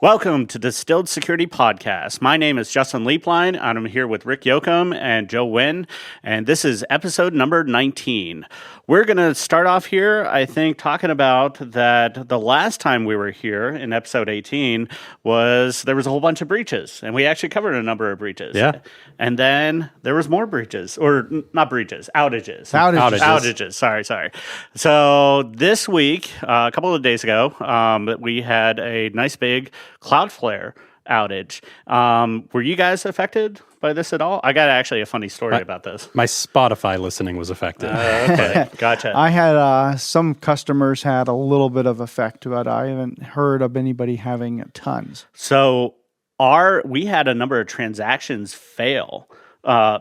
Welcome to Distilled Security Podcast. My name is Justin Leapline, and I'm here with Rick Yoakum and Joe Wynn, and this is episode number 19. We're going to start off here, I think, talking about that the last time we were here in episode 18 was there was a whole bunch of breaches, and we actually covered a number of breaches. Yeah. And then there was more breaches, or not breaches, outages. Outages. Sorry. So this week, a couple of days ago, we had a nice big Cloudflare outage. Were you guys affected by this at all? I got actually a funny story about this. My Spotify listening was affected. Okay, gotcha. I had some customers had a little bit of effect, but I haven't heard of anybody having tons. So we had a number of transactions fail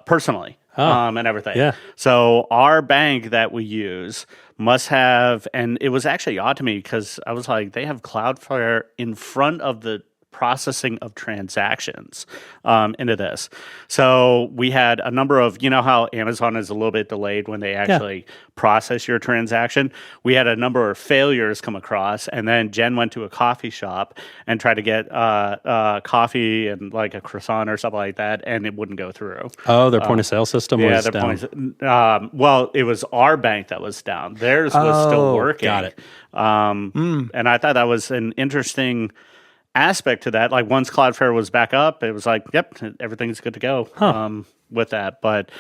personally. And everything. Yeah. So our bank that we use must have, and it was actually odd to me because I was like, they have Cloudflare in front of the processing of transactions into this. So we had a number of, you know how Amazon is a little bit delayed when they actually process your transaction? We had a number of failures come across, and then Jen went to a coffee shop and tried to get coffee and like a croissant or something like that, and it wouldn't go through. Oh, their point of sale system was down. Well, it was our bank that was down. Theirs was still working. Got it. And I thought that was an interesting aspect to that. Like once Cloudflare was back up, it was like, yep, everything's good to go with that. But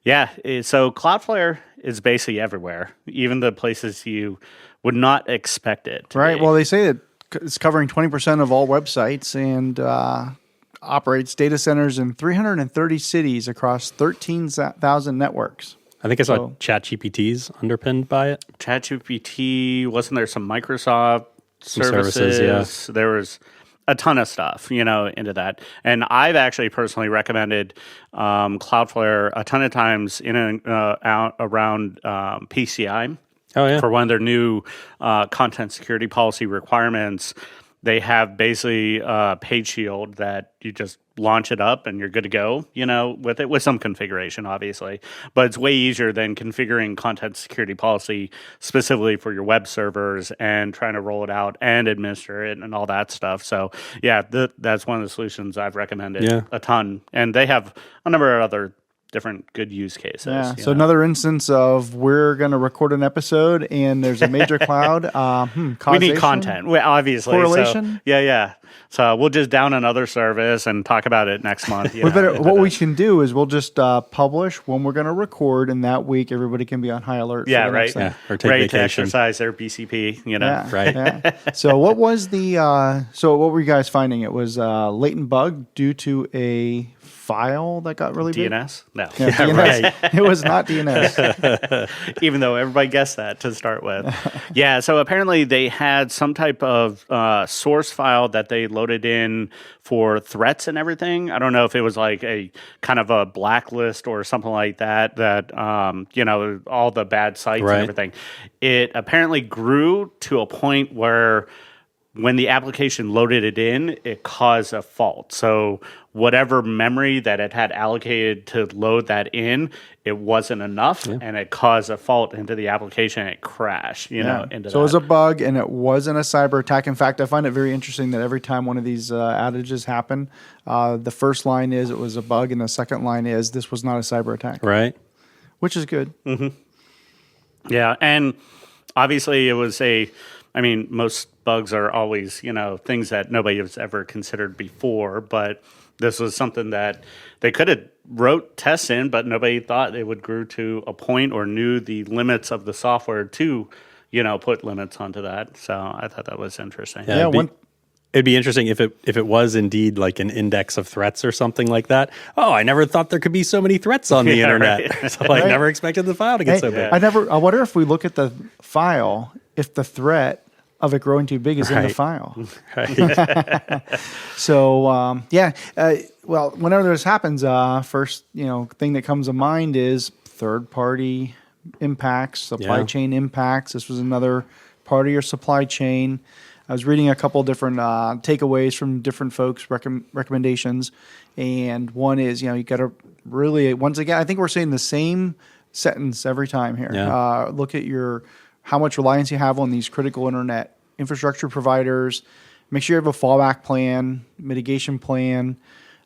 yeah, so Cloudflare is basically everywhere, even the places you would not expect it to Right. be. Well, they say that it's covering 20% of all websites and operates data centers in 330 cities across 13,000 networks. I think I saw ChatGPT's underpinned by it. ChatGPT, wasn't there some Microsoft services? Yeah. There was a ton of stuff, into that. And I've actually personally recommended Cloudflare a ton of times in and around PCI. Oh, yeah. For one of their new content security policy requirements. They have basically a page shield that you just launch it up and you're good to go, with it, with some configuration, obviously. But it's way easier than configuring content security policy specifically for your web servers and trying to roll it out and administer it and all that stuff. So, yeah, that's one of the solutions I've recommended a ton. And they have a number of other different good use cases. Yeah. So another instance of we're going to record an episode and there's a major cloud. We need content, obviously. Correlation? So, yeah. So we'll just down another service and talk about it next month. What we can do is we'll just publish when we're going to record, and that week everybody can be on high alert. Yeah, for the right. next thing. Or take ready vacation. to exercise their BCP, Yeah, Right. Yeah. So what was the? So what were you guys finding? It was a latent bug due to a file that got really big. DNS? No. Yeah, DNS. Right. It was not DNS. Even though everybody guessed that to start with. Yeah, so apparently they had some type of source file that they loaded in for threats and everything. I don't know if it was like a kind of a blacklist or something like that, all the bad sites and everything. It apparently grew to a point where when the application loaded it in, it caused a fault. So whatever memory that it had allocated to load that in, it wasn't enough, and it caused a fault into the application, and it crashed, into that. So it was a bug, and it wasn't a cyber attack. In fact, I find it very interesting that every time one of these outages happen, the first line is it was a bug, and the second line is this was not a cyber attack. Right. Which is good. Mm-hmm. Yeah, and obviously it was most bugs are always, things that nobody has ever considered before, but this was something that they could have wrote tests in, but nobody thought it would grow to a point or knew the limits of the software to, put limits onto that. So I thought that was interesting. Yeah, it'd be interesting if it was indeed like an index of threats or something like that. Oh, I never thought there could be so many threats on the internet. Right. So I never expected the file to get so big. I wonder if we look at the file, if the threat of it growing too big is in the file. Right. So, well, whenever this happens, first, thing that comes to mind is third-party impacts, supply chain impacts. This was another part of your supply chain. I was reading a couple different takeaways from different folks' recommendations, and one is, you got to really, once again, I think we're saying the same sentence every time here. Yeah. Look at how much reliance you have on these critical internet infrastructure providers. make sure you have a fallback plan, mitigation plan.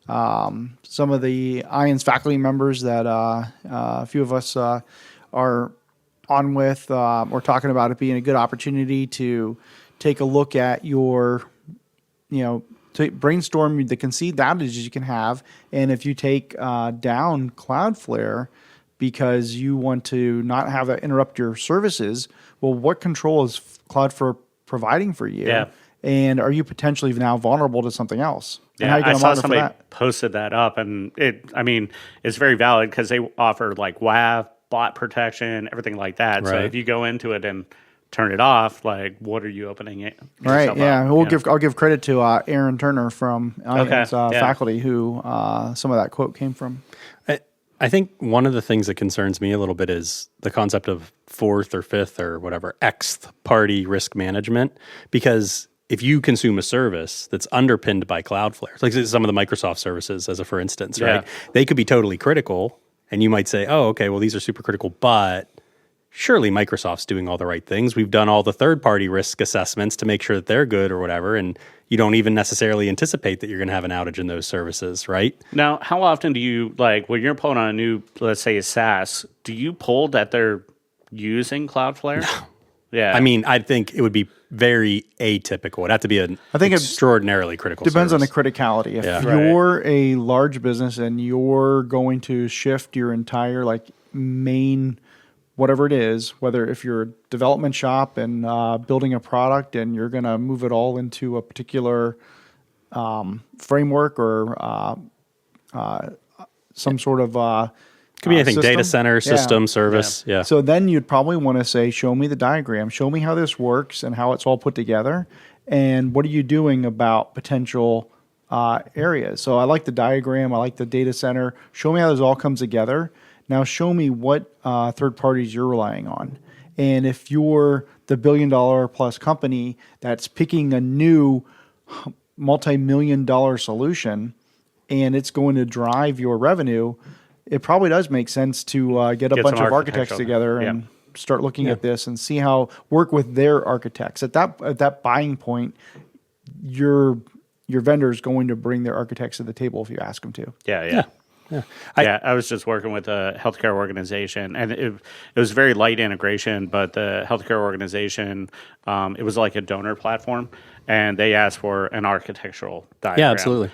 Some of the IANS faculty members that a few of us are on with, we're talking about it being a good opportunity to take a look at your, to brainstorm the conceived outages you can have. And if you take down Cloudflare because you want to not have it interrupt your services, well, what control is Cloudflare providing for you? Yeah. And are you potentially now vulnerable to something else? And Yeah, how you I gonna saw monitor for somebody that? posted that up, and it's very valid because they offer like WAF, bot protection, everything like that. So Right. if you go into it and turn it off, like, what are you opening it? Right. yourself Yeah. up, I'll you know? give credit to Aaron Turner from IANS, yeah. faculty who some of that quote came from. I think one of the things that concerns me a little bit is the concept of fourth or fifth or whatever, Xth party risk management. Because if you consume a service that's underpinned by Cloudflare, like some of the Microsoft services, as a for instance, right? They could be totally critical, and you might say, oh, okay, well, these are super critical, but surely Microsoft's doing all the right things. We've done all the third-party risk assessments to make sure that they're good or whatever, and you don't even necessarily anticipate that you're going to have an outage in those services, right? Now, how often do you, like, when you're pulling on a new, let's say, a SaaS, do you pull that they're using Cloudflare? No. Yeah. I mean, I think it would be very atypical. It'd have to be an extraordinarily critical Depends on the service. criticality. If Yeah. you're a large business and you're going to shift your entire main whatever it is, whether if you're a development shop and building a product and you're going to move it all into a particular framework or some sort of Could be anything, system. data center, system, service. Yeah. So then you'd probably want to say, show me the diagram, show me how this works and how it's all put together, and what are you doing about potential areas. So I like the diagram, I like the data center. Show me how this all comes together. Now show me what third parties you're relying on. And if you're the $1 billion plus company that's picking a new multi-million-dollar solution and it's going to drive your revenue, it probably does make sense to get a bunch of architects together and start looking at this and see how work with their architects. At that buying point, your vendor is going to bring their architects to the table if you ask them to. Yeah. I was just working with a healthcare organization, and it was very light integration, but the healthcare organization, it was like a donor platform, and they asked for an architectural diagram. Yeah, absolutely.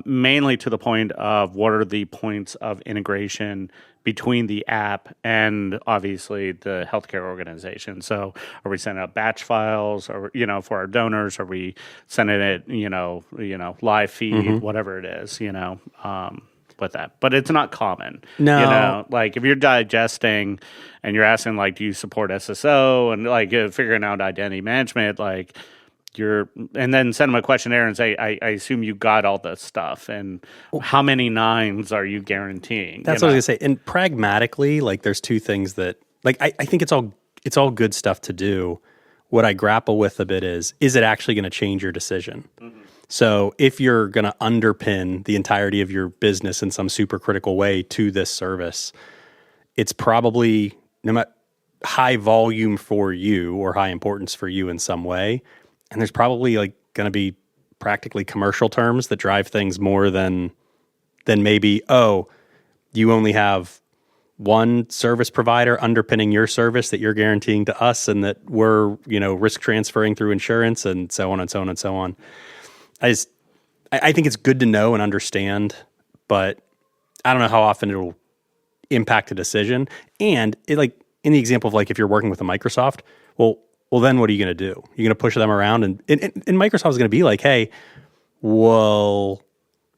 Mainly to the point of what are the points of integration between the app and obviously the healthcare organization. So are we sending out batch files or, for our donors? Are we sending it, live feed, whatever it is, with that, but it's not common. No. Like if you're digesting and you're asking, like, do you support SSO and figuring out identity management, and then send them a questionnaire and say, I assume you got all the stuff, and how many nines are you guaranteeing? That's what I was gonna say. And pragmatically, there's two things that, I think it's all good stuff to do. What I grapple with a bit is it actually going to change your decision? Mm-hmm. So if you're going to underpin the entirety of your business in some super critical way to this service, it's probably high volume for you or high importance for you in some way. And there's probably going to be practically commercial terms that drive things more than maybe, you only have one service provider underpinning your service that you're guaranteeing to us and that we're, risk transferring through insurance and so on and so on and so on. I think it's good to know and understand, but I don't know how often it'll impact a decision. And in the example of if you're working with a Microsoft, well, then what are you going to do? You're going to push them around, and Microsoft is going to be like, hey, well,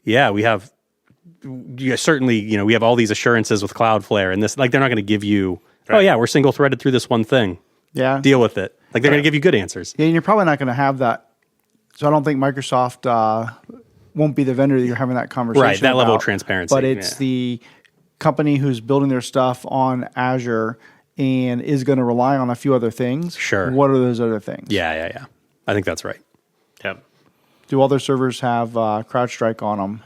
yeah, we have certainly, we have all these assurances with Cloudflare, and this, they're not going to give you, oh yeah, we're single threaded through this one thing. Yeah, deal with it. They're going to give you good answers. Yeah, and you're probably not going to have that. So I don't think Microsoft won't be the vendor that you're having that conversation right, that about, level of transparency. But it's the company who's building their stuff on Azure and is going to rely on a few other things. Sure. What are those other things? Yeah. I think that's right. Yep. Do all their servers have CrowdStrike on them?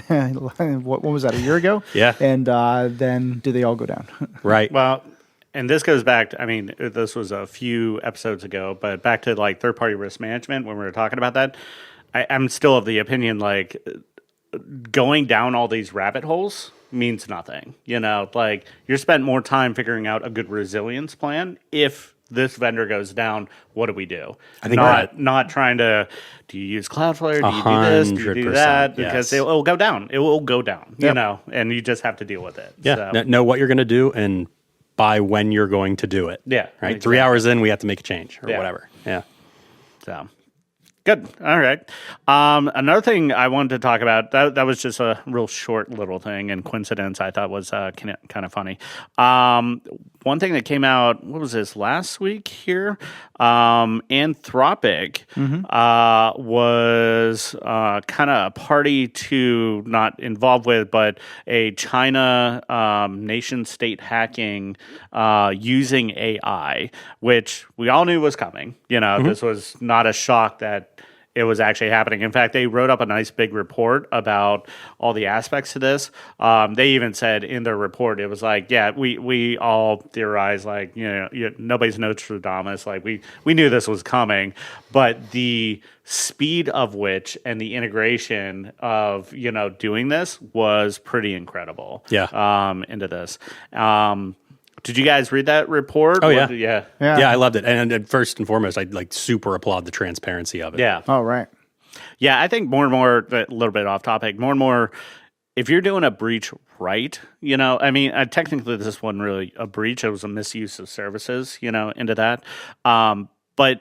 And what was that, a year ago? Yeah. And then do they all go down? Right. Well, and this goes back to, I mean, this was a few episodes ago, but back to like third-party risk management when we were talking about that, I'm still of the opinion like going down all these rabbit holes means nothing. Like you're spent more time figuring out a good resilience plan. If this vendor goes down, what do we do? I think not trying to, do you use Cloudflare? Do you do this? Do you do that? Because it will go down. It will go down, and you just have to deal with it. Yeah. So. Know what you're going to do and by when you're going to do it. Yeah. Right. Exactly. 3 hours in, we have to make a change or whatever. Yeah. So. Good. All right. Another thing I wanted to talk about, that was just a real short little thing and coincidence I thought was kind of funny. One thing that came out, what was this, last week here? Anthropic was kind of a party to, not involved with, but a China nation state hacking using AI, which we all knew was coming. This was not a shock that it was actually happening. In fact, they wrote up a nice big report about all the aspects to this. They even said in their report, it was like, yeah, we all theorized, like, nobody's Nostradamus. Like, we knew this was coming, but the speed of which and the integration of, doing this was pretty incredible. Yeah. Into this. Did you guys read that report? Oh, yeah. Yeah. I loved it. And first and foremost, I super applaud the transparency of it. Yeah. Oh, right. Yeah, I think more and more, a little bit off topic, more and more, if you're doing a breach right, I mean, technically this wasn't really a breach. It was a misuse of services, into that. But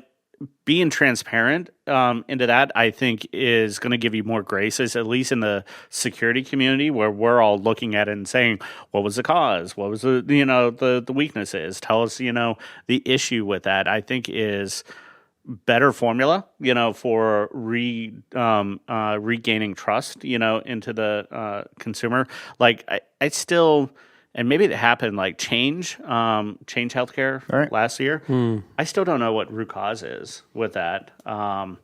being transparent into that, I think, is going to give you more graces, at least in the security community, where we're all looking at it and saying, what was the cause? What was the weaknesses? Tell us, the issue with that, I think, is better formula, for regaining trust, into the consumer. Like, I still... And maybe it happened like Change Healthcare last year. I still don't know what root cause is with that. Have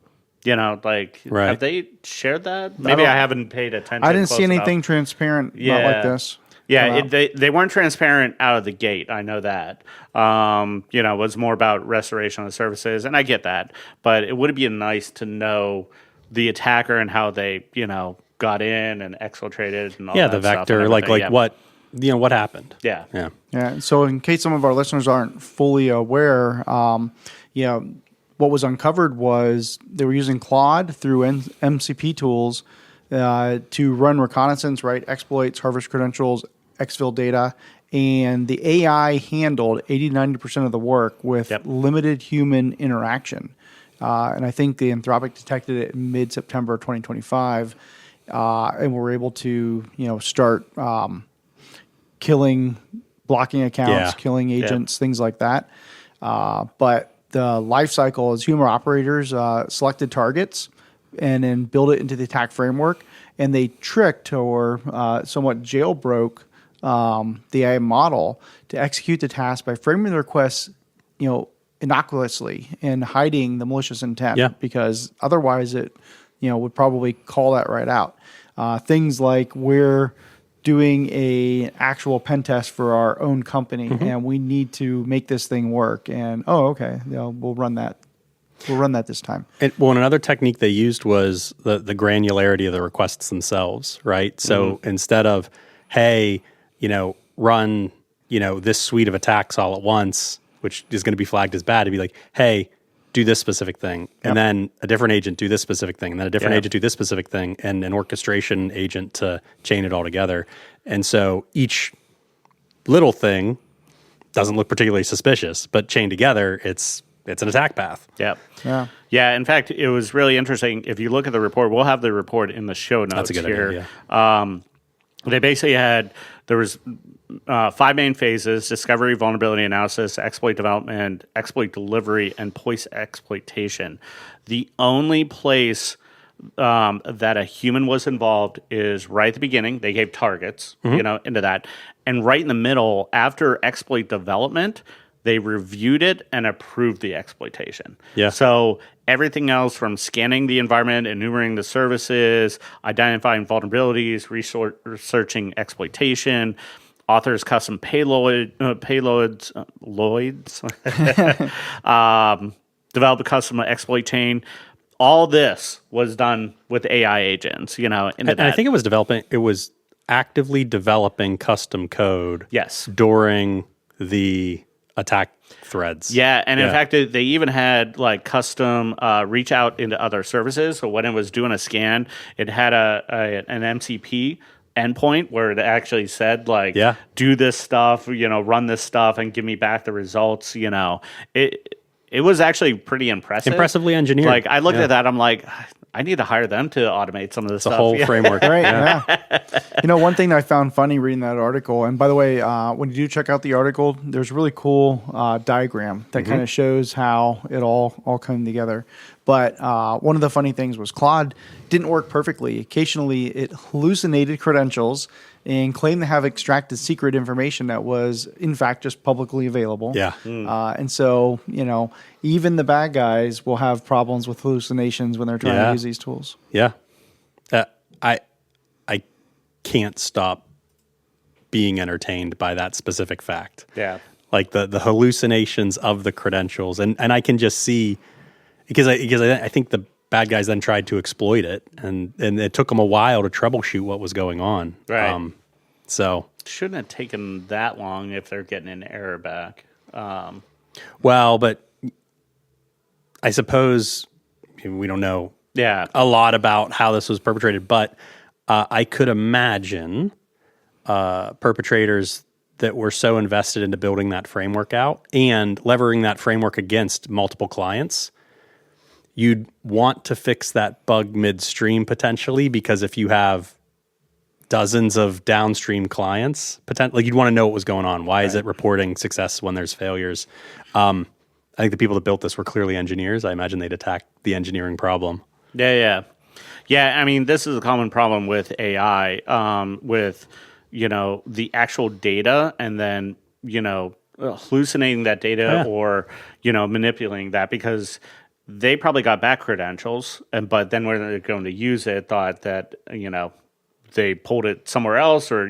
they shared that? Maybe I haven't paid attention. I didn't see anything transparent about like this. Yeah, they weren't transparent out of the gate. I know that. It was more about restoration of services, and I get that. But it would be nice to know the attacker and how they, got in and exfiltrated and all that. Yeah, the vector, what. What happened? Yeah. So in case some of our listeners aren't fully aware, what was uncovered was they were using Claude through MCP tools to run reconnaissance, exploits, harvest credentials, exfil data, and the AI handled 80-90% of the work with limited human interaction. And I think the Anthropic detected it in mid-September 2025, and were able to start blocking accounts, killing agents, things like that. But the Lifecycle is human operators selected targets and then build it into the attack framework. And they tricked or somewhat jailbroke the AI model to execute the task by framing the requests, innocuously and hiding the malicious intent. Because otherwise it, would probably call that right out. Things like we're doing a actual pen test for our own company, and we need to make this thing work. And we'll run that. We'll run that this time. Another technique they used was the granularity of the requests themselves, right? So instead of, hey, run, this suite of attacks all at once, which is going to be flagged as bad, it'd be like, hey, do this specific thing, and then a different agent do this specific thing, and then a different agent do this specific thing, and an orchestration agent to chain it all together. And so each little thing doesn't look particularly suspicious, but chained together, it's an attack path. Yeah. In fact, it was really interesting. If you look at the report, we'll have the report in the show notes. That's a good here. idea. They basically there was 5 main phases: discovery, vulnerability analysis, exploit development, exploit delivery, and post exploitation. The only place that a human was involved is right at the beginning. They gave targets, into that. And right in the middle, after exploit development, they reviewed it and approved the exploitation. So everything else, from scanning the environment, enumerating the services, identifying vulnerabilities, researching exploitation, authors custom payloads, develop a custom exploit chain. All this was done with AI agents, And I think it was actively developing custom code. Yes. During the attack threads. Yeah, and in fact, they even had like custom reach out into other services. So when it was doing a scan, it had an MCP endpoint where it actually said like, do this stuff, run this stuff, and give me back the results. It was actually pretty impressive. Impressively engineered. Like I looked at that, I'm like, I need to hire them to automate some of this stuff. The whole framework. Right. Yeah. One thing that I found funny reading that article, and by the way, when you do check out the article, there's a really cool diagram that kind of shows how it all came together. But one of the funny things was Claude didn't work perfectly. Occasionally, it hallucinated credentials and claimed to have extracted secret information that was, in fact, just publicly available. Yeah. And so, even the bad guys will have problems with hallucinations when they're trying to use these tools. Yeah. I can't stop being entertained by that specific fact. Yeah. Like the hallucinations of the credentials. And I can just see, because I think the bad guys then tried to exploit it, and it took them a while to troubleshoot what was going on. Right. So shouldn't have taken that long if they're getting an error back. Well, but I suppose we don't know a lot about how this was perpetrated, but I could imagine perpetrators that were so invested into building that framework out and levering that framework against multiple clients. You'd want to fix that bug midstream potentially, because if you have dozens of downstream clients, potentially, you'd want to know what was going on. Why is it reporting success when there's failures? I think the people that built this were clearly engineers. I imagine they'd attack the engineering problem. Yeah. I mean, this is a common problem with AI, with the actual data, and then hallucinating that data or manipulating that, because they probably got back credentials, but then when they're going to use it, thought that they pulled it somewhere else, or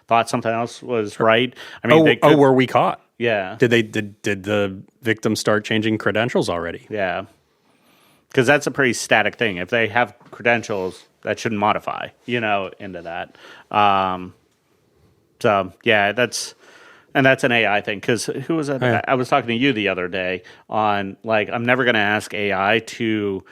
thought something else was right. I mean, were we caught? Yeah. Did the victim start changing credentials already? Yeah. Because that's a pretty static thing. If they have credentials, that shouldn't modify, into that. So yeah, that's an AI thing. Because who was that? Yeah. I was talking to you the other day on I'm never going to ask AI to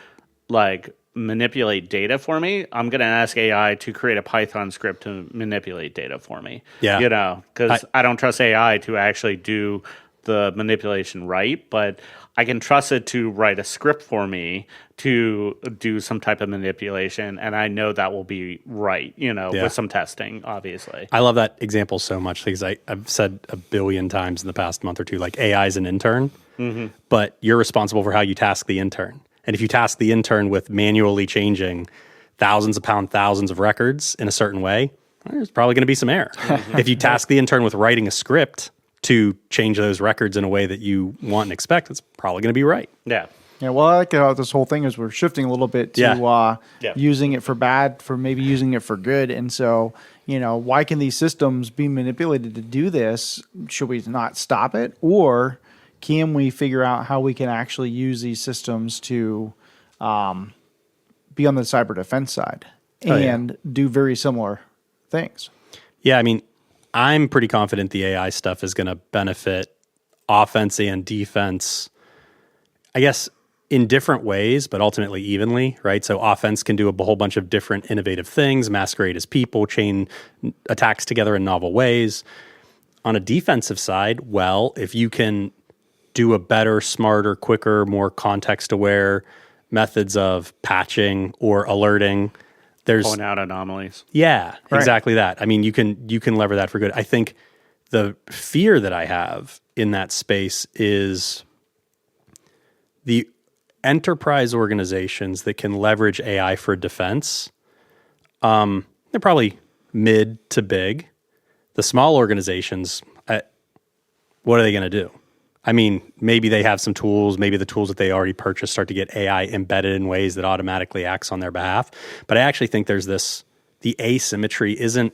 manipulate data for me. I'm going to ask AI to create a Python script to manipulate data for me. Yeah. Because I don't trust AI to actually do the manipulation right, but I can trust it to write a script for me to do some type of manipulation, and I know that will be right, with some testing, obviously. I love that example so much, because I've said a billion times in the past month or two, AI is an intern, but you're responsible for how you task the intern. And if you task the intern with manually changing thousands of records in a certain way, there's probably going to be some error. If you task the intern with writing a script to change those records in a way that you want and expect, it's probably going to be right. Yeah. Yeah, well, I like how this whole thing is we're shifting a little bit to using it for bad, for maybe using it for good. And so, why can these systems be manipulated to do this? Should we not stop it? Or can we figure out how we can actually use these systems to be on the cyber defense side and do very similar things? Yeah, I mean, I'm pretty confident the AI stuff is going to benefit offense and defense, I guess, in different ways, but ultimately evenly, right? So offense can do a whole bunch of different innovative things, masquerade as people, chain attacks together in novel ways. On a defensive side, well, if you can do a better, smarter, quicker, more context-aware methods of patching or alerting, there's pulling out anomalies. Yeah, exactly that. I mean, you can lever that for good. I think the fear that I have in that space is the enterprise organizations that can leverage AI for defense. They're probably mid to big. The small organizations, what are they going to do? I mean, maybe they have some tools. Maybe the tools that they already purchased start to get AI embedded in ways that automatically acts on their behalf. But I actually think there's the asymmetry isn't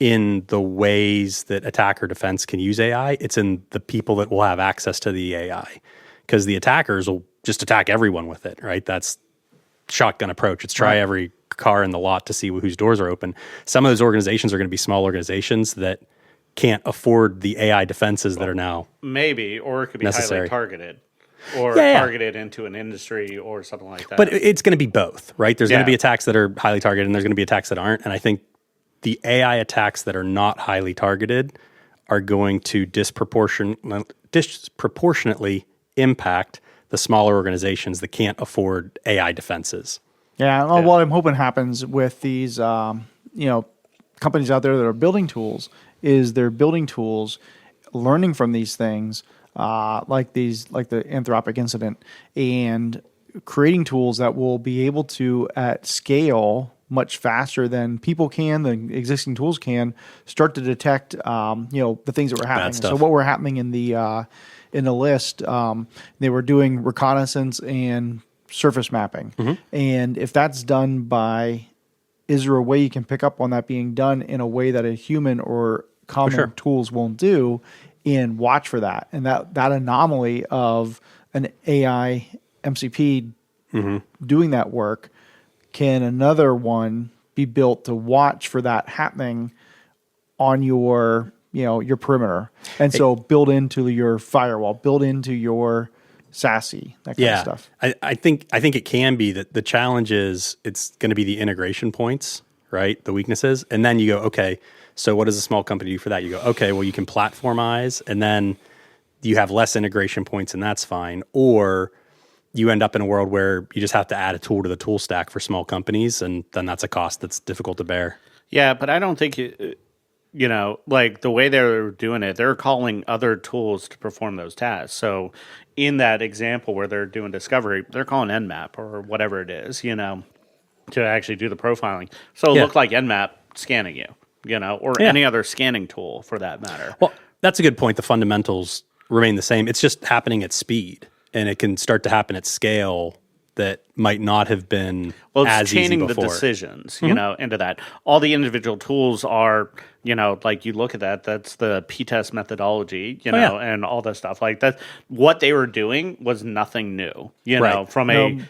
in the ways that attack or defense can use AI. It's in the people that will have access to the AI, because the attackers will just attack everyone with it, right? That's shotgun approach. It's try every car in the lot to see whose doors are open. Some of those organizations are going to be small organizations that can't afford the AI defenses that are now maybe, or it could be necessary. highly targeted, or targeted into an industry or something like that. But it's going to be both, right? There's going to be Yeah. attacks that are highly targeted, and there's going to be attacks that aren't. And I think the AI attacks that are not highly targeted are going to disproportionately impact the smaller organizations that can't afford AI defenses. Yeah, well, what I'm hoping happens with these, companies out there that are building tools is they're building tools, learning from these things, like the Anthropic incident, and creating tools that will be able to, at scale, much faster than people can, than existing tools can, start to detect, the things that were happening. So what were happening in the list, they were doing reconnaissance and surface mapping. And if that's done by, is there a way you can pick up on that being done in a way that a human or common tools won't do, and watch for that? And that anomaly of an AI MCP doing that work, can another one be built to watch for that happening on your perimeter? And so build into your firewall, build into your SASE, that kind of stuff. I think it can be. That the challenge is it's going to be the integration points, right? The weaknesses. And then you go, okay, so what does a small company do for that? You go, okay, well, you can platformize, and then you have less integration points, and that's fine. Or you end up in a world where you just have to add a tool to the tool stack for small companies, and then that's a cost that's difficult to bear. Yeah, but I don't think like the way they're doing it, they're calling other tools to perform those tasks. So in that example where they're doing discovery, they're calling Nmap or whatever it is, to actually do the profiling. So it looked like Nmap scanning you, or any other scanning tool for that matter. Well, that's a good point. The fundamentals remain the same. It's just happening at speed, and it can start to happen at scale that might not have been as easy before. Chaining the decisions, into that. All the individual tools are, like you look at that, that's the P-test methodology, and all that stuff. Like that, what they were doing was nothing new, from a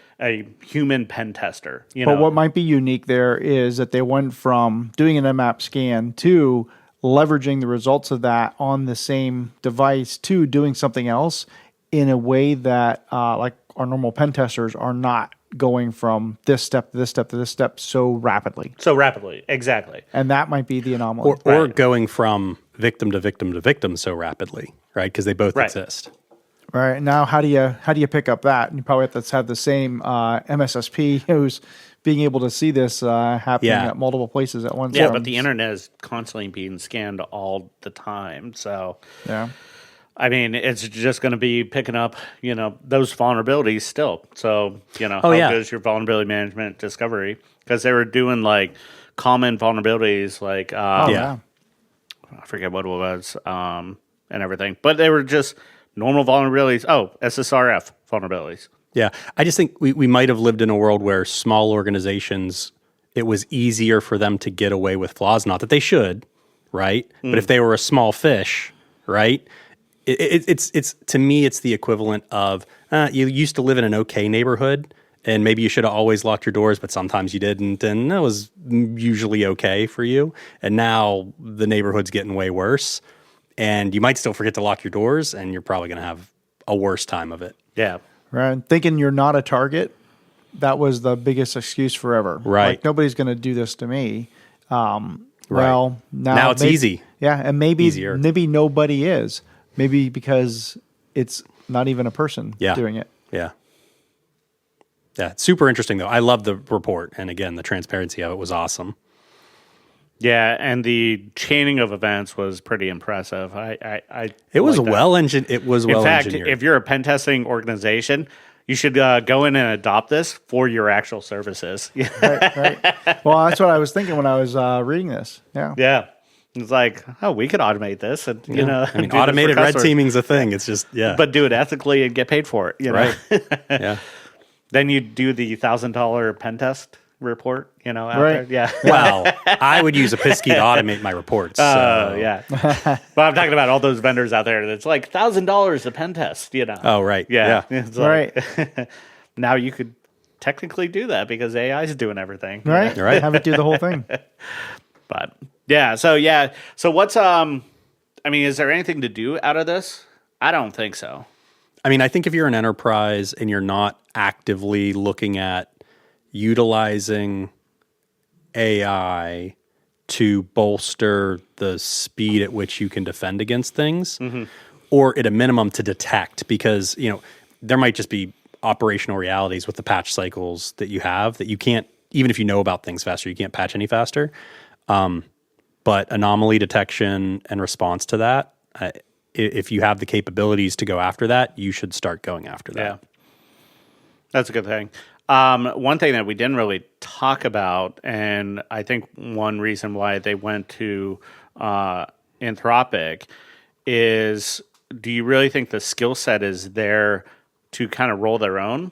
human pen tester. But what might be unique there is that they went from doing an Nmap scan to leveraging the results of that on the same device to doing something else in a way that, like our normal pen testers are not going from this step to this step to this step so rapidly. Exactly. And that might be the anomaly. Or going from victim to victim to victim so rapidly, right? Because they both exist. Right. Now, how do you pick up that? And you probably have to have the same MSSP who's being able to see this happening at multiple places at once. Yeah, but the internet is constantly being scanned all the time. So, I mean, it's just going to be picking up, those vulnerabilities still. So, how good is your vulnerability management discovery? Because they were doing like common vulnerabilities, like I forget what it was, and everything. But they were just normal vulnerabilities. Oh, SSRF vulnerabilities. Yeah, I just think we might have lived in a world where small organizations, it was easier for them to get away with flaws. Not that they should, right? But if they were a small fish, right? It's to me, it's the equivalent of you used to live in an okay neighborhood, and maybe you should have always locked your doors, but sometimes you didn't, and that was usually okay for you. And now the neighborhood's getting way worse, and you might still forget to lock your doors, and you're probably going to have a worse time of it. Yeah. Right. Thinking you're not a target, that was the biggest excuse forever. Right. Like, nobody's going to do this to me. Well, now it's easy. Yeah, and maybe nobody is. Maybe because it's not even a person doing it. Yeah. Yeah. Super interesting, though. I love the report. And again, the transparency of it was awesome. Yeah, and the chaining of events was pretty impressive. It was well engineered. In fact, if you're a pen testing organization, you should go in and adopt this for your actual services. Right. Well, that's what I was thinking when I was reading this. Yeah. Yeah. It's like, we could automate this, and I mean, automated red teaming's a thing. It's just but do it ethically and get paid for it. Right? Yeah. Then you do the $1,000 pen test. report, out Right. there. Yeah. Well, I would use a Pisky to automate my reports. So. Yeah. But I'm talking about all those vendors out there that's like $1,000 a pen test, Oh, right. Yeah. Yeah. It's like, now you could technically do that because AI is doing everything. Right. Right. Have it do the whole thing. But So what's is there anything to do out of this? I don't think so. I mean, I think if you're an enterprise and you're not actively looking at utilizing AI to bolster the speed at which you can defend against things, or at a minimum to detect, because there might just be operational realities with the patch cycles that you have that you can't, even if you know about things faster, you can't patch any faster. But anomaly detection and response to that, if you have the capabilities to go after that, you should start going after that. Yeah, that's a good thing. One thing that we didn't really talk about, and I think one reason why they went to Anthropic is, do you really think the skill set is there to kind of roll their own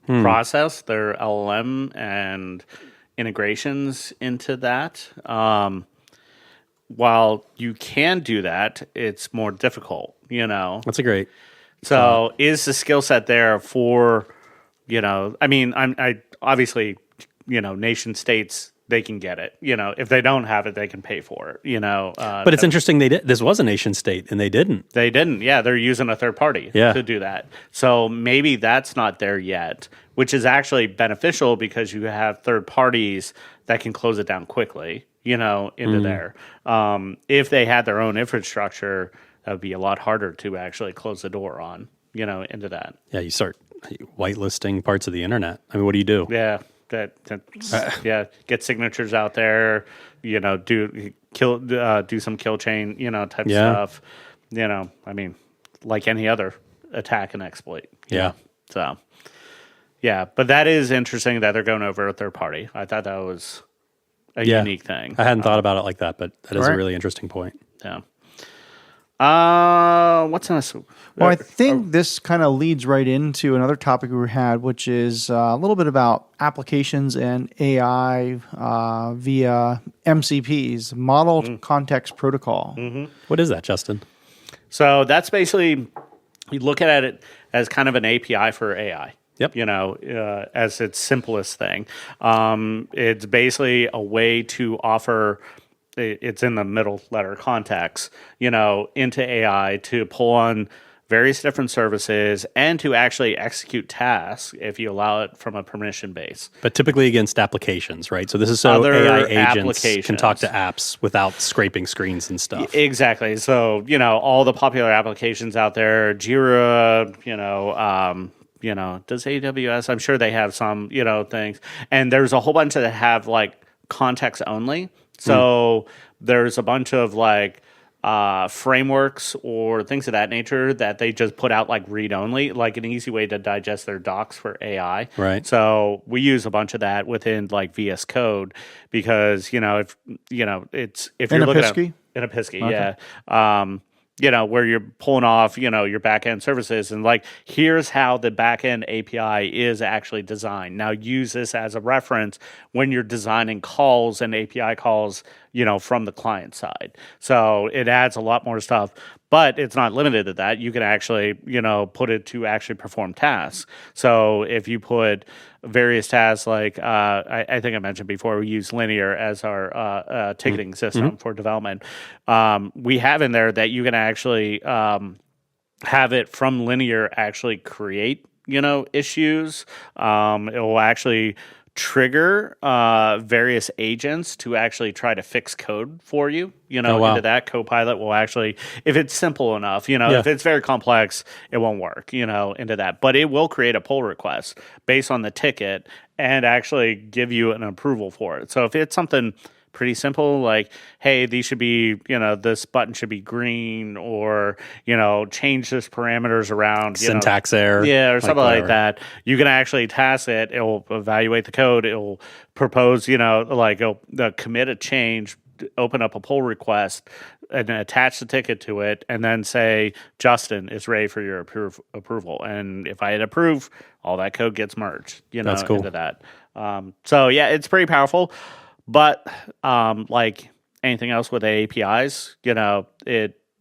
process, their LLM and integrations into that? While you can do that, it's more difficult, That's a great. So is the skill set there for, I obviously, nation states, they can get it. If they don't have it, they can pay for it, But it's interesting this was a nation state and they didn't. They didn't. Yeah, they're using a third party to do that. So maybe that's not there yet, which is actually beneficial because you have third parties that can close it down quickly, into there. If they had their own infrastructure, that would be a lot harder to actually close the door on, into that. Yeah, you start whitelisting parts of the internet. I mean, what do you do? Yeah, get signatures out there, do some kill chain, type stuff. Like any other attack and exploit. Yeah. So, yeah, but that is interesting that they're going over a third party. I thought that was a unique thing. I hadn't thought about it like that, but that is Right. a really interesting point. Yeah. What's next? Well, I think this kind of leads right into another topic we had, which is a little bit about applications and AI via MCPs, Model Context Protocol. What is that, Justin? So that's basically, you look at it as kind of an API for AI. Yep. As its simplest thing. It's basically a way to offer, it's in the middle letter context, into AI to pull on various different services and to actually execute tasks if you allow it from a permission base. But typically against applications, right? So this is so Other AI agents can applications. talk to apps without scraping screens and stuff. Exactly. So, all the popular applications out there, Jira, does AWS, I'm sure they have some, things. And there's a whole bunch that have like context only. So there's a bunch of like frameworks or things of that nature that they just put out like read only, like an easy way to digest their docs for AI. Right. So we use a bunch of that within like VS Code because, if In you're a looking Pisky? at in a Pisky, Okay. yeah. Where you're pulling off, your back-end services and like, here's how the back-end API is actually designed. Now use this as a reference when you're designing calls and API calls, from the client side. So it adds a lot more stuff, but it's not limited to that. You can actually, put it to actually perform tasks. So if you put various tasks like, I think I mentioned before, we use Linear as our ticketing system for development. We have in there that you can actually have it from Linear actually create, issues. It will actually trigger various agents to actually try to fix code for you, into that. Copilot will actually, if it's simple enough, if it's very complex, it won't work, into that. But it will create a pull request based on the ticket and actually give you an approval for it. So if it's something pretty simple, like, hey, these should be, this button should be green, or, change this parameters around. Syntax error. Yeah, or something like whatever. that. You can actually task it. It'll evaluate the code. It'll propose, it'll commit a change open up a pull request and attach the ticket to it, and then say, Justin, it's ready for your approval. And if I hit approve, all that code gets merged, That's cool. into that. So yeah, it's pretty powerful. But like anything else with APIs,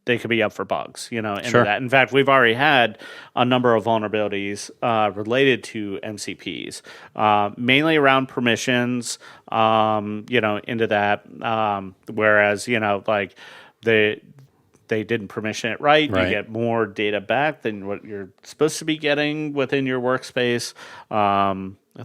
they could be up for bugs, into Sure. that. In fact, we've already had a number of vulnerabilities related to MCPs, mainly around permissions, into that. Whereas, like they didn't permission it right. You get more data back than what you're supposed to be getting within your workspace.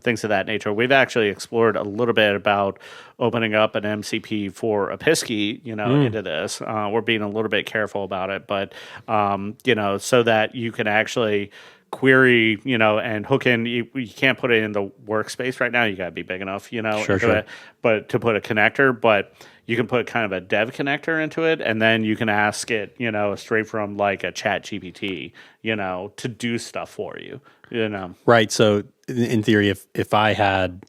Things of that nature. We've actually explored a little bit about opening up an MCP for a PSKey, into this. We're being a little bit careful about it, but, so that you can actually query, and hook in. You can't put it in the workspace right now. You got to be big enough, Sure. it, but to put a connector, but you can put kind of a dev connector into it, and then you can ask it, straight from like a chat GPT, to do stuff for you, Right. So in theory, if I had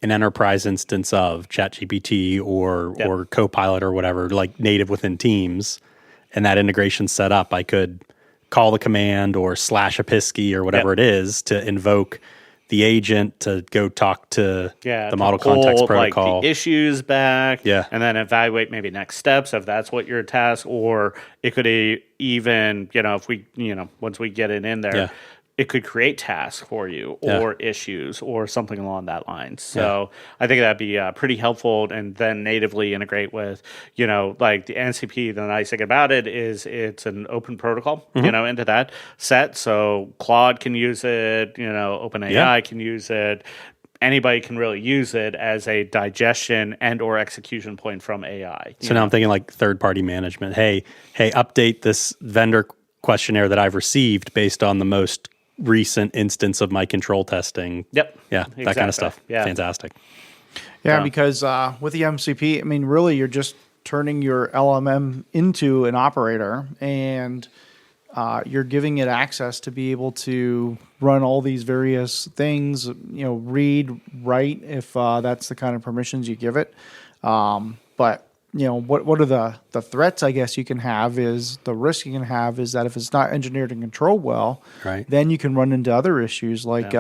an enterprise instance of ChatGPT or Copilot or whatever, like native within Teams, and that integration set up, I could call the command or slash a PSKey or whatever it is to invoke the agent to go talk to the model context protocol. Like the issues back, Yeah. and then evaluate maybe next steps if that's what your task, or it could even, if we, once we get it in there, it could create tasks for you or issues or something along that line. So I think that'd be pretty helpful, and then natively integrate with, like the NCP. The nice thing about it is it's an open protocol, into that set. So Claude can use it, OpenAI can use it. Anybody can really use it as a digestion and or execution point from AI. So now I'm thinking like third-party management. Hey, update this vendor questionnaire that I've received based on the most recent instance of my control testing. Yep. Yeah, Exactly. that kind of stuff. Yeah. Fantastic. Yeah, because with the MCP, I mean, really, you're just turning your LMM into an operator, and you're giving it access to be able to run all these various things, read, write, if that's the kind of permissions you give it. But what are the threats, I guess, you can have is the risk you can have is that if it's not engineered and controlled well, then you can run into other issues like,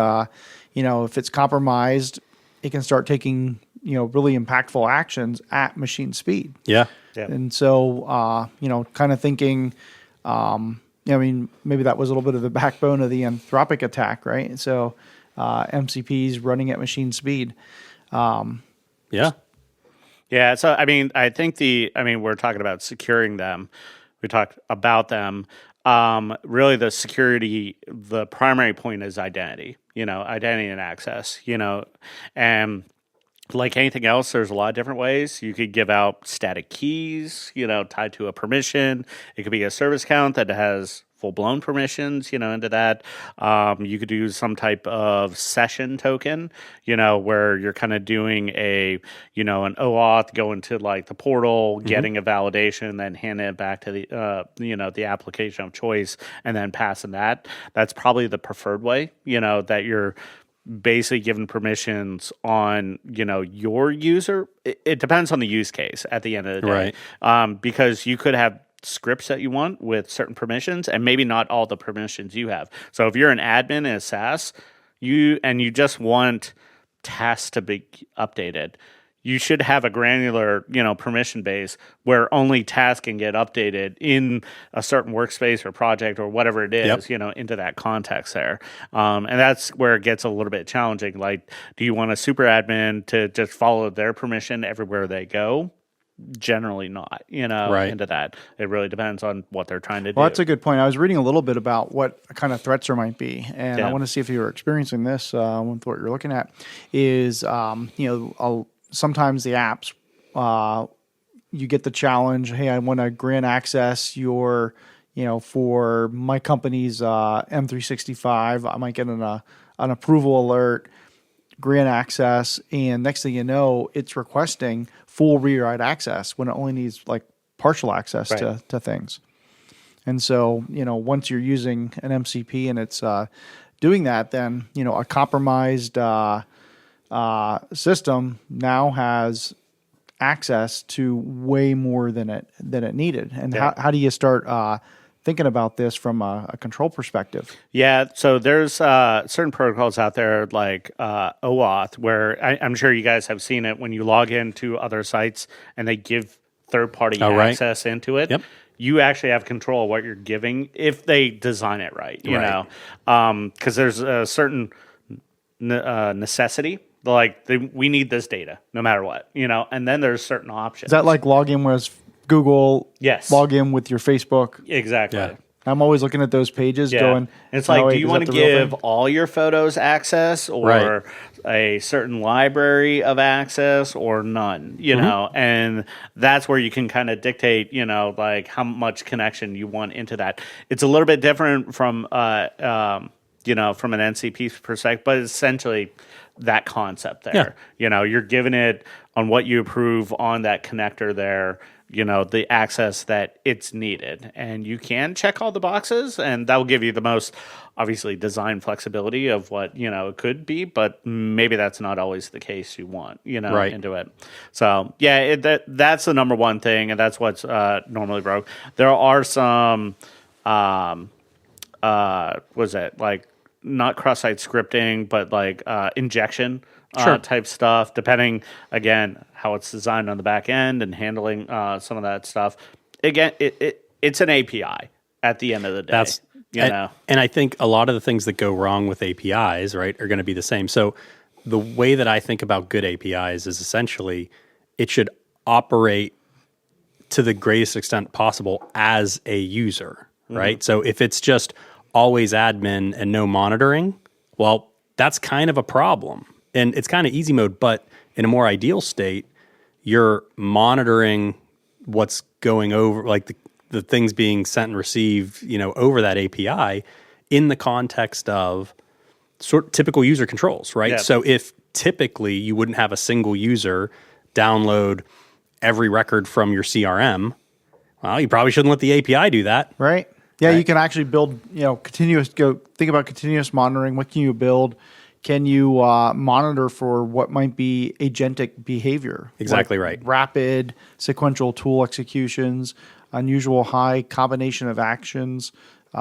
if it's compromised, it can start taking, really impactful actions at machine speed. Yeah. And so, kind of thinking, maybe that was a little bit of the backbone of the Anthropic attack, right? So MCPs running at machine speed. Yeah, so I think we're talking about securing them. We talked about them. Really, the security, the primary point is identity. Identity and access. And like anything else, there's a lot of different ways. You could give out static keys, tied to a permission. It could be a service count that has full-blown permissions, into that. You could do some type of session token, where you're kind of doing an OAuth, going to like the portal, getting a validation, then handing it back to the, the application of choice, and then passing that. That's probably the preferred way, that you're basically given permissions on, your user. It depends on the use case at the end of the day. Right. Because you could have scripts that you want with certain permissions and maybe not all the permissions you have. So if you're an admin in a SaaS, you just want tasks to be updated, you should have a granular, permission base where only tasks can get updated in a certain workspace or project or whatever it is, into that context there. And that's where it gets a little bit challenging. Like, do you want a super admin to just follow their permission everywhere they go? Generally not, into that. It really depends on what they're trying to do. Well, that's a good point. I was reading a little bit about what kind of threats there might be, and I want to see if you were experiencing this with what you're looking at. Is sometimes the apps, you get the challenge, hey, I want to grant access your, for my company's M365, I might get an approval alert, grant access, and next thing you know, it's requesting full rewrite access when it only needs like partial access to things. And so, once you're using an MCP and it's doing that, then, a compromised system now has access to way more than it needed. And how do you start thinking about this from a control perspective? Yeah, so there's certain protocols out there like OAuth, where I'm sure you guys have seen it when you log into other sites and they give third-party access into it. Yep. You actually have control of what you're giving if they design it right, you know, because there's a certain necessity. Like we need this data no matter what, you know, and then there's certain options. Is that like login with Google? Yes. Log in with your Facebook? Exactly. Yeah. I'm always looking at those pages going, it's like, do you want to give all your photos access or a certain library of access or none, you know? And that's where you can kind of dictate, you know, like how much connection you want into that. It's a little bit different from, you know, from an NCP perspective, but essentially that concept there. Yeah. You know, you're giving it on what you approve on that connector there, you know, the access that it's needed. And you can check all the boxes, and that will give you the most, obviously, design flexibility of what, you know, it could be, but maybe that's not always the case you want, you know, into it. So, yeah, that's the number one thing, and that's what's normally broke. There are some, was it, like, not cross-site scripting, but like injection type stuff, depending, again, how it's designed on the back end and handling some of that stuff. Again, it's an API at the end of the day. And I think a lot of the things that go wrong with APIs, right, are going to be the same. So the way that I think about good APIs is essentially it should operate to the greatest extent possible as a user, right? So if it's just always admin and no monitoring, well, that's kind of a problem. And it's kind of easy mode, but in a more ideal state, you're monitoring what's going over, like the things being sent and received, you know, over that API in the context of typical user controls, right? Yeah. So if typically you wouldn't have a single user download every record from your CRM, well, you probably shouldn't let the API do that. Right. Yeah, you can actually build, you know, think about continuous monitoring. What can you build? Can you monitor for what might be agentic behavior? Exactly like right. Rapid sequential tool executions, unusual high combination of actions, you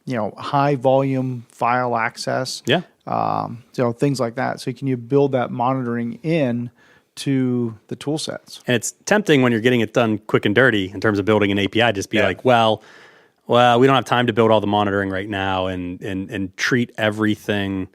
know, high volume file access. Yeah. You know, things like that. So can you build that monitoring in to the tool sets? And it's tempting when you're getting it done quick and dirty in terms of building an API, just be like, well, we don't have time to build all the monitoring right now and treat everything,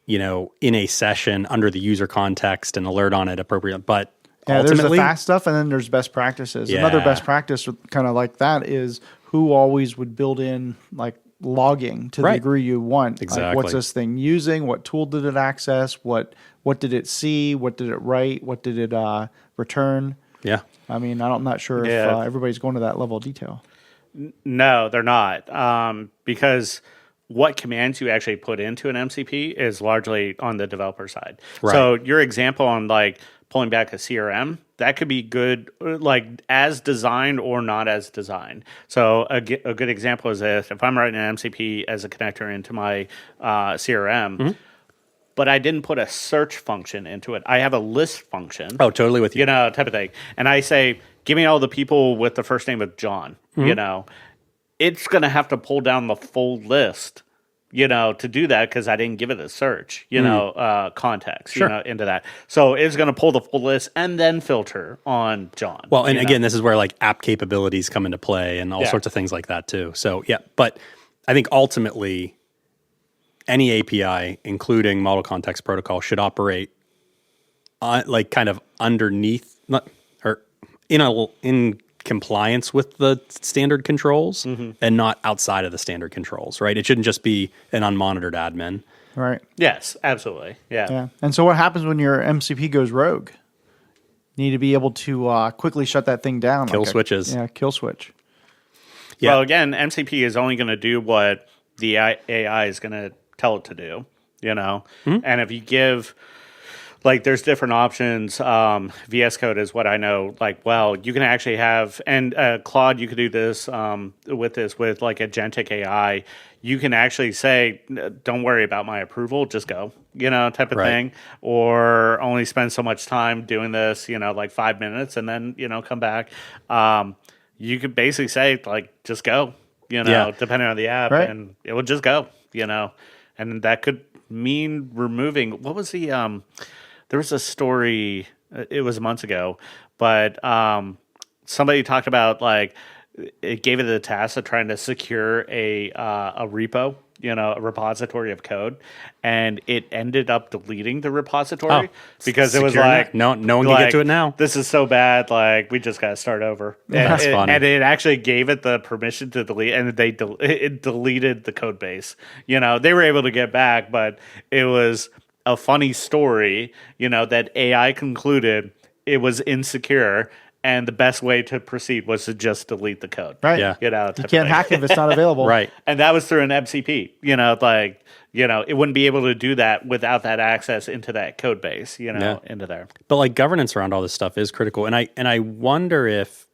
you know, in a session under the user context and alert on it appropriately. But ultimately, there's the fast stuff and then there's best practices. Yeah. Another best practice kind of like that is who always would build in like logging to the degree you want. Exactly. Like, what's this thing using? What tool did it access? What did it see? What did it write? What did it return? Yeah. I mean, I'm not sure if everybody's going to that level of detail. No, they're not, because what commands you actually put into an MCP is largely on the developer side. Right. So your example on like pulling back a CRM, that could be good, like as designed or not as designed. So a good example is if I'm writing an MCP as a connector into my CRM, but I didn't put a search function into it. I have a list function. Oh, totally with you. You know, type of thing. And I say, give me all the people with the first name of John, you know. It's going to have to pull down the full list, you know, to do that because I didn't give it a search, you know, context, you know, into that. So it's going to pull the full list and then filter on John. Well, and again, this is where like app capabilities come into play and all sorts of things like that too. So yeah, but I think ultimately any API, including model context protocol, should operate like kind of underneath, or in compliance with the standard controls and not outside of the standard controls, right? It shouldn't just be an unmonitored admin. Right. Yes, absolutely. Yeah. And so what happens when your MCP goes rogue? You need to be able to quickly shut that thing down. Kill switches. Kill switch. Yeah. Well, again, MCP is only going to do what the AI is going to tell it to do, you know? And if you give, like there's different options. VS Code is what I know. Like, well, you can actually have, and Claude, you could do this with like agentic AI. You can actually say, don't worry about my approval, just go, type of thing. Or only spend so much time doing this, like 5 minutes and then, come back. You could basically say, like, just go, depending on the app, and it will just go, and that could mean removing, what was the, there was a story, it was months ago, but somebody talked about, like, it gave it the task of trying to secure a repo, a repository of code, and it ended up deleting the repository because it was like, no one can get to it now. This is so bad, like we just got to start over. That's funny. And it actually gave it the permission to delete, and it deleted the code base. They were able to get back, but it was a funny story. That AI concluded it was insecure. And the best way to proceed was to just delete the code. Right. Yeah. You can't hack if it's not available. Right. And that was through an MCP. It wouldn't be able to do that without that access into that code base, into there. But like governance around all this stuff is critical. And I wonder if,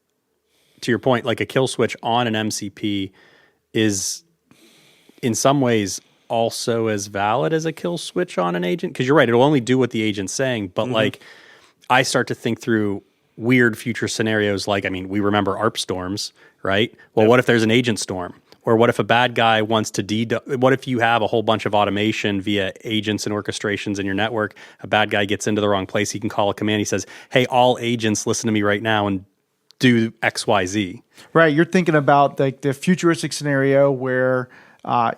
to your point, like a kill switch on an MCP is in some ways also as valid as a kill switch on an agent. Because you're right, it'll only do what the agent's saying. But like I start to think through weird future scenarios, like, we remember ARP storms, right? Well, what if there's an agent storm? Or what if a bad guy wants to what if you have a whole bunch of automation via agents and orchestrations in your network? A bad guy gets into the wrong place. He can call a command. He says, hey, all agents, listen to me right now and do X, Y, Z. Right. You're thinking about like the futuristic scenario where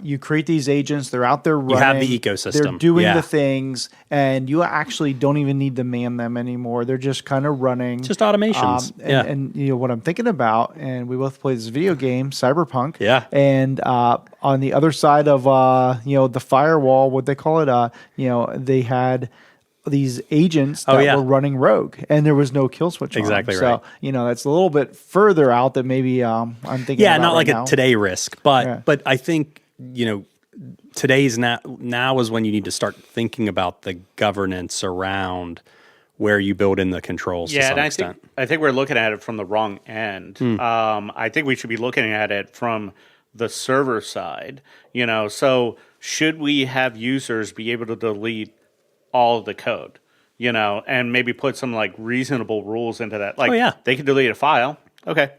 you create these agents, they're out there running. You have the ecosystem. They're doing the things, and you actually don't even need to man them anymore. They're just kind of running. Just automations. And what I'm thinking about, and we both played this video game, Cyberpunk. Yeah. And on the other side of the firewall, what they call it, they had these agents that were running rogue, and there was no kill switch on them. Right. So, that's a little bit further out that maybe I'm thinking about not right like now. a today risk, but I think, today's now is when you need to start thinking about the governance around where you build in the controls to some extent. I think we're looking at it from the wrong end. I think we should be looking at it from the server side. So should we have users be able to delete all of the code, and maybe put some like reasonable rules into that. Like, they can delete a file. Okay,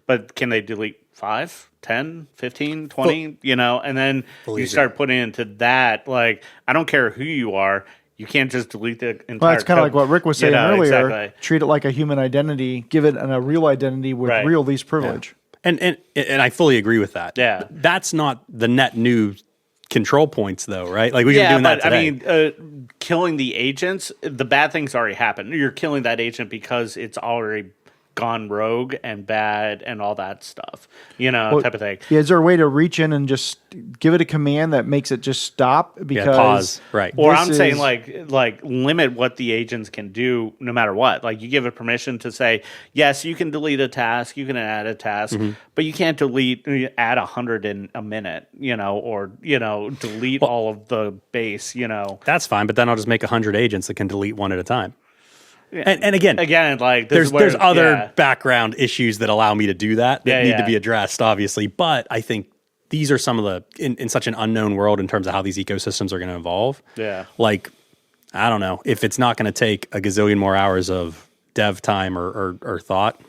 but can they delete 5, 10, 15, 20, and then you start putting into that, like, I don't care who you are. You can't just delete the entire Well, that's kind of like what Rick was saying earlier. Exactly. Treat it like a human identity. Give it a real identity with real least privilege. Yeah. And I fully agree with that. Yeah. But that's not the net new control points, though, right? Like, we can be doing that today. Killing the agents, the bad things already happened. You're killing that agent because it's already gone rogue and bad and all that stuff, type of thing. Yeah, is there a way to reach in and just give it a command that makes it just stop? Because pause, right. Or I'm saying like limit what the agents can do no matter what. Like, you give it permission to say, yes, you can delete a task, you can add a task, but you can't add 100 in a minute, or delete all of the base, That's fine, but then I'll just make 100 agents that can delete one at a time. And again, like there's other background issues that allow me to do that need to be addressed, obviously. But I think these are some of the in such an unknown world in terms of how these ecosystems are going to evolve. Yeah, like, I don't know if it's not going to take a gazillion more hours of dev time or thought.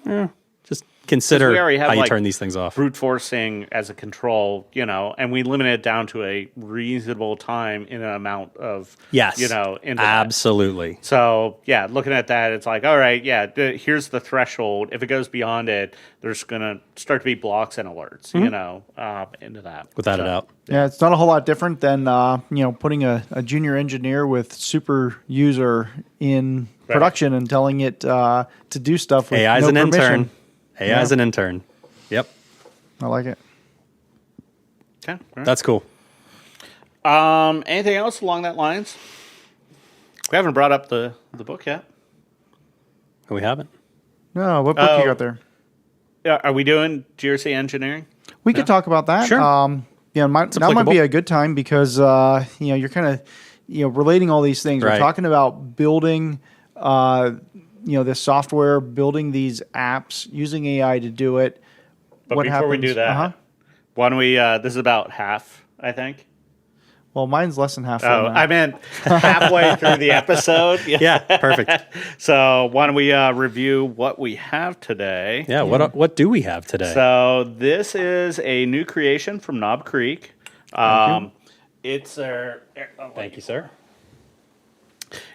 Just consider how you turn these things off. Brute forcing as a control, and we limit it down to a reasonable time in an amount of, into absolutely. That. So, looking at that, it's like, all right, here's the threshold. If it goes beyond it, there's going to start to be blocks and alerts, into that. Without a doubt. Yeah, it's not a whole lot different than, putting a junior engineer with super user in production and telling it to do stuff with AI's no an permission. intern. AI as an intern. Yep. I like it. Okay. Right. That's cool. Anything else along that lines? We haven't brought up the book yet. We haven't? No, what book you got there? Are we doing GRC Engineering? We could talk about that. Sure. Now might be a good time because you're kind of relating all these things. Right. We're talking about building, this software, building these apps, using AI to do it. But What before we happens? do that, why don't we? This is about half, I think. Well, mine's less than half. Oh, I meant halfway through the episode. Yeah, perfect. So why don't we review what we have today? Yeah, what do we have today? So this is a new creation from Knob Creek. It's their. Thank you, sir.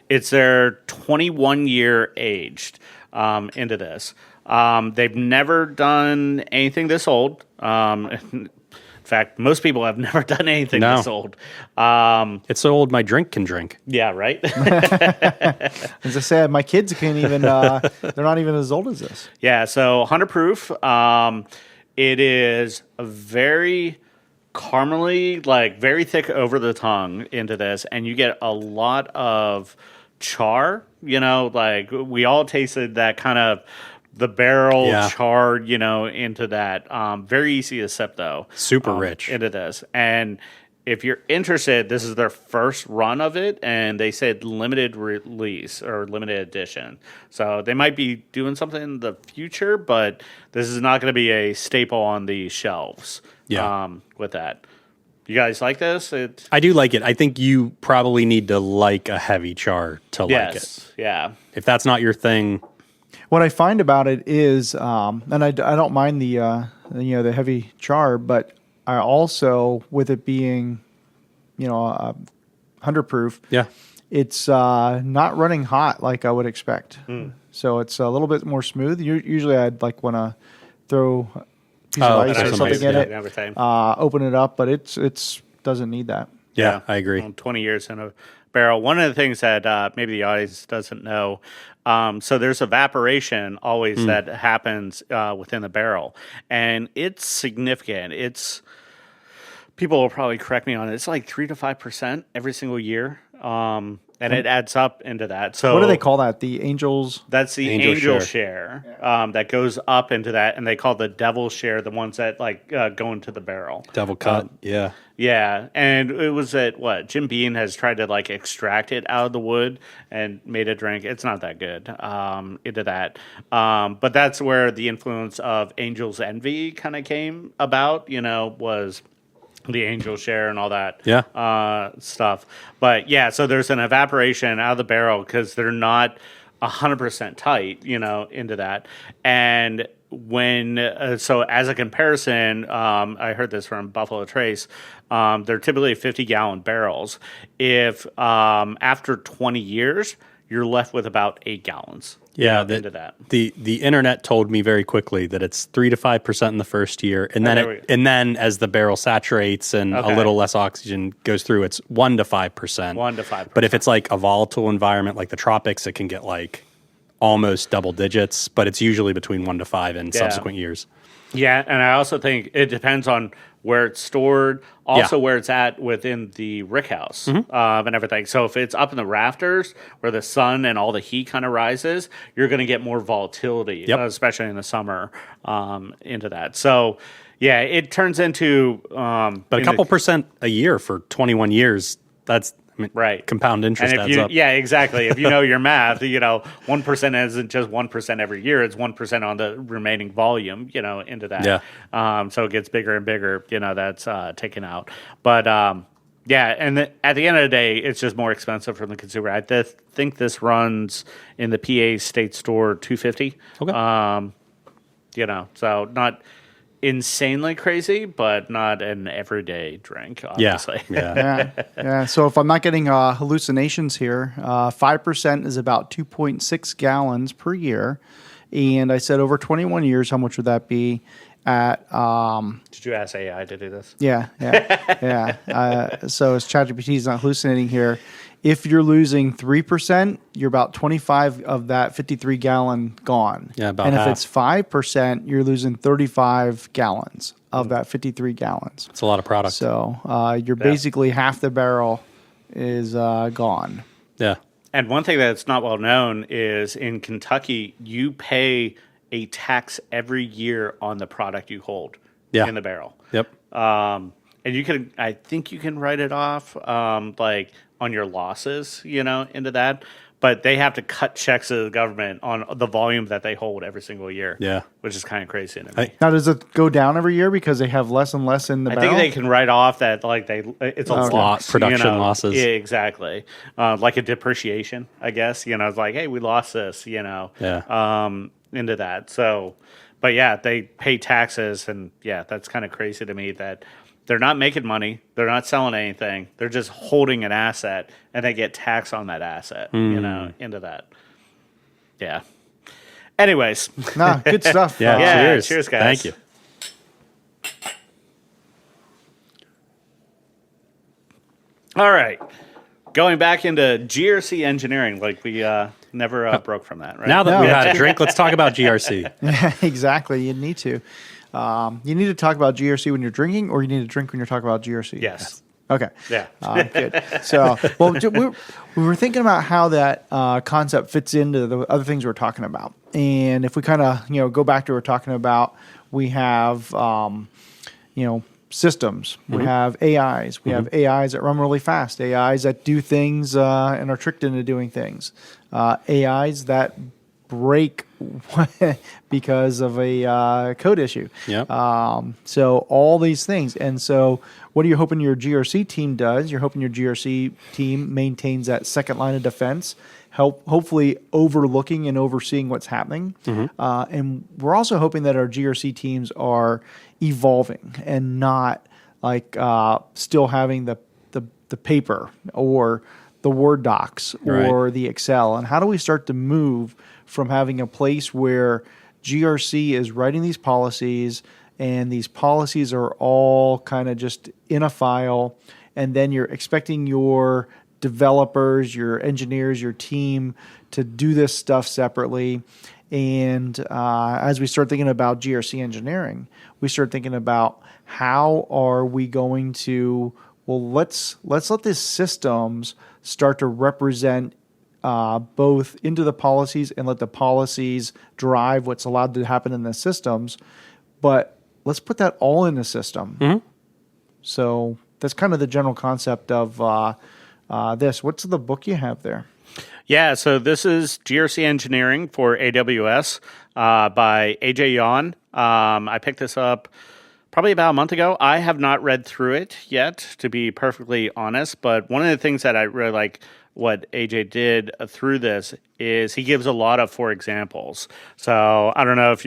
It's their 21-year aged into this. They've never done anything this old. In fact, most people have never done anything this old. It's so old my drink can drink. Yeah, right? As I said, my kids can't even, they're not even as old as this. Yeah, so 100 proof. It is a very caramely, like very thick over the tongue into this, and you get a lot of char, like we all tasted that kind of the barrel char, into that. Very easy to sip though. Super rich. Into this. And if you're interested, this is their first run of it, and they said limited release or limited edition. So they might be doing something in the future, but this is not going to be a staple on the shelves. Yeah. With that. You guys like this? I do like it. I think you probably need to like a heavy char to like it. Yeah. If that's not your thing. What I find about it is, and I don't mind the heavy char, but I also, with it being, 100 proof, it's not running hot like I would expect. So it's a little bit more smooth. Usually I'd want to throw a piece of ice or something in it, open it up, but it's doesn't need that. Yeah, I agree. 20 years in a barrel. One of the things that maybe the audience doesn't know, so there's evaporation always that happens within the barrel, and it's significant. People will probably correct me on it. It's like 3 to 5% every single year, and it adds up into that. So what do they call that? The angels? That's the angel share that goes up into that, and they call the devil share the ones that go into the barrel. Devil cut, yeah. Yeah, and it was Jim Beam has tried to extract it out of the wood and made a drink. It's not that good into that, but that's where the influence of Angel's Envy kind of came about. Was the angel share and all that stuff. But yeah, so there's an evaporation out of the barrel because they're not 100% tight, into that. And when, so as a comparison, I heard this from Buffalo Trace, they're typically 50-gallon barrels. If after 20 years, you're left with about 8 gallons. Yeah, into that. The internet told me very quickly that it's 3 to 5% in the first year, and then as the barrel saturates and a little less oxygen goes through, it's 1 to 5%. 1 to 5%. But if it's a volatile environment like the tropics, it can get almost double digits. But it's usually between 1 to 5 in subsequent years. Yeah, and I also think it depends on where it's stored, also where it's at within the rickhouse and everything. So if it's up in the rafters where the sun and all the heat kind of rises, you're going to get more volatility, especially in the summer into that. So, yeah, it turns into... but a couple percent a year for 21 years, that's... right. Compound interest adds up. Yeah, exactly. If you know your math, 1% isn't just 1% every year. It's 1% on the remaining volume, into that. Yeah. So it gets bigger and bigger, that's taken out. But, and at the end of the day, it's just more expensive from the consumer. I think this runs in the PA state store $250. Okay. So not insanely crazy, but not an everyday drink, obviously. Yeah. So if I'm not getting hallucinations here, 5% is about 2.6 gallons per year. And I said over 21 years, how much would that be at... Did you ask AI to do this? Yeah. So as ChatGPT is not hallucinating here, if you're losing 3%, you're about 25 of that 53 gallon gone. Yeah, about and half. If it's 5%, you're losing 35 gallons of that 53 gallons. It's a lot of product. So you're basically half the barrel is gone. Yeah. And one thing that's not well known is in Kentucky, you pay a tax every year on the product you hold in the barrel. Yep. And I think you can write it off, on your losses, into that. But they have to cut checks to the government on the volume that they hold every single year. Yeah. Which is kind of crazy to me. Now, does it go down every year because they have less and less in the I barrel? think they can write off that it's a loss. Production losses. Yeah, exactly. Like a depreciation, I guess. It's like, hey, we lost this, into that. So, but yeah, they pay taxes. And yeah, that's kind of crazy to me that they're not making money. They're not selling anything. They're just holding an asset, and they get taxed on that asset, into that. Yeah. Anyways. Nah, good stuff. Yeah, cheers, guys. Thank you. All right. Going back into GRC engineering, like we never broke from that, right? Now that we've had a drink, let's talk about GRC. Yeah, exactly. You need to. You need to talk about GRC when you're drinking, or you need to drink when you're talking about GRC? Yes. Okay. Yeah. Good. So, well, we were thinking about how that concept fits into the other things we're talking about. And if we kind of, go back to what we're talking about, we have, systems. Mm-hmm. We have AIs. We have AIs that run really fast. AIs that do things and are tricked into doing things. AIs that break because of a code issue. Yep. So all these things. And so what are you hoping your GRC team does? You're hoping your GRC team maintains that second line of defense, hopefully overlooking and overseeing what's happening. And we're also hoping that our GRC teams are evolving and not like still having the paper or the Word docs or the Excel. And how do we start to move from having a place where GRC is writing these policies and these policies are all kind of just in a file, and then you're expecting your developers, your engineers, your team to do this stuff separately. And as we start thinking about GRC engineering, we start thinking about how are we going to, let's let these systems start to represent both into the policies and let the policies drive what's allowed to happen in the systems. But let's put that all in the system. Mm-hmm. So that's kind of the general concept of this. What's the book you have there? Yeah, so this is GRC Engineering for AWS by AJ Yan. I picked this up probably about a month ago. I have not read through it yet, to be perfectly honest. But one of the things that I really like what AJ did through this is he gives a lot of for examples. So I don't know if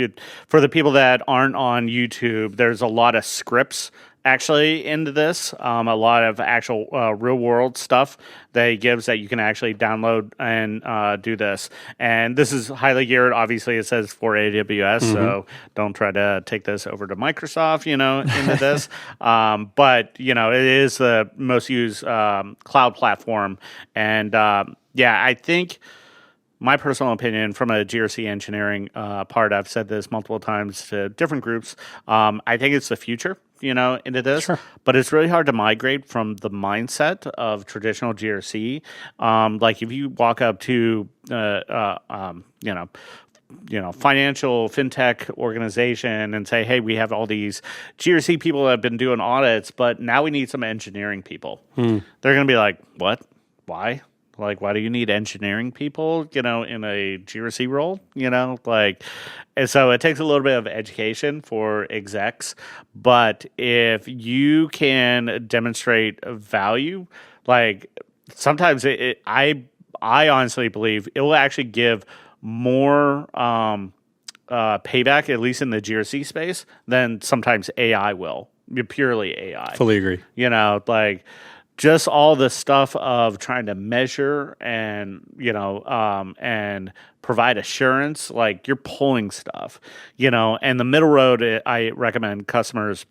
for the people that aren't on YouTube, there's a lot of scripts actually into this, a lot of actual real world stuff that he gives that you can actually download and do this. And this is highly geared, obviously it says for AWS, so don't try to take this over to Microsoft, into this. But, it is the most used cloud platform. And I think my personal opinion from a GRC engineering part, I've said this multiple times to different groups, I think it's the future. Into this, sure. But it's really hard to migrate from the mindset of traditional GRC. Like if you walk up to, financial fintech organization and say, hey, we have all these GRC people that have been doing audits, but now we need some engineering people. They're going to be like, what? Why? Like, why do you need engineering people, in a GRC role, and so it takes a little bit of education for execs. But if you can demonstrate value, like sometimes I honestly believe it will actually give more payback, at least in the GRC space, than sometimes AI will, purely AI. Fully agree. Just all the stuff of trying to measure and, and provide assurance, like you're pulling stuff, and the middle road I recommend customers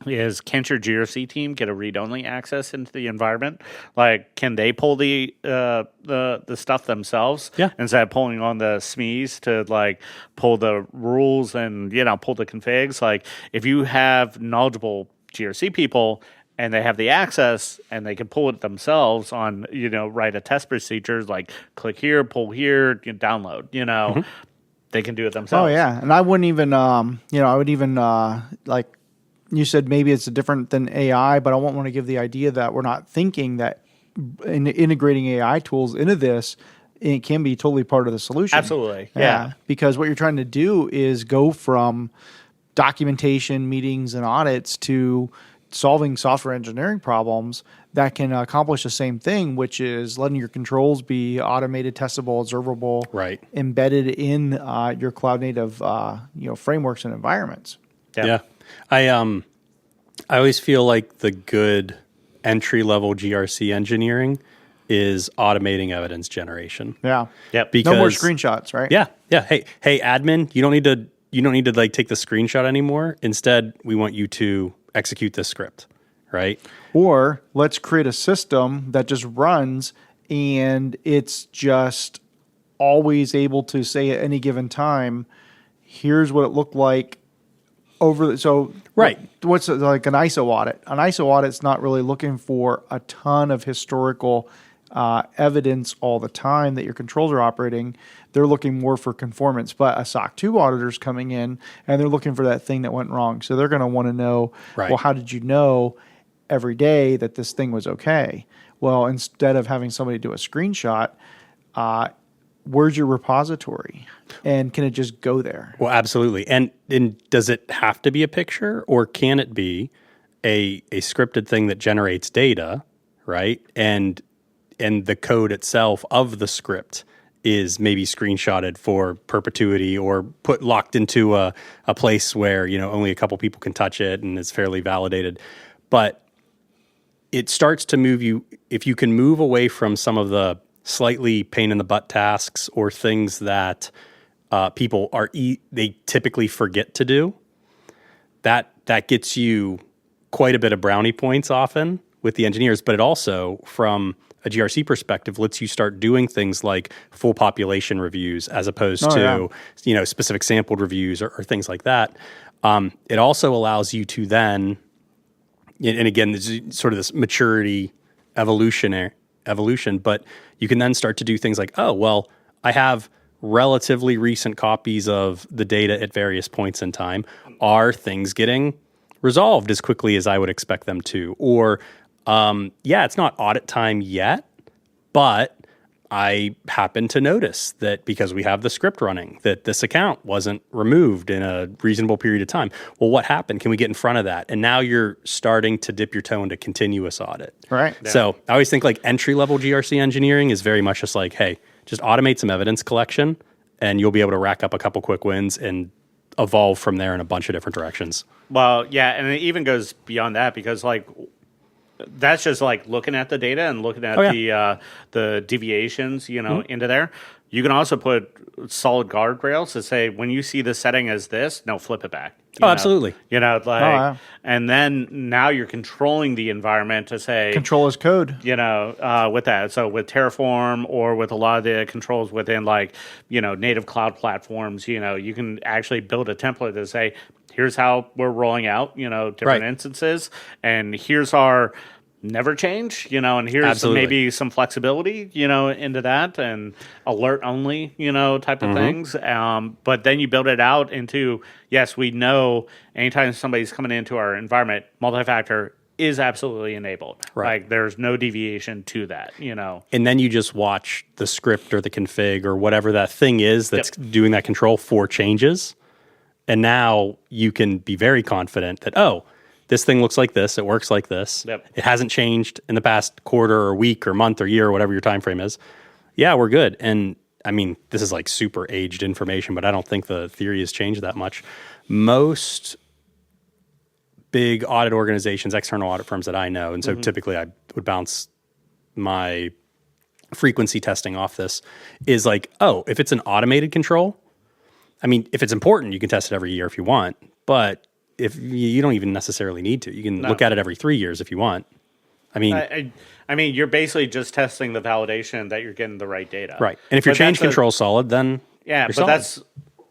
is, can't your GRC team get a read-only access into the environment? Like, can they pull the stuff themselves? Yeah. Instead of pulling on the SMEs to pull the rules and, pull the configs. Like, if you have knowledgeable GRC people and they have the access and they can pull it themselves on, write a test procedures, like click here, pull here, download, they can do it themselves. Oh yeah. And I wouldn't even, you said maybe it's different than AI, but I won't want to give the idea that we're not thinking that integrating AI tools into this, it can be totally part of the solution. Absolutely. Yeah. Because what you're trying to do is go from documentation, meetings, and audits to solving software engineering problems that can accomplish the same thing, which is letting your controls be automated, testable, observable, Right. embedded in your cloud native frameworks and environments. Yeah. I always feel like the good entry level GRC engineering is automating evidence generation. Yeah. Yep. Because, No more screenshots, right? Yeah. Yeah. Hey, admin, you don't need to like take the screenshot anymore. Instead, we want you to execute this script, right? Or let's create a system that just runs and it's just always able to say at any given time, here's what it looked like right. What's like an ISO audit? An ISO audit's not really looking for a ton of historical evidence all the time that your controls are operating. They're looking more for conformance. But a SOC 2 auditor's coming in and they're looking for that thing that went wrong. So they're going to want to know, Right. well, how did you know every day that this thing was okay? Well, instead of having somebody do a screenshot, where's your repository? And can it just go there? Well, absolutely. And does it have to be a picture, or can it be a scripted thing that generates data, right? And the code itself of the script is maybe screenshotted for perpetuity or locked into a place where, only a couple people can touch it and it's fairly validated. But it starts to move you, if you can move away from some of the slightly pain in the butt tasks or things that people they typically forget to do, that gets you quite a bit of brownie points often with the engineers. But it also, from a GRC perspective, lets you start doing things like full population reviews as opposed to specific sampled reviews or things like that. It also allows you to then, and again, this is sort of this maturity evolution, but you can then start to do things like, oh, well, I have relatively recent copies of the data at various points in time. Are things getting resolved as quickly as I would expect them to? Or, it's not audit time yet, but I happen to notice that because we have the script running, that this account wasn't removed in a reasonable period of time. Well, what happened? Can we get in front of that? And now you're starting to dip your toe into continuous audit. Right. Yeah. So I always think like entry-level GRC engineering is very much just like, hey, just automate some evidence collection and you'll be able to rack up a couple quick wins and evolve from there in a bunch of different directions. Well, yeah, and it even goes beyond that because like that's just like looking at the data and looking at the deviations, into there. You can also put solid guardrails to say when you see the setting as this, no, flip it back. Absolutely. And then now you're controlling the environment to say control as code. With that. So with Terraform or with a lot of the controls within native cloud platforms, you can actually build a template to say, here's how we're rolling out, different instances, and here's our never change, and here's maybe some flexibility, into that and alert only, type of things. But then you build it out into, yes, we know anytime somebody's coming into our environment, multi-factor is absolutely enabled. Right. Like there's no deviation to that, And then you just watch the script or the config or whatever that thing is that's doing that control for changes. And now you can be very confident that, this thing looks like this, it works like this. Yep. It hasn't changed in the past quarter or week or month or year or whatever your time frame is. Yeah, we're good. And I mean, this is like super aged information, but I don't think the theory has changed that much. Most big audit organizations, external audit firms that I know, and so typically I would bounce my frequency testing off this, is like, if it's an automated control, I mean, if it's important, you can test it every year if you want, but if you don't even necessarily need to, you can look at it every 3 years if you want. I mean, I mean, you're basically just testing the validation that you're getting the right data, right? And if your change control is solid, then but solid. That's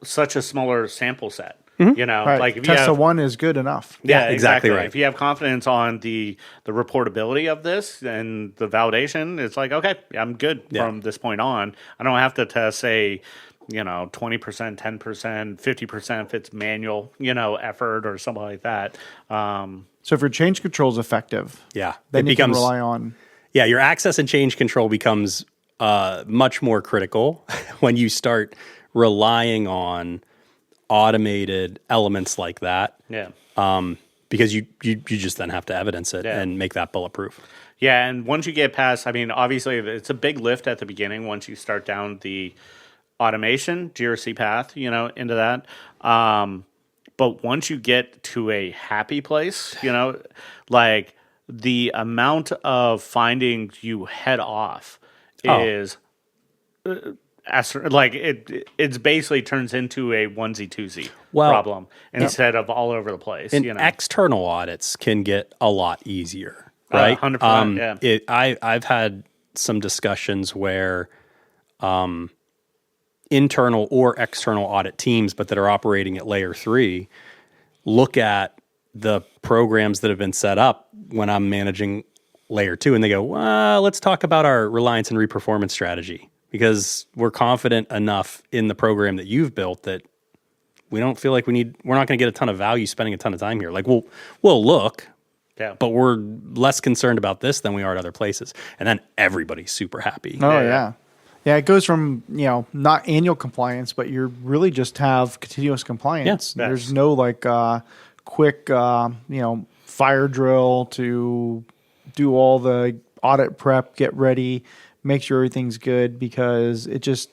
such a smaller sample set. Right. Like if test you have, of one is good enough. Yeah, exactly right. If you have confidence on the reportability of this and the validation, it's like, okay, I'm good from this point on. I don't have to test, say, 20%, 10%, 50% if it's manual, effort or something like that. So if your change control is effective, then then it you becomes, can rely on. Yeah, your access and change control becomes much more critical when you start relying on automated elements like that. Yeah. Because you just then have to evidence it and make that bulletproof. Yeah, and once you get past, I mean, obviously it's a big lift at the beginning once you start down the automation, GRC path, into that. But once you get to a happy place, like the amount of findings you head off is it's basically turns into a onesie twosie problem instead of all over the place. And external audits can get a lot easier. Right, 100%. I've had some discussions where internal or external audit teams, but that are operating at layer 3, look at the programs that have been set up when I'm managing layer 2, and they go, well, let's talk about our reliance and reperformance strategy, because we're confident enough in the program that you've built that we don't feel like we're not going to get a ton of value spending a ton of time here. Like we'll look. Yeah. But we're less concerned about this than we are at other places. And then everybody's super happy. Oh, yeah. Yeah, it goes from, not annual compliance, but you really just have continuous compliance. Yeah. There's no quick, fire drill to do all the audit prep, get ready, make sure everything's good, because it just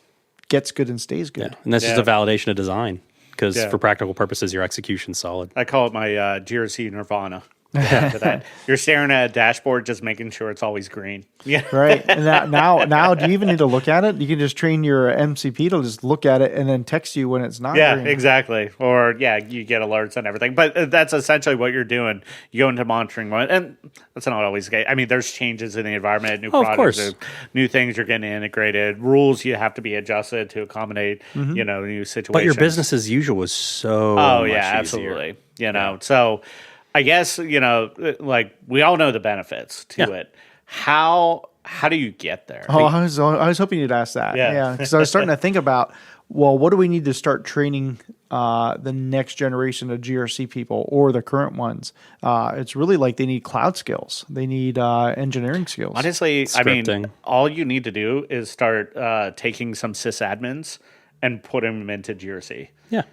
gets good and stays good. Yeah. And that's just a validation of design, because for practical purposes, your execution's solid. I call it my GRC nirvana. After that, you're staring at a dashboard, just making sure it's always green. Yeah, right. And now, do you even need to look at it? You can just train your MCP to just look at it and then text you when it's not. Yeah, green. Exactly. Or you get alerts and everything. But that's essentially what you're doing. You go into monitoring mode, and that's not always the case. I mean, there's changes in the environment, new products, new things are getting integrated, rules you have to be adjusted to accommodate, new situations. But your business as usual is so. Oh yeah, absolutely. So. I guess, we all know the benefits to it. How do you get there? Oh, I was hoping you'd ask that. Yeah. Because I was starting to think about, what do we need to start training the next generation of GRC people or the current ones? It's really like they need cloud skills. They need engineering skills. Honestly, Scripting. I mean, all you need to do is start taking some sysadmins and put them into GRC. Yeah.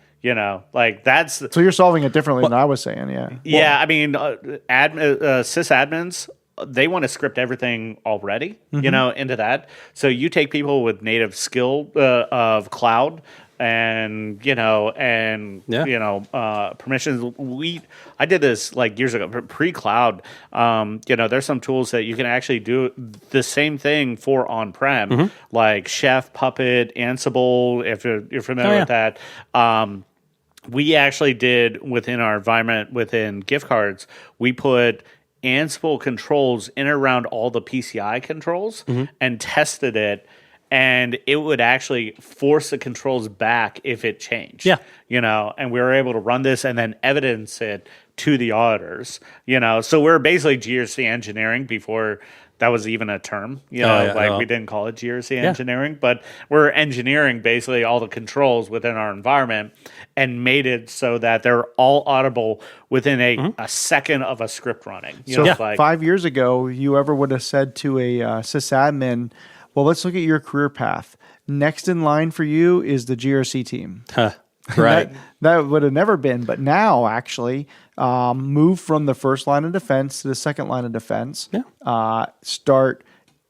That's... So you're solving it differently than I was saying, yeah. Yeah, I mean, sysadmins, they want to script everything already, into that. So you take people with native skill of cloud and, permissions. I did this years ago, pre-cloud. There's some tools that you can actually do the same thing for on-prem, like Chef, Puppet, Ansible, if you're familiar with that. We actually did within our environment, within gift cards, we put Ansible controls in and around all the PCI controls and tested it, and it would actually force the controls back if it changed. Yeah. And we were able to run this and then evidence it to the auditors. So we're basically GRC engineering before that was even a term, we didn't call it GRC engineering, but we're engineering basically all the controls within our environment and made it so that they're all audible within a second of a script running. So 5 years ago, you ever would have said to a sysadmin, well, let's look at your career path. Next in line for you is the GRC team. Right. that would have never been. But now, actually, move from the first line of defense to the second line of defense. Yeah. Start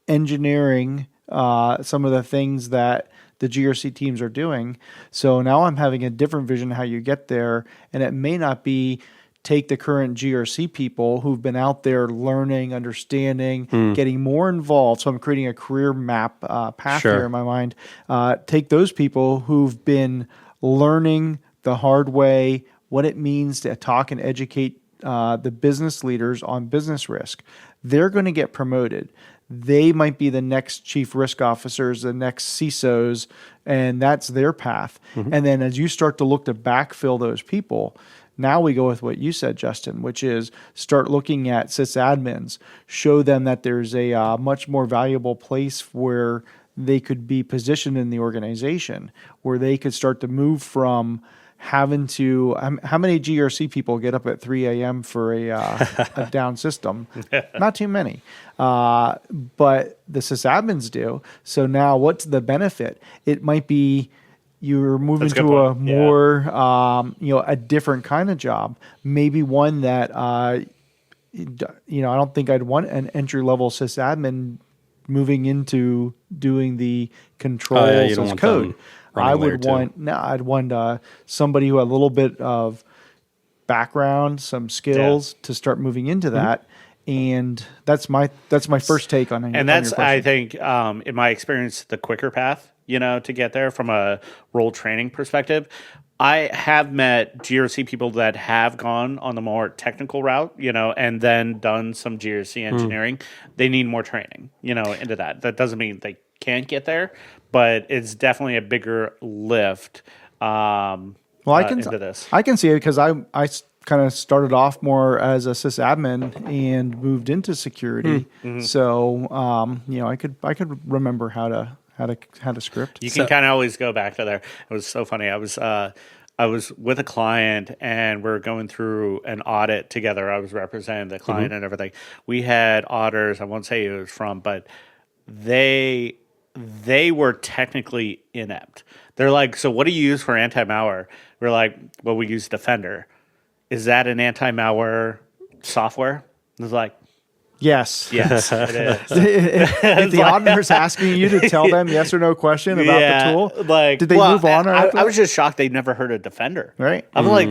engineering some of the things that the GRC teams are doing. So now I'm having a different vision of how you get there. And it may not be take the current GRC people who've been out there learning, understanding, getting more involved. So I'm creating a career map path here in my mind. Take those people who've been learning the hard way, what it means to talk and educate the business leaders on business risk. They're going to get promoted. They might be the next chief risk officers, the next CISOs, and that's their path. And then as you start to look to backfill those people, now we go with what you said, Justin, which is start looking at sysadmins, show them that there's a much more valuable place where they could be positioned in the organization, where they could start to move from having to, how many GRC people get up at 3 a.m. for a down system? Not too many. But the sysadmins do. So now what's the benefit? It might be you're moving to a more, a different kind of job. Maybe one that, I don't think I'd want an entry-level sysadmin moving into doing the controls as code. I'd want somebody who had a little bit of background, some skills to start moving into that. And that's my first take on it. And that's, I think, in my experience, the quicker path, to get there from a role training perspective. I have met GRC people that have gone on the more technical route, and then done some GRC engineering. They need more training, into that. That doesn't mean they can't get there, but it's definitely a bigger lift into this. I can see it because I kind of started off more as a sysadmin and moved into security. So, I could remember how to script. You can kind of always go back to there. It was so funny. I was with a client and we're going through an audit together. I was representing the client and everything. We had auditors. I won't say who it was from, but they were technically inept. They're like, so what do you use for anti-malware? We're like, well, we use Defender. Is that an anti-malware software? I was like, yes, it is. If the auditor's asking you to tell them yes or no question about the tool, did they move on? I was just shocked they'd never heard of Defender. Right. I'm like,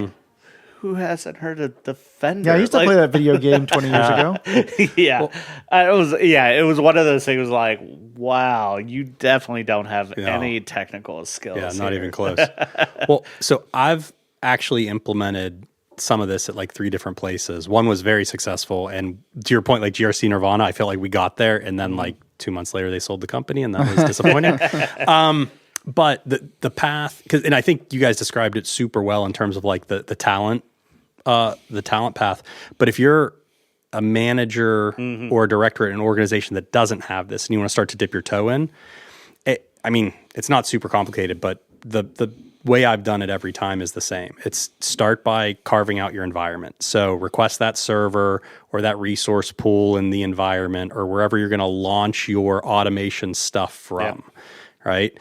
who hasn't heard of Defender? Yeah, I used to play that video game 20 years ago. It was one of those things like, wow, you definitely don't have any technical skills. Yeah, not even close. Well, so I've actually implemented some of this at like 3 different places. One was very successful, and to your point, like GRC Nirvana, I felt like we got there, and then like 2 months later they sold the company, and that was disappointing. But the path, and I think you guys described it super well in terms of like the talent path. But if you're a manager or a director at an organization that doesn't have this, and you want to start to dip your toe in, it's not super complicated, but the way I've done it every time is the same. It's start by carving out your environment. So request that server or that resource pool in the environment or wherever you're going to launch your automation stuff from, right?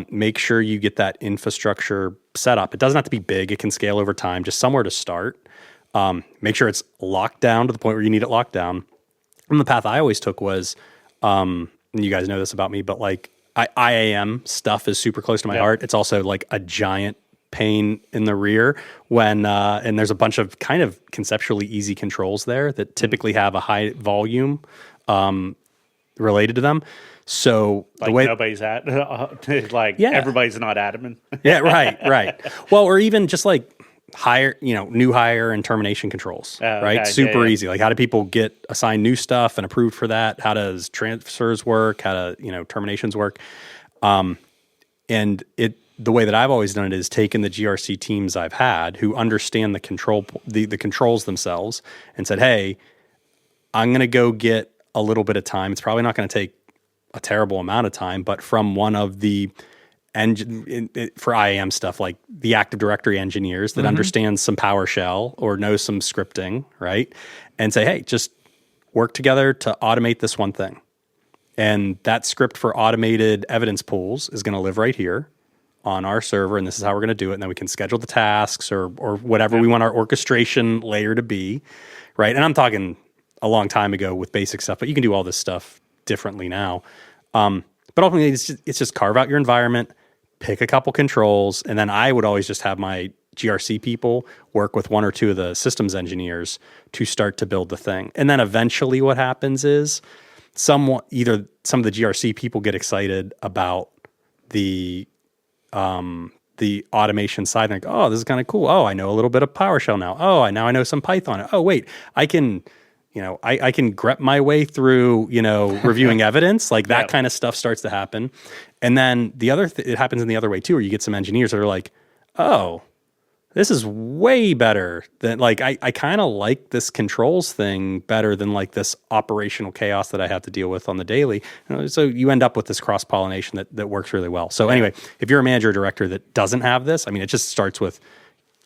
Make sure you get that infrastructure set up. It doesn't have to be big. It can scale over time, just somewhere to start. Make sure it's locked down to the point where you need it locked down. And the path I always took was, and you guys know this about me, but like IAM stuff is super close to my heart. It's also like a giant pain in the rear when, and there's a bunch of kind of conceptually easy controls there that typically have a high volume related to them. So the way nobody's everybody's not admin. Right. Well, or even just like new hire and termination controls, right? Okay. Super easy. Like how do people get assigned new stuff and approved for that? How does transfers work? How do, terminations work? And the way that I've always done it is taken the GRC teams I've had who understand the controls themselves and said, hey, I'm going to go get a little bit of time. It's probably not going to take a terrible amount of time, but from one of the for IAM stuff, like the Active Directory engineers that understands some PowerShell or knows some scripting, right? And say, hey, just work together to automate this one thing. And that script for automated evidence pools is going to live right here on our server, and this is how we're going to do it. And then we can schedule the tasks or whatever we want our orchestration layer to be, right? And I'm talking a long time ago with basic stuff, but you can do all this stuff differently now. But ultimately, it's just carve out your environment, pick a couple controls, and then I would always just have my GRC people work with 1 or 2 of the systems engineers to start to build the thing. And then eventually what happens is either some of the GRC people get excited about the automation side and like, oh, this is kind of cool. Oh, I know a little bit of PowerShell now. Oh, now I know some Python. Oh, wait, I can grep my way through, reviewing evidence, like that kind of stuff starts to happen. And then the other, it happens in the other way too, where you get some engineers that are like, oh, this is way better than like I kind of like this controls thing better than like this operational chaos that I have to deal with on the daily. So you end up with this cross-pollination that works really well. So anyway, if you're a manager or director that doesn't have this, I mean, it just starts with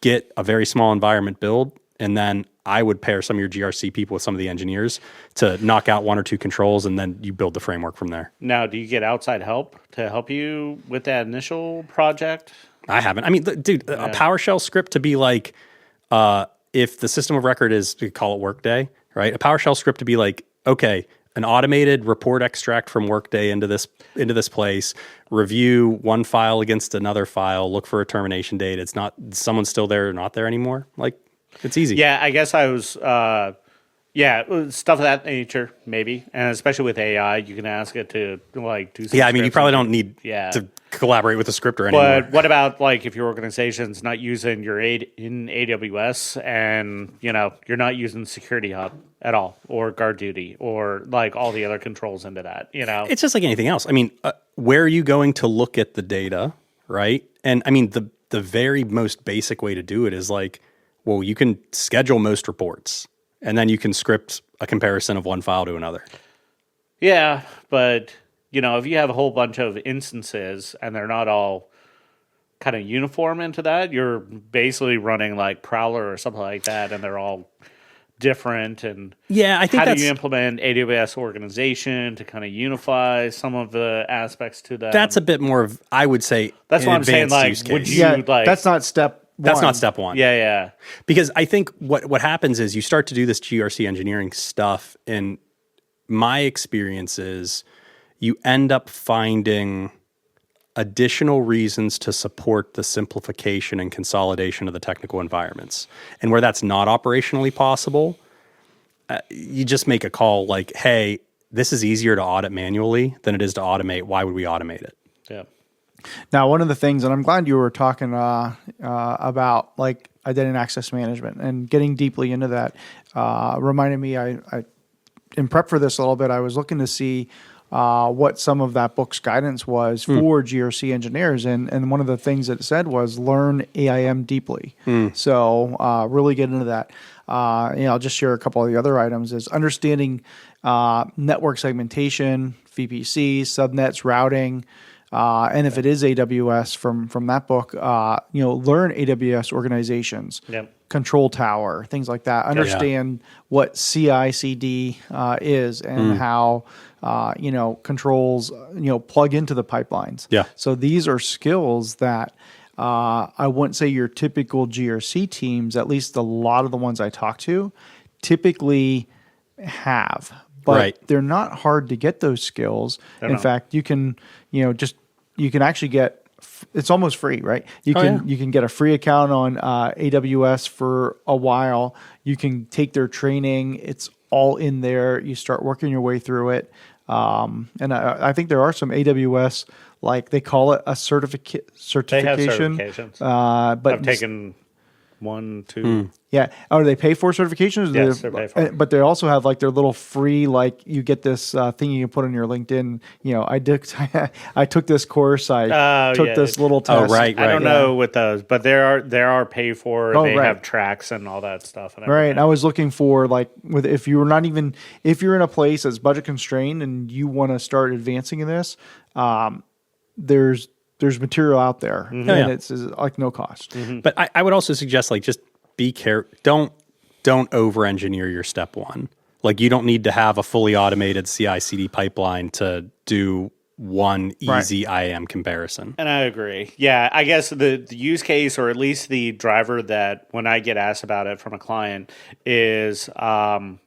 get a very small environment build, and then I would pair some of your GRC people with some of the engineers to knock out one or two controls, and then you build the framework from there. Now, do you get outside help to help you with that initial project? I haven't. I mean, dude, a PowerShell script to be like, if the system of record is, we call it Workday, right? A PowerShell script to be like, okay, an automated report extract from Workday into this place, review one file against another file, look for a termination date. It's not someone's still there or not there anymore. Like, it's easy. Yeah, I guess I was. Stuff of that nature, maybe, and especially with AI, you can ask it to like do. Some I mean, you probably don't need to collaborate with a scripter anymore. But what about like if your organization's not using your in AWS and you're not using Security Hub at all, or Guard Duty, or like all the other controls into that? It's just like anything else. I mean, where are you going to look at the data, right? And I mean, the very most basic way to do it is like, well, you can schedule most reports. And then you can script a comparison of one file to another. Yeah, but if you have a whole bunch of instances and they're not all kind of uniform into that, you're basically running like Prowler or something like that, and they're all different. And I think how do you implement AWS organization to kind of unify some of the aspects to that? That's a bit more of, I would say, that's what I'm saying. Like, would you like? That's not step. That's not step one. Yeah. Because I think what happens is you start to do this GRC engineering stuff, and my experience is you end up finding additional reasons to support the simplification and consolidation of the technical environments. And where that's not operationally possible, you just make a call like, hey, this is easier to audit manually than it is to automate. Why would we automate it? Yeah. Now, one of the things, and I'm glad you were talking about like identity and access management and getting deeply into that, reminded me, I in prep for this a little bit, I was looking to see what some of that book's guidance was for GRC engineers. And one of the things that it said was learn AIM deeply. So really get into that. I'll just share a couple of the other items is understanding network segmentation, VPC, subnets, routing, and if it is AWS from that book, learn AWS organizations, control tower, things like that. Understand what CI/CD is and how controls plug into the pipelines. Yeah. So these are skills that I wouldn't say your typical GRC teams, at least a lot of the ones I talk to, typically have. But they're not hard to get those skills. In fact, you can you can actually get, it's almost free, right? You can get a free account on AWS for a while. You can take their training. It's all in there. You start working your way through it. And I think there are some AWS, like they call it a certification. They have certifications. But I've taken 1, 2. Yeah. Oh, do they pay for certifications? Yes, they pay for it. But they also have like their little free, like you get this thing you can put on your LinkedIn. I took this course. I took this little test. Oh, right. I don't know with those, but there are pay for. They have tracks and all that stuff. And right. I was looking for like if you're in a place that's budget constrained and you want to start advancing in this, there's material out there, and it's like no cost. But I would also suggest like just be careful. Don't over-engineer your step one. Like you don't need to have a fully automated CI/CD pipeline to do one easy IAM comparison. And I agree. Yeah, I guess the use case, or at least the driver that when I get asked about it from a client is one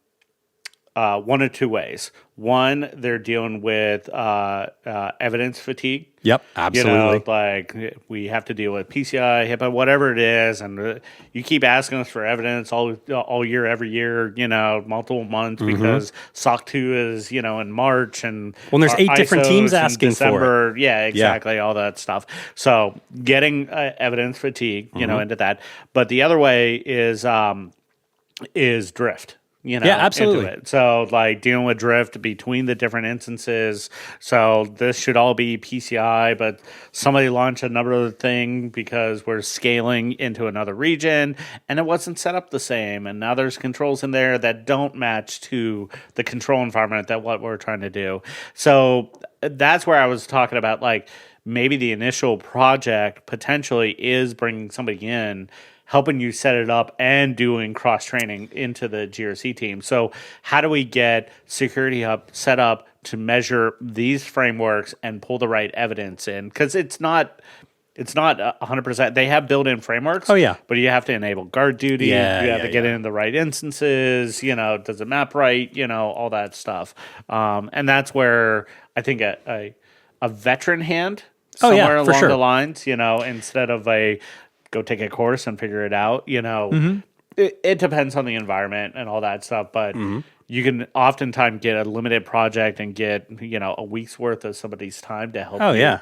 of two ways. One, they're dealing with evidence fatigue. Yep, absolutely. Like we have to deal with PCI, HIPAA, whatever it is, and you keep asking us for evidence all year, every year, multiple months because SOC 2 is, in March, and there's 8 different teams asking for it. Yeah, exactly, Yeah. all that stuff. So getting evidence fatigue, into that. But the other way is drift. Yeah, absolutely. into it. So like dealing with drift between the different instances. So this should all be PCI, but somebody launched another thing because we're scaling into another region and it wasn't set up the same. And now there's controls in there that don't match to the control environment that what we're trying to do. So that's where I was talking about, like, maybe the initial project potentially is bringing somebody in, helping you set it up and doing cross-training into the GRC team. So how do we get security hub set up to measure these frameworks and pull the right evidence in? Because it's not 100%. They have built-in frameworks. Oh, yeah. But you have to enable guard duty. Yeah, you have to get in the right instances. Does it map right? All that stuff. And that's where I think a veteran hand somewhere along the lines, instead of a go take a course and figure it out, it depends on the environment and all that stuff. But you can oftentimes get a limited project and get, a week's worth of somebody's time to help you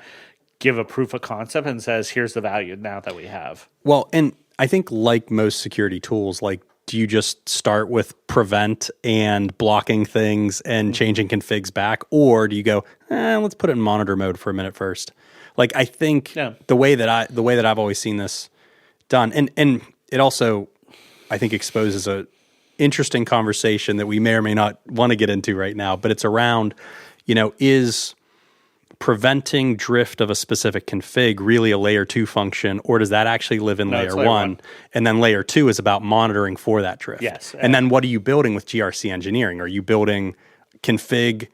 give a proof of concept and says, here's the value now that we have. Well, and I think like most security tools, like, do you just start with prevent and blocking things and changing configs back? Or do you go, let's put it in monitor mode for a minute first? Like, I think the way that I've always seen this done, and it also, I think, exposes a interesting conversation that we may or may not want to get into right now, but it's around, is preventing drift of a specific config really a layer 2 function, or does that actually live in layer 1? And then layer 2 is about monitoring for that drift. Yes. And then what are you building with GRC engineering? Are you building config,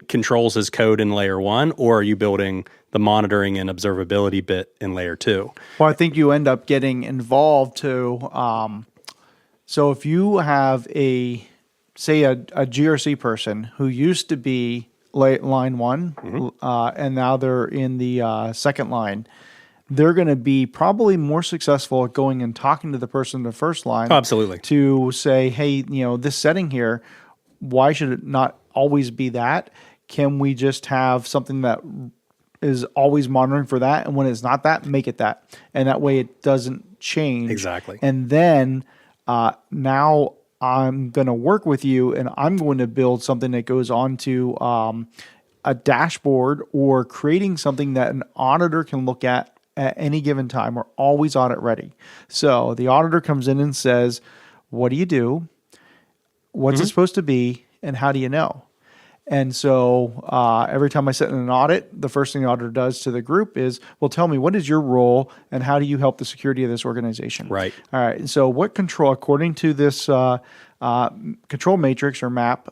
controls as code in layer 1, or are you building the monitoring and observability bit in layer 2? Well, I think you end up getting involved too. So if you have a GRC person who used to be line 1, and now they're in the second line, they're going to be probably more successful at going and talking to the person in the first line. Oh, absolutely. To say, hey, this setting here, why should it not always be that? Can we just have something that is always monitoring for that, and when it's not that, make it that, and that way it doesn't change. Exactly. And then now I'm going to work with you, and I'm going to build something that goes onto a dashboard, or creating something that an auditor can look at any given time. We're always audit ready. So the auditor comes in and says, what do you do? What's it supposed to be? And how do you know? And so every time I sit in an audit, the first thing the auditor does to the group is, well, tell me, what is your role and how do you help the security of this organization? Right. All right. So what control, according to this control matrix or map,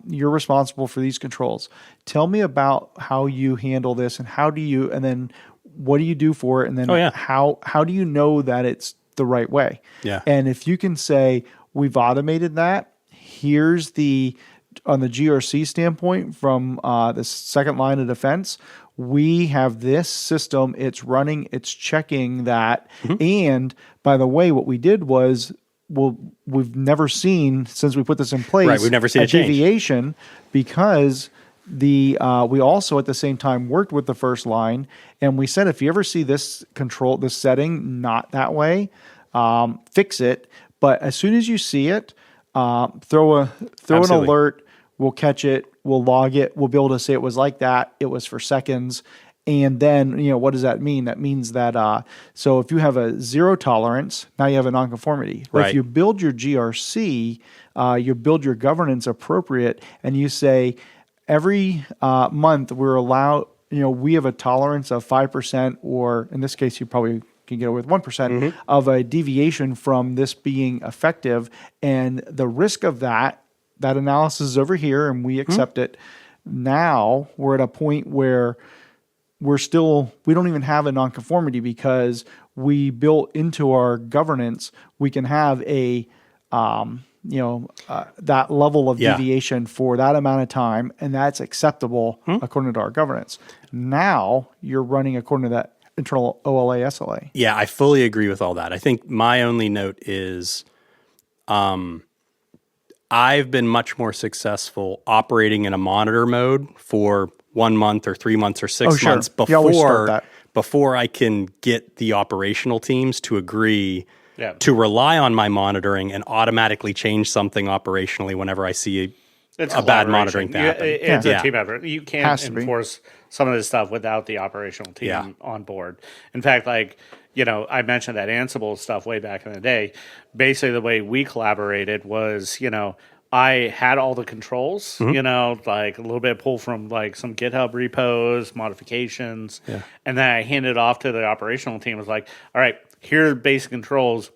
you're responsible for these controls. Tell me about how you handle this, and and then what do you do for it? And then how do you know that it's the right way? Yeah. And if you can say, we've automated that, here's on the GRC standpoint, from the second line of defense, we have this system, it's running, it's checking that. And by the way, what we did was, we've never seen, since we put this in place, we've never seen a deviation, because we also at the same time worked with the first line, and we said, if you ever see this setting not that way, fix it. But as soon as you see it, throw an alert. We'll catch it. We'll log it. We'll be able to say it was like that. It was for seconds. And then, what does that mean? That means that, so if you have a zero tolerance, now you have a nonconformity. Right. If you build your GRC, you build your governance appropriate, and you say, every month we're allowed, we have a tolerance of 5%, or in this case, you probably can get away with 1% of a deviation from this being effective. And the risk of that analysis is over here, and we accept it. Now we're at a point where we don't even have a nonconformity, because we built into our governance, we can have a that level of deviation for that amount of time, and that's acceptable according to our governance. Now you're running according to that internal OLA, SLA. Yeah, I fully agree with all that. I think my only note is, I've been much more successful operating in a monitor mode for 1 month or 3 months or 6 months before I can get the operational teams to agree to rely on my monitoring and automatically change something operationally whenever I see a bad monitoring thing happen. It's a team effort. You can't enforce some of this stuff without the operational team on board. In fact, like, I mentioned that Ansible stuff way back in the day. Basically, the way we collaborated was, I had all the controls, like a little bit of pull from like some GitHub repos, modifications, and then I handed it off to the operational team. I was like, all right, here are the basic controls.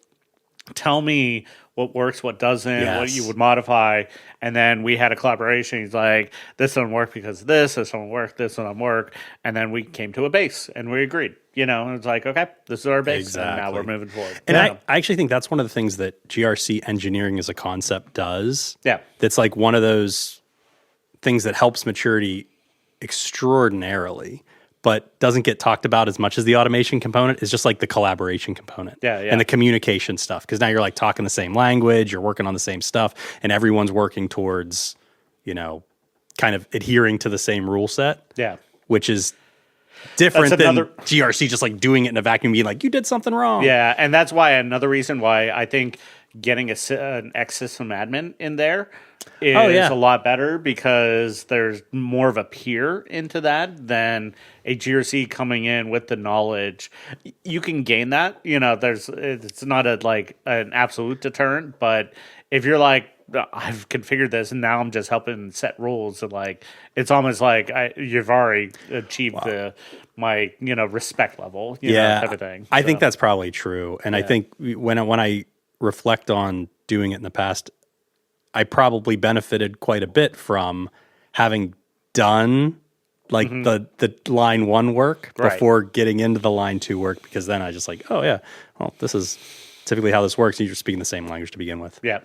Tell me what works, what doesn't, what you would modify. And then we had a collaboration. He's like, this doesn't work because of this doesn't work, this doesn't work. And then we came to a base and we agreed. And it's like, okay, this is our base. Exactly. And now we're moving forward. And I actually think that's one of the things that GRC engineering as a concept does. Yeah. That's like one of those things that helps maturity extraordinarily, but doesn't get talked about as much as the automation component, is just like the collaboration component and the communication stuff. Because now you're like talking the same language, you're working on the same stuff, and everyone's working towards, kind of adhering to the same rule set. Yeah. Which is different than GRC just like doing it in a vacuum, being like, you did something wrong. Yeah, and that's why another reason why I think getting an X system admin in there is a lot better, because there's more of a peer into that than a GRC coming in with the knowledge. You can gain that. It's not an absolute deterrent, but if you're like, I've configured this and now I'm just helping set rules, and like it's almost like you've already achieved my respect level, type of thing. I think that's probably true, and I think when I reflect on doing it in the past, I probably benefited quite a bit from having done like the line 1 work before getting into the line 2 work, because then I just like, oh yeah, well, this is typically how this works. You're speaking the same language to begin with. Yeah.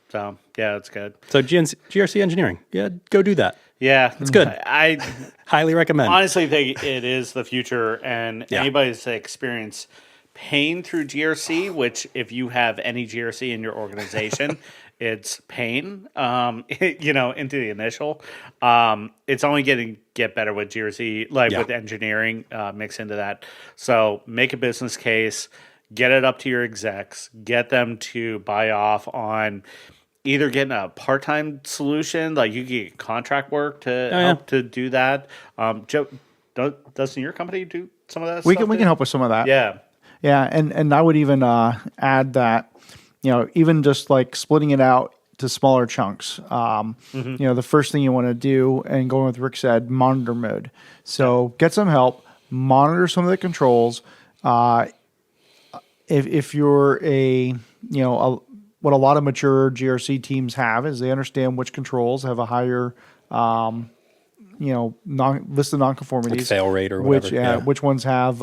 So that's good. So GRC engineering, go do that. Yeah, it's good. I highly recommend. Honestly, think it is the future, and anybody's experienced pain through GRC, which if you have any GRC in your organization, it's pain, into the initial. It's only get better with GRC, with engineering mixed into that. So make a business case, get it up to your execs, get them to buy off on either getting a part-time solution, like you get contract work to help to do that. Joe, doesn't your company do some of that we stuff? We can help with some of that. Yeah. Yeah, and I would even add that, even just like splitting it out to smaller chunks. The first thing you want to do, and going with Rick said, monitor mode. So get some help, monitor some of the controls. If you're what a lot of mature GRC teams have is they understand which controls have a higher list of nonconformities, like fail rate or whatever. Which ones have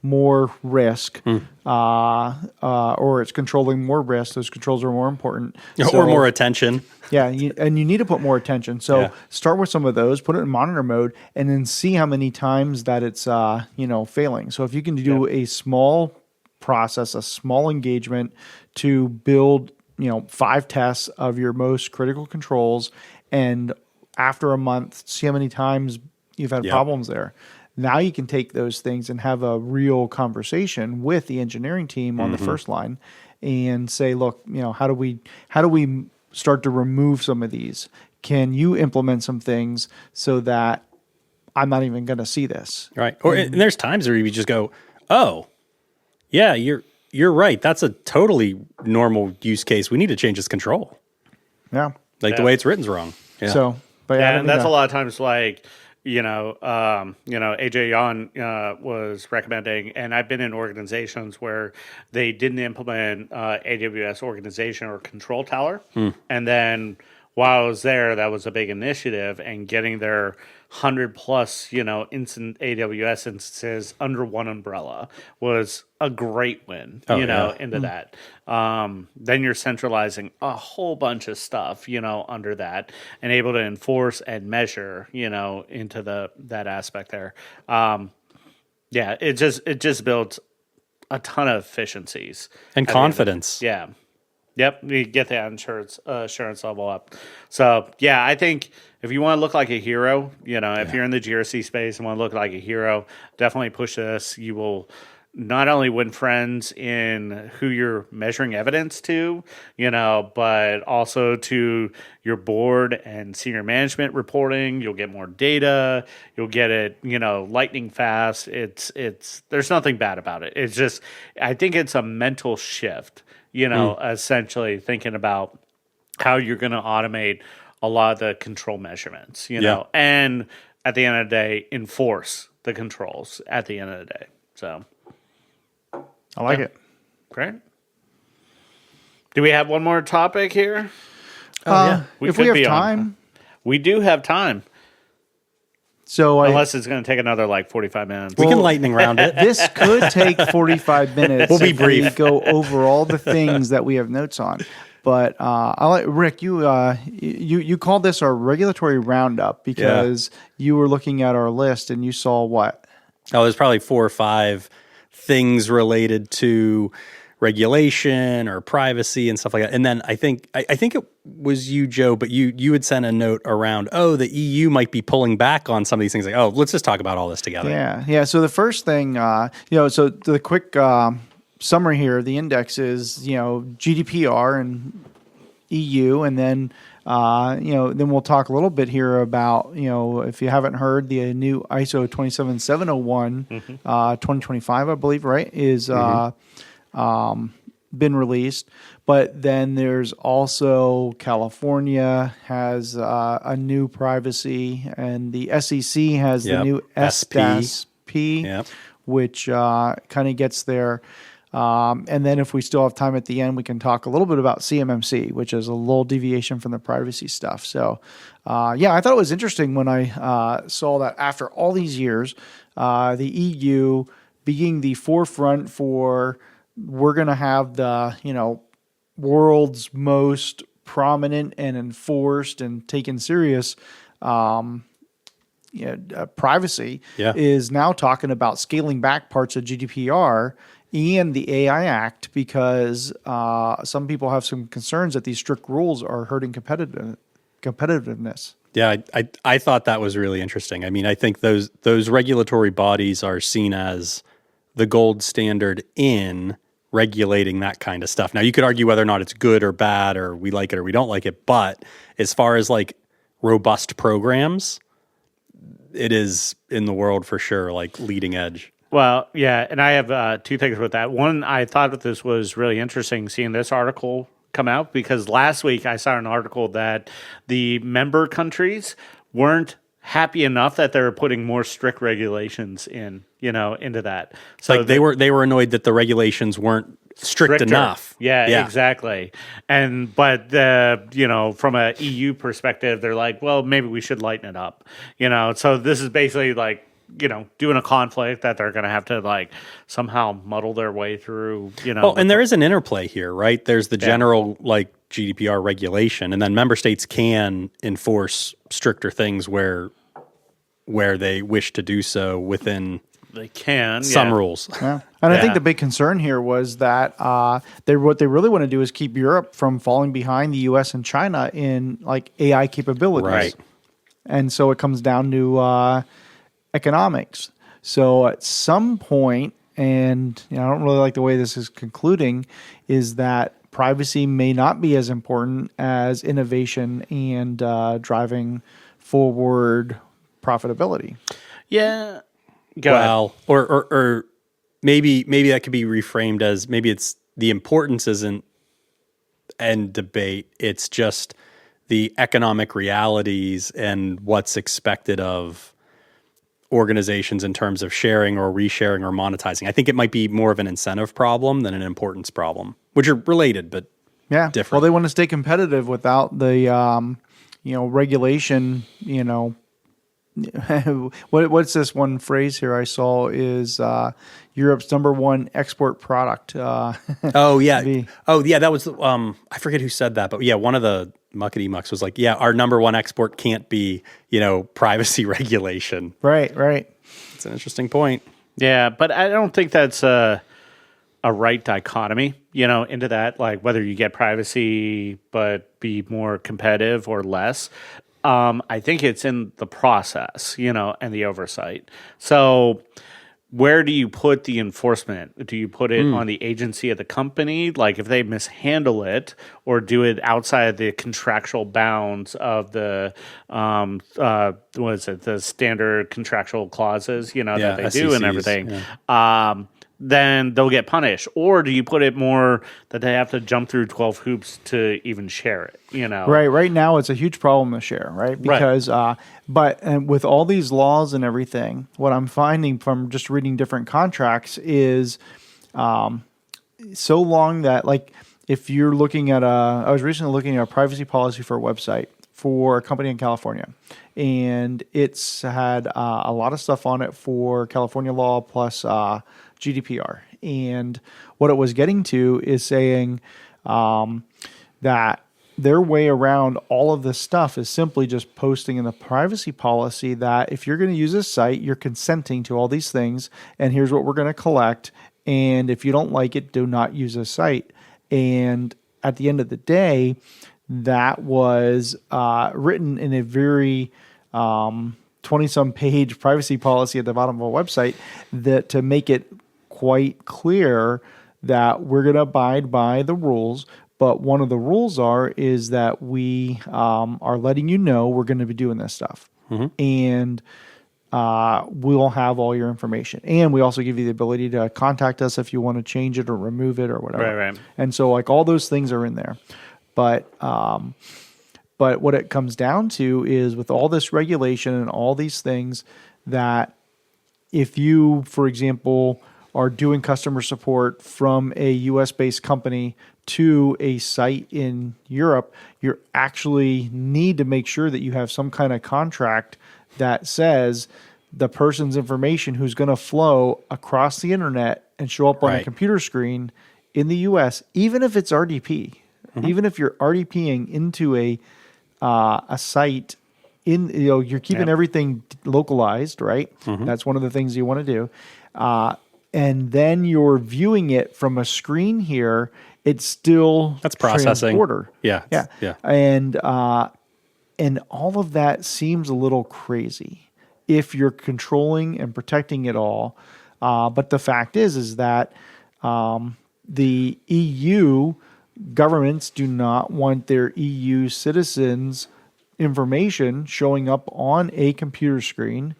more risk, or it's controlling more risk. Those controls are more important. Or more attention. Yeah, and you need to put more attention. So start with some of those, put it in monitor mode, and then see how many times that it's failing. So if you can do a small process, a small engagement to build 5 tests of your most critical controls, and after a month, see how many times you've had problems there. Now you can take those things and have a real conversation with the engineering team on the first line and say, look, how do we start to remove some of these? Can you implement some things so that I'm not even going to see this? Right. And there's times where you just go, oh, yeah, you're right. That's a totally normal use case. We need to change this control. Yeah. The way it's written's wrong. Yeah. So, but and that's a lot of times like, AJ Yan was recommending, and I've been in organizations where they didn't implement AWS organization or control tower. And then while I was there, that was a big initiative, and getting their 100 plus, instant AWS instances under one umbrella was a great win, into that. Then you're centralizing a whole bunch of stuff, under that, and able to enforce and measure, into that aspect there. It just builds a ton of efficiencies and confidence. Yeah. Yep, we get that assurance level up. So, I think if you want to look like a hero, if you're in the GRC space and want to look like a hero, definitely push this. You will not only win friends in who you're measuring evidence to, but also to your board and senior management reporting. You'll get more data. You'll get it, lightning fast. There's nothing bad about it. It's just, I think it's a mental shift, essentially thinking about how you're going to automate a lot of the control measurements, and at the end of the day, enforce the controls at the end of the day. So I like it. Great. Do we have one more topic here? If we have time. We do have time. So unless it's going to take another 45 minutes. We can lightning round it. This could take 45 minutes. We'll be brief. We go over all the things that we have notes on. But I like Rick. You called this our regulatory roundup because you were looking at our list and you saw what? Oh, there's probably 4 or 5 things related to regulation or privacy and stuff like that. And then I think it was you, Joe, but you had sent a note around, the EU might be pulling back on some of these things. Like, let's just talk about all this together. Yeah. So the first thing, so the quick summary here, the index is, GDPR and EU, and then then we'll talk a little bit here about, if you haven't heard, the new ISO 27701 2025, I believe, right, is been released. But then there's also California has a new privacy, and the SEC has the new SDASP, which kind of gets there. And then if we still have time at the end, we can talk a little bit about CMMC, which is a little deviation from the privacy stuff. So, I thought it was interesting when I saw that after all these years, the EU being the forefront for we're going to have the, world's most prominent and enforced and taken serious privacy is now talking about scaling back parts of GDPR and the AI Act because some people have some concerns that these strict rules are hurting competitiveness. Yeah, I thought that was really interesting. I mean, I think those regulatory bodies are seen as the gold standard in regulating that kind of stuff. Now, you could argue whether or not it's good or bad or we like it or we don't like it, but as far as robust programs, it is in the world for sure, leading edge. Well, yeah, and I have 2 things with that. One, I thought that this was really interesting seeing this article come out because last week I saw an article that the member countries weren't happy enough that they were putting more strict regulations into that. So they were annoyed that the regulations weren't stricter enough. Yeah, exactly. But from a EU perspective, they're like, well, maybe we should lighten it up. So this is basically doing a conflict that they're going to have to somehow muddle their way through, Well, and there is an interplay here, right? There's the general GDPR regulation, and then member states can enforce stricter things where they wish to do so within they can some rules. Yeah. And I think the big concern here was that what they really want to do is keep Europe from falling behind the US and China in AI capabilities. Right. And so it comes down to economics. So at some point, and I don't really like the way this is concluding, is that privacy may not be as important as innovation and driving forward profitability. Yeah. Or maybe that could be reframed as maybe it's the importance isn't end debate. It's just the economic realities and what's expected of organizations in terms of sharing or resharing or monetizing. I think it might be more of an incentive problem than an importance problem, which are related but different. Well, they want to stay competitive without the regulation. What's this one phrase here I saw is Europe's #1 export product. That was I forget who said that, but one of the muckety mucks was our #1 export can't be privacy regulation. Right. It's an interesting point. Yeah, but I don't think that's a right dichotomy, into that, whether you get privacy but be more competitive or less. I think it's in the process, and the oversight. So where do you put the enforcement? Do you put it on the agency of the company, like if they mishandle it, or do it outside of the contractual bounds of the what is it, the standard contractual clauses, that they do and SECs, everything? Then they'll get punished. Or do you put it more that they have to jump through 12 hoops to even share it, Right now, it's a huge problem to share, right? Because, and with all these laws and everything, what I'm finding from just reading different contracts is so long that, like, if you're looking at I was recently looking at a privacy policy for a website for a company in California, and it's had a lot of stuff on it for California law plus GDPR. And what it was getting to is saying that their way around all of this stuff is simply just posting in the privacy policy that if you're going to use this site, you're consenting to all these things, and here's what we're going to collect. And if you don't like it, do not use this site. And at the end of the day, that was written in a very 20-some page privacy policy at the bottom of a website that to make it quite clear that we're going to abide by the rules. But one of the rules is that we are letting you know we're going to be doing this stuff. And we'll have all your information. And we also give you the ability to contact us if you want to change it or remove it or whatever. Right. And so like all those things are in there. But what it comes down to is with all this regulation and all these things that if you, for example, are doing customer support from a US-based company to a site in Europe, you actually need to make sure that you have some kind of contract that says the person's information who's going to flow across the internet and show up on a computer screen in the US, even if it's RDP, even if you're RDPing into a site you're keeping everything localized, right? That's one of the things you want to do. And then you're viewing it from a screen here, it's still that's processing. Transporter. Yeah. And all of that seems a little crazy if you're controlling and protecting it all. But the fact is that the EU governments do not want their EU citizens' information showing up on a computer screen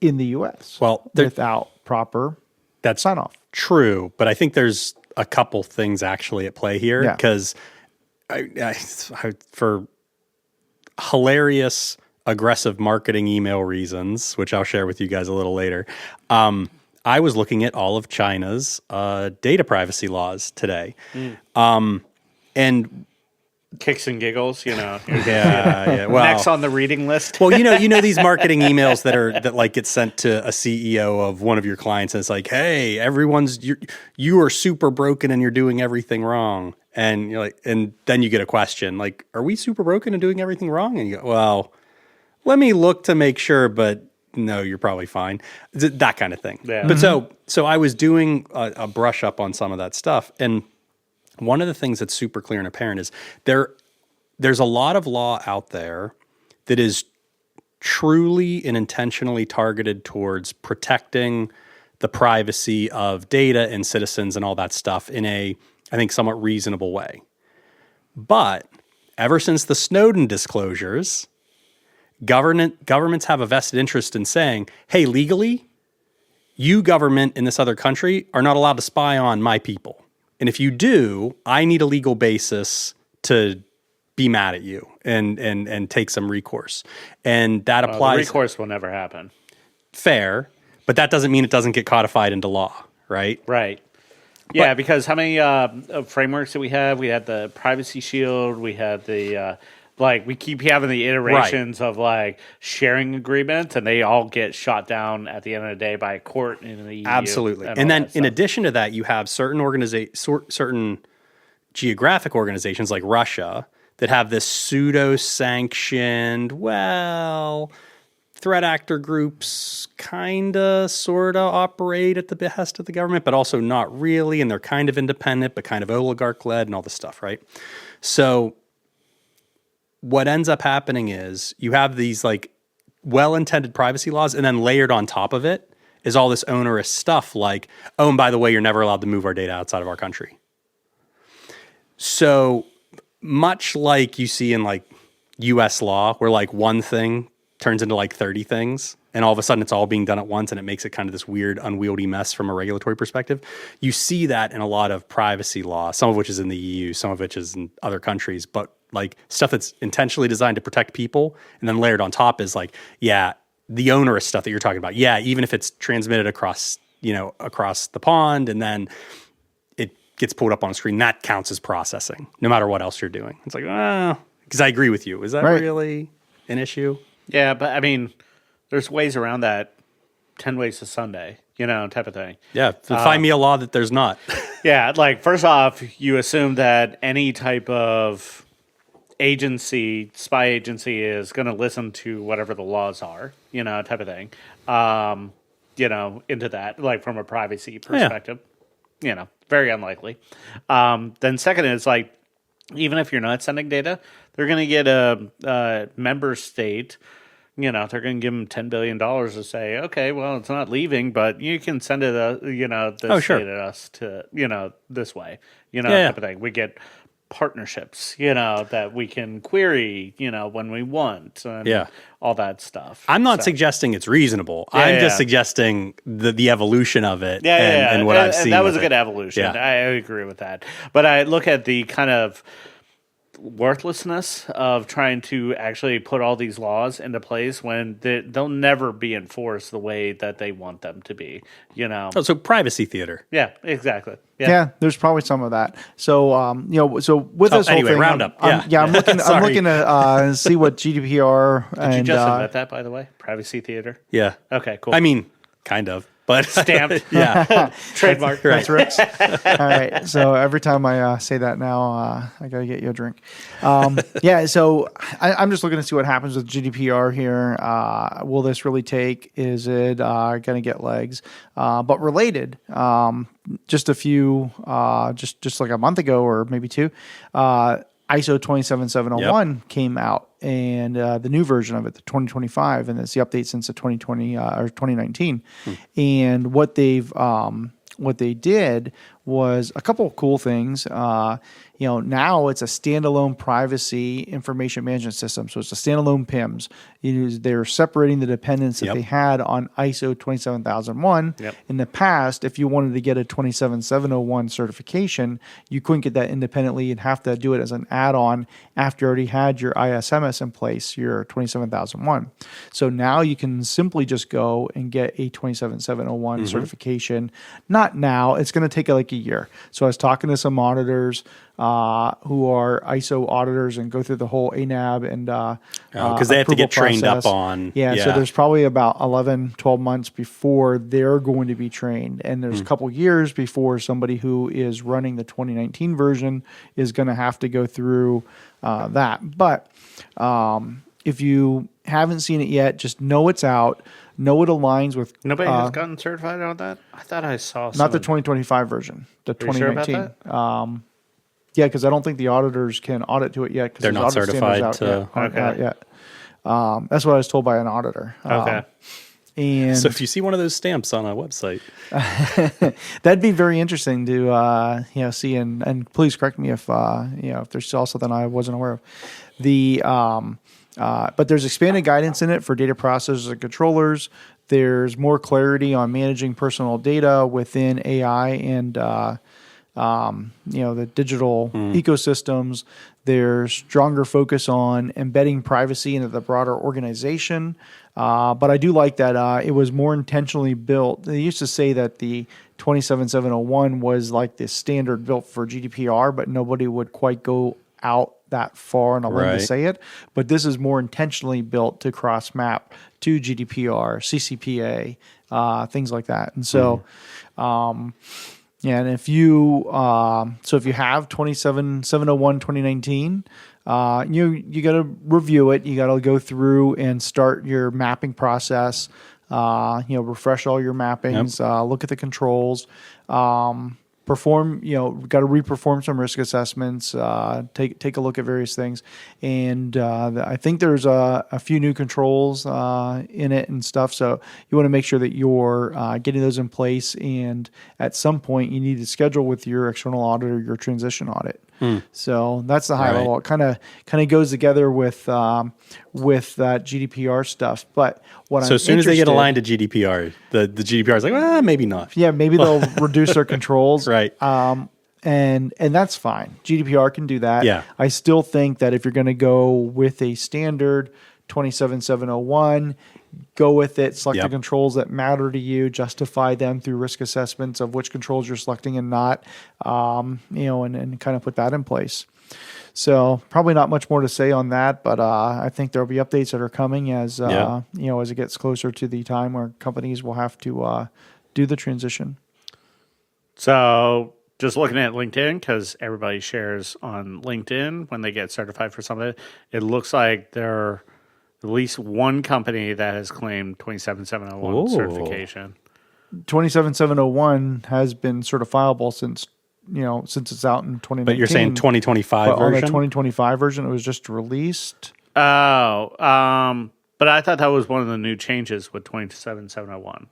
in the US without proper sign off. True, but I think there's a couple things actually at play here because I, for hilarious aggressive marketing email reasons, which I'll share with you guys a little later, I was looking at all of China's data privacy laws today. And kicks and giggles, Well, next on the reading list. Well, you know these marketing emails that like get sent to a CEO of one of your clients, and it's like, hey, you are super broken and you're doing everything wrong, and you're like, and then you get a question like, are we super broken and doing everything wrong? And you go, well, let me look to make sure, but no, you're probably fine. That kind of thing. Yeah. But so I was doing a brush up on some of that stuff, and one of the things that's super clear and apparent is there's a lot of law out there that is truly and intentionally targeted towards protecting the privacy of data and citizens and all that stuff in a, I think, somewhat reasonable way. But ever since the Snowden disclosures, governments have a vested interest in saying, hey, legally, you government in this other country are not allowed to spy on my people. And if you do, I need a legal basis to be mad at you and take some recourse. And that applies. The recourse will never happen. Fair, but that doesn't mean it doesn't get codified into law, right? Right. Yeah, because how many frameworks did we have? We had the Privacy Shield. We had the we keep having the iterations of like sharing agreements, and they all get shot down at the end of the day by a court in the EU. Absolutely. And then in addition to that, you have certain geographic organizations like Russia that have this pseudo-sanctioned, threat actor groups kind of, sort of operate at the behest of the government, but also not really, and they're kind of independent, but kind of oligarch-led and all this stuff, right? So what ends up happening is you have these like well-intended privacy laws, and then layered on top of it is all this onerous stuff like, oh, and by the way, you're never allowed to move our data outside of our country. So much like you see in like US law, where like one thing turns into like 30 things, and all of a sudden it's all being done at once, and it makes it kind of this weird, unwieldy mess from a regulatory perspective. You see that in a lot of privacy law, some of which is in the EU, some of which is in other countries, but like stuff that's intentionally designed to protect people, and then layered on top is like, yeah, the onerous stuff that you're talking about. Yeah, even if it's transmitted across, across the pond, and then it gets pulled up on a screen, that counts as processing, no matter what else you're doing. It's like, because I agree with you. Is that really an issue? Yeah, but I mean, there's ways around that. 10 ways to Sunday, type of thing. Yeah, find me a law that there's not. Yeah, like first off, you assume that any type of spy agency is going to listen to whatever the laws are, type of thing. Into that, like from a privacy perspective, very unlikely. Then second is like, even if you're not sending data, they're going to get a member state. They're going to give them $10 billion to say, okay, well, it's not leaving, but you can send it, this data to us to, this way, type of thing. We get partnerships, that we can query, when we want, and all that stuff. I'm not suggesting it's reasonable. I'm just suggesting the evolution of it and what I've seen. That was a good evolution. Yeah. I agree with that. But I look at the kind of worthlessness of trying to actually put all these laws into place when they'll never be enforced the way that they want them to be, so privacy theater. Yeah, exactly. Yeah, there's probably some of that. So, so with this whole thing, Roundup. I'm looking to see what GDPR Did you just admit that, by the way? Privacy theater? Yeah. Okay, cool. I mean, kind of. But stamped. Yeah. Trademark. That's Rick's. All right. So every time I say that now, I got to get you a drink. So I'm just looking to see what happens with GDPR here. Will this really take? Is it going to get legs? But related, just a few, just like a month ago or maybe two, ISO 27701 came out, and the new version of it, the 2025, and it's the update since the 2020 or 2019. And what they did was a couple of cool things. Now it's a standalone privacy information management system. So it's a standalone PIMS. They're separating the dependence that they had on ISO 27001. In the past, if you wanted to get a 27701 certification, you couldn't get that independently. You'd have to do it as an add-on after you already had your ISMS in place, your 27001. So now you can simply just go and get a 27701 certification. Not now. It's going to take like a year. So I was talking to some auditors who are ISO auditors and go through the whole ANAB and because they have to get trained up on. So there's probably about 11, 12 months before they're going to be trained. And there's a couple years before somebody who is running the 2019 version is going to have to go through that. But if you haven't seen it yet, just know it's out. Know it aligns with... Nobody has gotten certified on that? I thought I saw Not the 2025 version. The 2019. Sure about that? Yeah, because I don't think the auditors can audit to it yet. They're not certified to... yet. That's what I was told by an auditor. Okay. And so if you see one of those stamps on a website... that'd be very interesting to see. And please correct me if there's also something I wasn't aware of. But there's expanded guidance in it for data processors and controllers. There's more clarity on managing personal data within AI and the digital ecosystems. There's stronger focus on embedding privacy into the broader organization. But I do like that it was more intentionally built. They used to say that the 27701 was like the standard built for GDPR, but nobody would quite go out that far on a limb to say it. But this is more intentionally built to cross map to GDPR, CCPA, things like that. And so, and if you if you have 27701 2019, you got to review it. You got to go through and start your mapping process. Refresh all your mappings. Look at the controls. perform, got to reperform some risk assessments, take a look at various things. And I think there's a few new controls in it and stuff. So you want to make sure that you're getting those in place. And at some point, you need to schedule with your external auditor your transition audit. So that's the high level. It kind of goes together with that GDPR stuff. But as soon as they get aligned to GDPR, the GDPR is like, well, maybe not. Yeah, maybe they'll reduce their controls. Right. And that's fine. GDPR can do that. Yeah. I still think that if you're going to go with a standard 27701, go with it, select the controls that matter to you, justify them through risk assessments of which controls you're selecting and not, and kind of put that in place. So probably not much more to say on that, but I think there'll be updates that are coming as as it gets closer to the time where companies will have to do the transition. So just looking at LinkedIn, because everybody shares on LinkedIn when they get certified for something, it looks like there are at least one company that has claimed 27701 certification. 27701 has been certifiable since it's out in 2019. But you're saying 2025 but version? On the 2025 version, it was just released. But I thought that was one of the new changes with 27701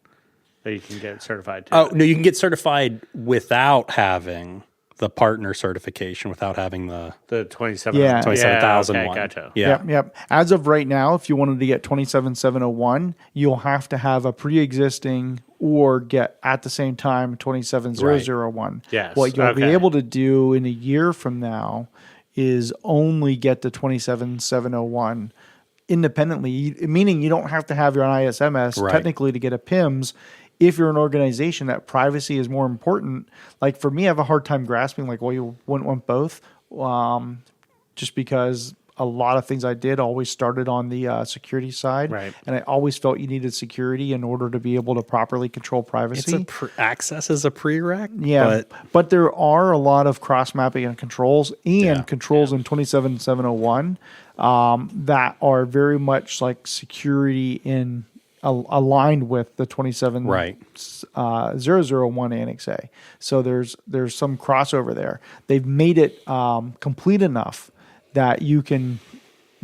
that you can get certified to. Oh, no, you can get certified without having the partner certification, without having the 27,000 okay, one. Gotcha. Yeah. Yep. As of right now, if you wanted to get 27701, you'll have to have a pre-existing or get at the same time 27001. Yes. What you'll be able to do in a year from now is only get the 27701 independently, meaning you don't have to have your ISMS technically to get a PIMS. If you're an organization that privacy is more important, like for me, I have a hard time grasping you wouldn't want both, just because a lot of things I did always started on the security side, and I always felt you needed security in order to be able to properly control privacy. Access is a prereq. But there are a lot of cross mapping and controls in 27701 that are very much like security in. Aligned with the 27001 Annex A. So there's some crossover there. They've made it complete enough that you can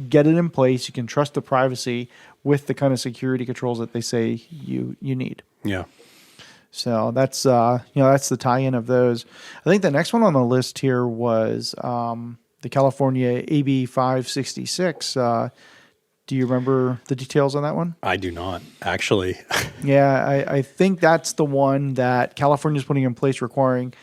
get it in place. You can trust the privacy with the kind of security controls that they say you need. Yeah. So that's that's the tie-in of those. I think the next one on the list here was the California AB 566. Do you remember the details on that one? I do not, actually. Yeah, I think that's the one that California is putting in place requiring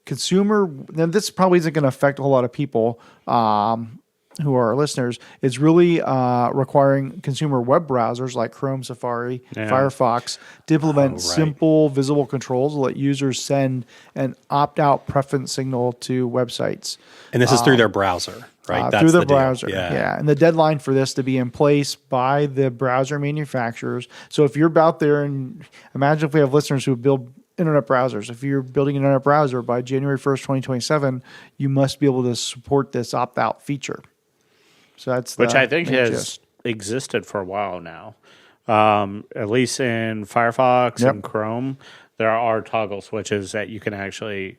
consumer. Now, this probably isn't going to affect a whole lot of people who are our listeners. It's really requiring consumer web browsers like Chrome, Safari, Firefox to implement simple, visible controls to let users send an opt-out preference signal to websites. And this is through their browser, right? That's through the browser, And the deadline for this to be in place by the browser manufacturers. So if you're out there, and imagine if we have listeners who build internet browsers. If you're building an internet browser by January 1st, 2027, you must be able to support this opt-out feature. So that's which I think has existed for a while now. At least in Firefox and Chrome, there are toggle switches that you can actually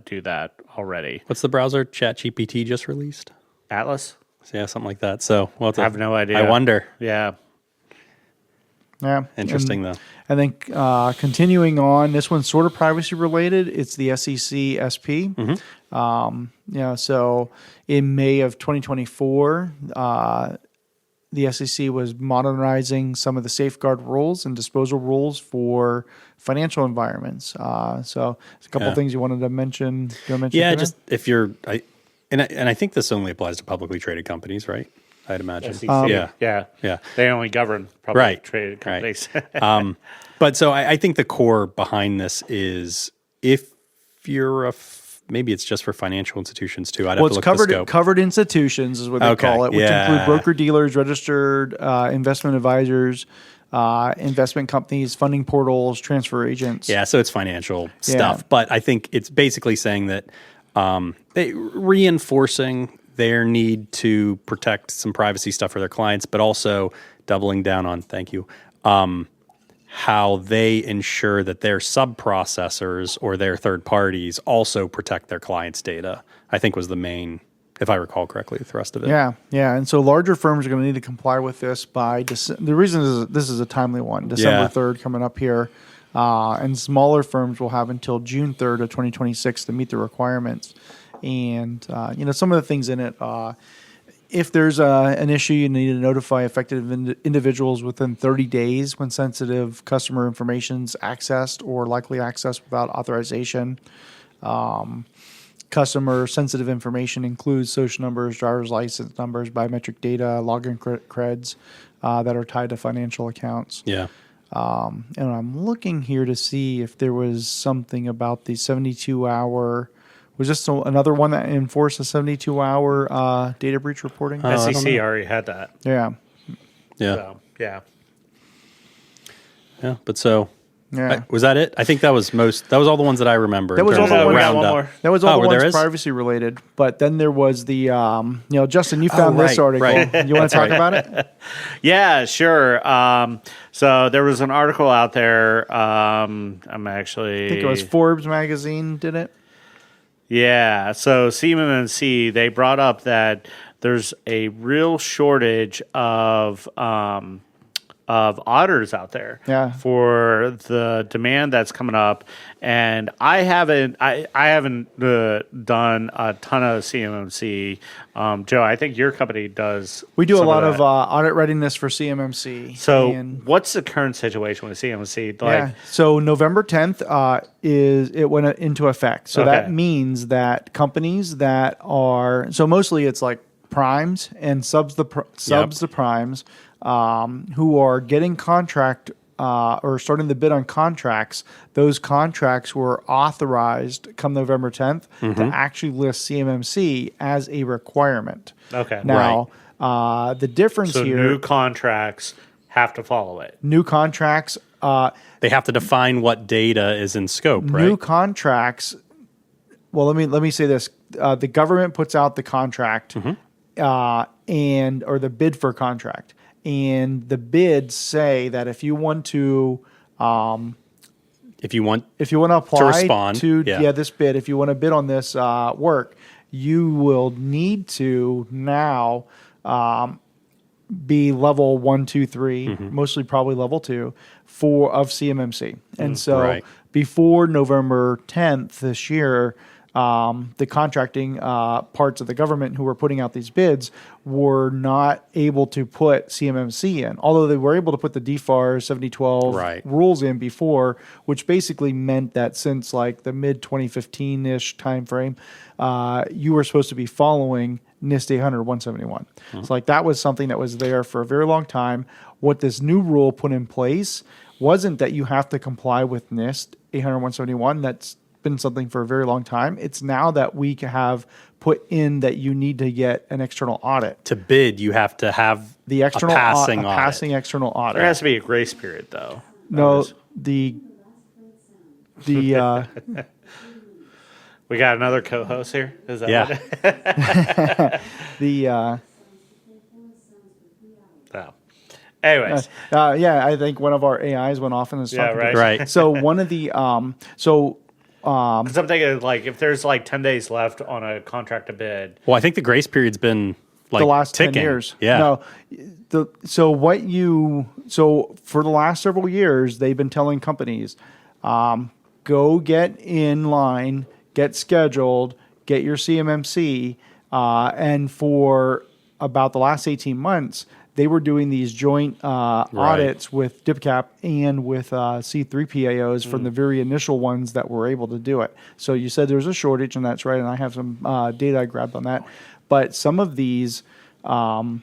do that already. What's the browser ChatGPT just released? Atlas? Yeah, something like that. So I have no idea. I wonder. Yeah. Yeah. Interesting, though. And then continuing on, this one's sort of privacy related. It's the SEC SP. So in May of 2024, the SEC was modernizing some of the safeguard rules and disposal rules for financial environments. So there's a couple of things you wanted to mention. Just if you're, and I think this only applies to publicly traded companies, right? I'd imagine. SEC. Yeah. They only govern publicly traded companies. But so I think the core behind this is if you're maybe it's just for financial institutions too. I'd have to look at the scope. Covered institutions is what they call it, which include broker-dealers, registered investment advisors, investment companies, funding portals, transfer agents. Yeah, so it's financial stuff. But I think it's basically saying that reinforcing their need to protect some privacy stuff for their clients, but also doubling down on, how they ensure that their sub-processors or their third parties also protect their clients' data, I think was the main, if I recall correctly, the thrust of it. Yeah, yeah. And so larger firms are going to need to comply with this by the reason is this is a timely one, December 3rd coming up here. And smaller firms will have until June 3rd of 2026 to meet the requirements. And, some of the things in it, if there's an issue, you need to notify affected individuals within 30 days when sensitive customer information is accessed or likely accessed without authorization. Customer sensitive information includes social numbers, driver's license numbers, biometric data, login creds that are tied to financial accounts. Yeah. And I'm looking here to see if there was something about the 72-hour. Was this another one that enforced a 72-hour data breach reporting? SEC already had that. Yeah. Yeah. So, yeah. Yeah. But so, Yeah. was that it? I think that was all the ones that I remember. That was all the ones. Roundup. That was all the there ones is? privacy related. But then there was the, Justin, you found this right, article. right. You want to talk about it? Yeah, sure. So there was an article out there. I'm actually. I think it was Forbes magazine did it. Yeah. So CMMC, they brought up that there's a real shortage of auditors out there for the demand that's coming up. And I haven't done a ton of CMMC. Joe, I think your company does. We do a some lot that. of audit readiness for CMMC. So and what's the current situation with CMMC? So November 10th it went into effect. So that means that companies that are, so mostly it's like primes and subs to primes who are getting contract or starting the bid on contracts. Those contracts were authorized come November 10th to actually list CMMC as a requirement. Okay. Now, the difference So here, new contracts have to follow it. new contracts, They have to define what data is in scope, right? new contracts. Well, let me say this: the government puts out the contract, or the bid for contract, and the bids say that if you want to, if you want to apply to respond, this bid, if you want to bid on this work, you will need to now be level 1, 2, 3, mostly probably level 2 of CMMC. And so before November 10th this year, the contracting parts of the government who were putting out these bids were not able to put CMMC in, although they were able to put the DFAR 7012 rules in before, which basically meant that since like the mid 2015-ish timeframe, you were supposed to be following NIST 800-171. So like that was something that was there for a very long time. What this new rule put in place wasn't that you have to comply with NIST 800-171. That's been something for a very long time. It's now that we have put in that you need to get an external audit. To bid, you have to have the external passing external audit. There has to be a grace period, though. No, the we got another co-host here. Is that the Anyways, I think one of our AIs went off in this. Right. So one of the because I'm thinking like if there's like 10 days left on a contract to bid. Well, I think the grace period's been like the last ticking. 10 years. Yeah. No, so for the last several years, they've been telling companies, go get in line, get scheduled, get your CMMC, and for about the last 18 months, they were doing these joint audits with DipCap and with C3PAOs from the very initial ones that were able to do it. So you said there's a shortage, and that's right, and I have some data I grabbed on that. But some of these, like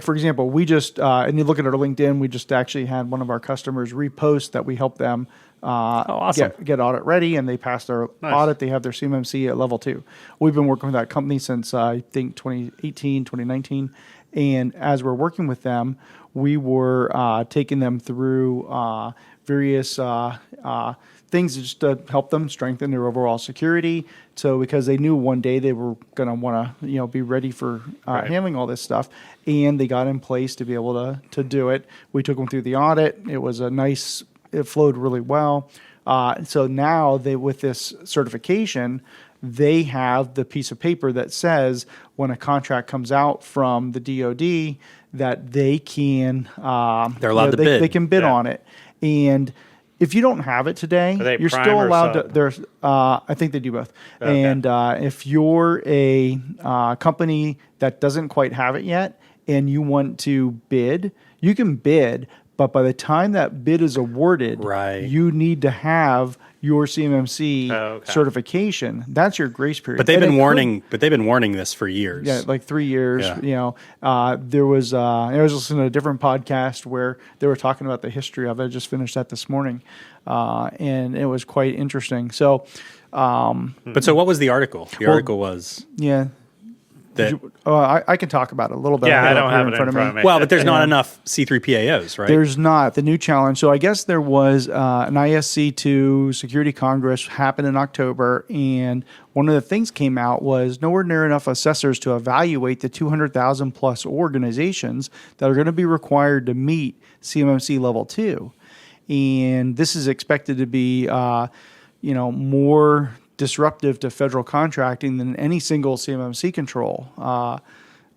for example, we just, and you look at our LinkedIn, we just actually had one of our customers repost that we helped them awesome. get audit ready, and they passed their audit. They have their CMMC at level 2. We've been working with that company since I think 2018, 2019. And as we're working with them, we were taking them through various things just to help them strengthen their overall security. So because they knew one day they were going to want to be ready for handling all this stuff, and they got in place to be able to do it. We took them through the audit. It was it flowed really well. So now with this certification, they have the piece of paper that says when a contract comes out from the DoD that they can they're allowed to bid. They can bid on it. And if you don't have it today, you're prime still or allowed sub? to. There's, I think they do both. Okay. And if you're a company that doesn't quite have it yet, and you want to bid, you can bid. But by the time that bid is awarded, you need to have your CMMC certification. That's your grace period. But they've been warning. But they've been warning this for years. Yeah, like 3 years. Yeah. There was. I was listening to a different podcast where they were talking about the history of it. I just finished that this morning, and it was quite interesting. So, but so what was the article? The article was I can talk about it a little bit. Yeah, I don't have it in front of me. Well, but there's not enough C3PAOs, right? There's not. The new challenge. So I guess there was an ISC2 Security Congress happened in October, and one of the things came out was nowhere near enough assessors to evaluate the 200,000 plus organizations that are going to be required to meet CMMC level 2. And this is expected to be, more disruptive to federal contracting than any single CMMC control.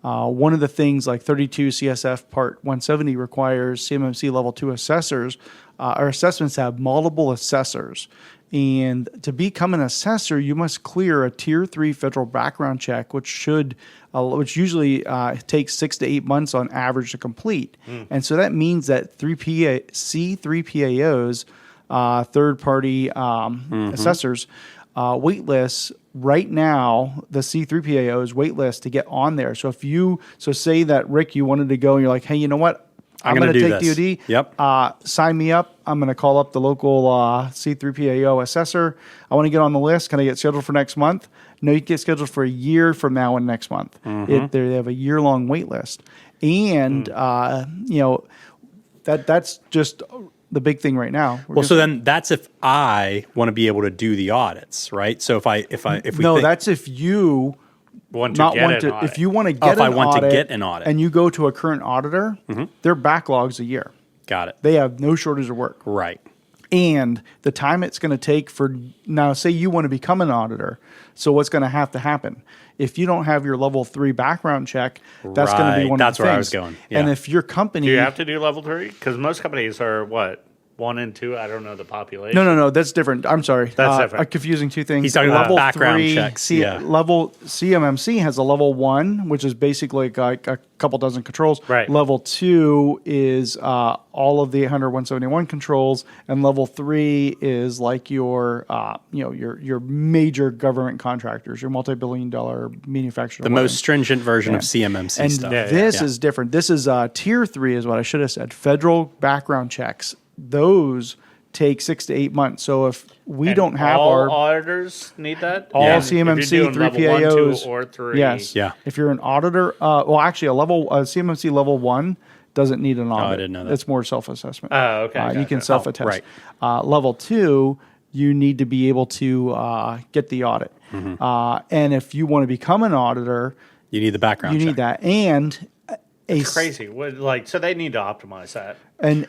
One of the things like 32 CSF Part 170 requires CMMC level 2 assessors or assessments to have multiple assessors. And to become an assessor, you must clear a Tier 3 federal background check, which usually takes 6 to 8 months on average to complete. And so that means that C3PAOs, third-party assessors, waitlist right now, the C3PAO's waitlist to get on there. So say that Rick, you wanted to go and you're like, hey, you know what? I'm going to take this. DoD. Yep. Sign me up. I'm going to call up the local C3PAO assessor. I want to get on the list. Can I get scheduled for next month? No, you get scheduled for a year from now and next month. They have a year-long wait list. And, that's just the big thing right now. So then that's if I want to be able to do the audits, right? So that's if you want to get an audit. If you want to get I want to get an audit, and you go to a current auditor, their backlog's a year. Got it. They have no shortage of work. Right. And the time it's going to take now, say you want to become an auditor. So what's going to happen? If you don't have your level 3 background check, that's going to be one of the things. That's where I was going. Yeah. And if your company... Do you have to do level 3? Because most companies are, 1 and 2? I don't know the population. No, that's different. I'm sorry. That's different. I'm confusing two things. He's talking about background checks. Level CMMC has a level 1, which is basically like a couple dozen controls. Right. Level 2 is all of the 171 controls, and level 3 is like your major government contractors, your multi-billion-dollar manufacturer. The most stringent version of CMMC and stuff. This is different. This is Tier 3 is what I should have said. Federal background checks. Those take 6 to 8 months. So if we don't have all auditors need that? All CMMC 3PAOs. 1, 2, or 3. Yes. Yeah. If you're an auditor, actually a CMMC level 1 doesn't need an audit. I didn't know that. It's more self-assessment. Oh, okay. You can self-attest. right. Level 2, you need to be able to get the audit. And if you want to become an auditor, you need the background check. You need that. And it's crazy. So they need to optimize that. And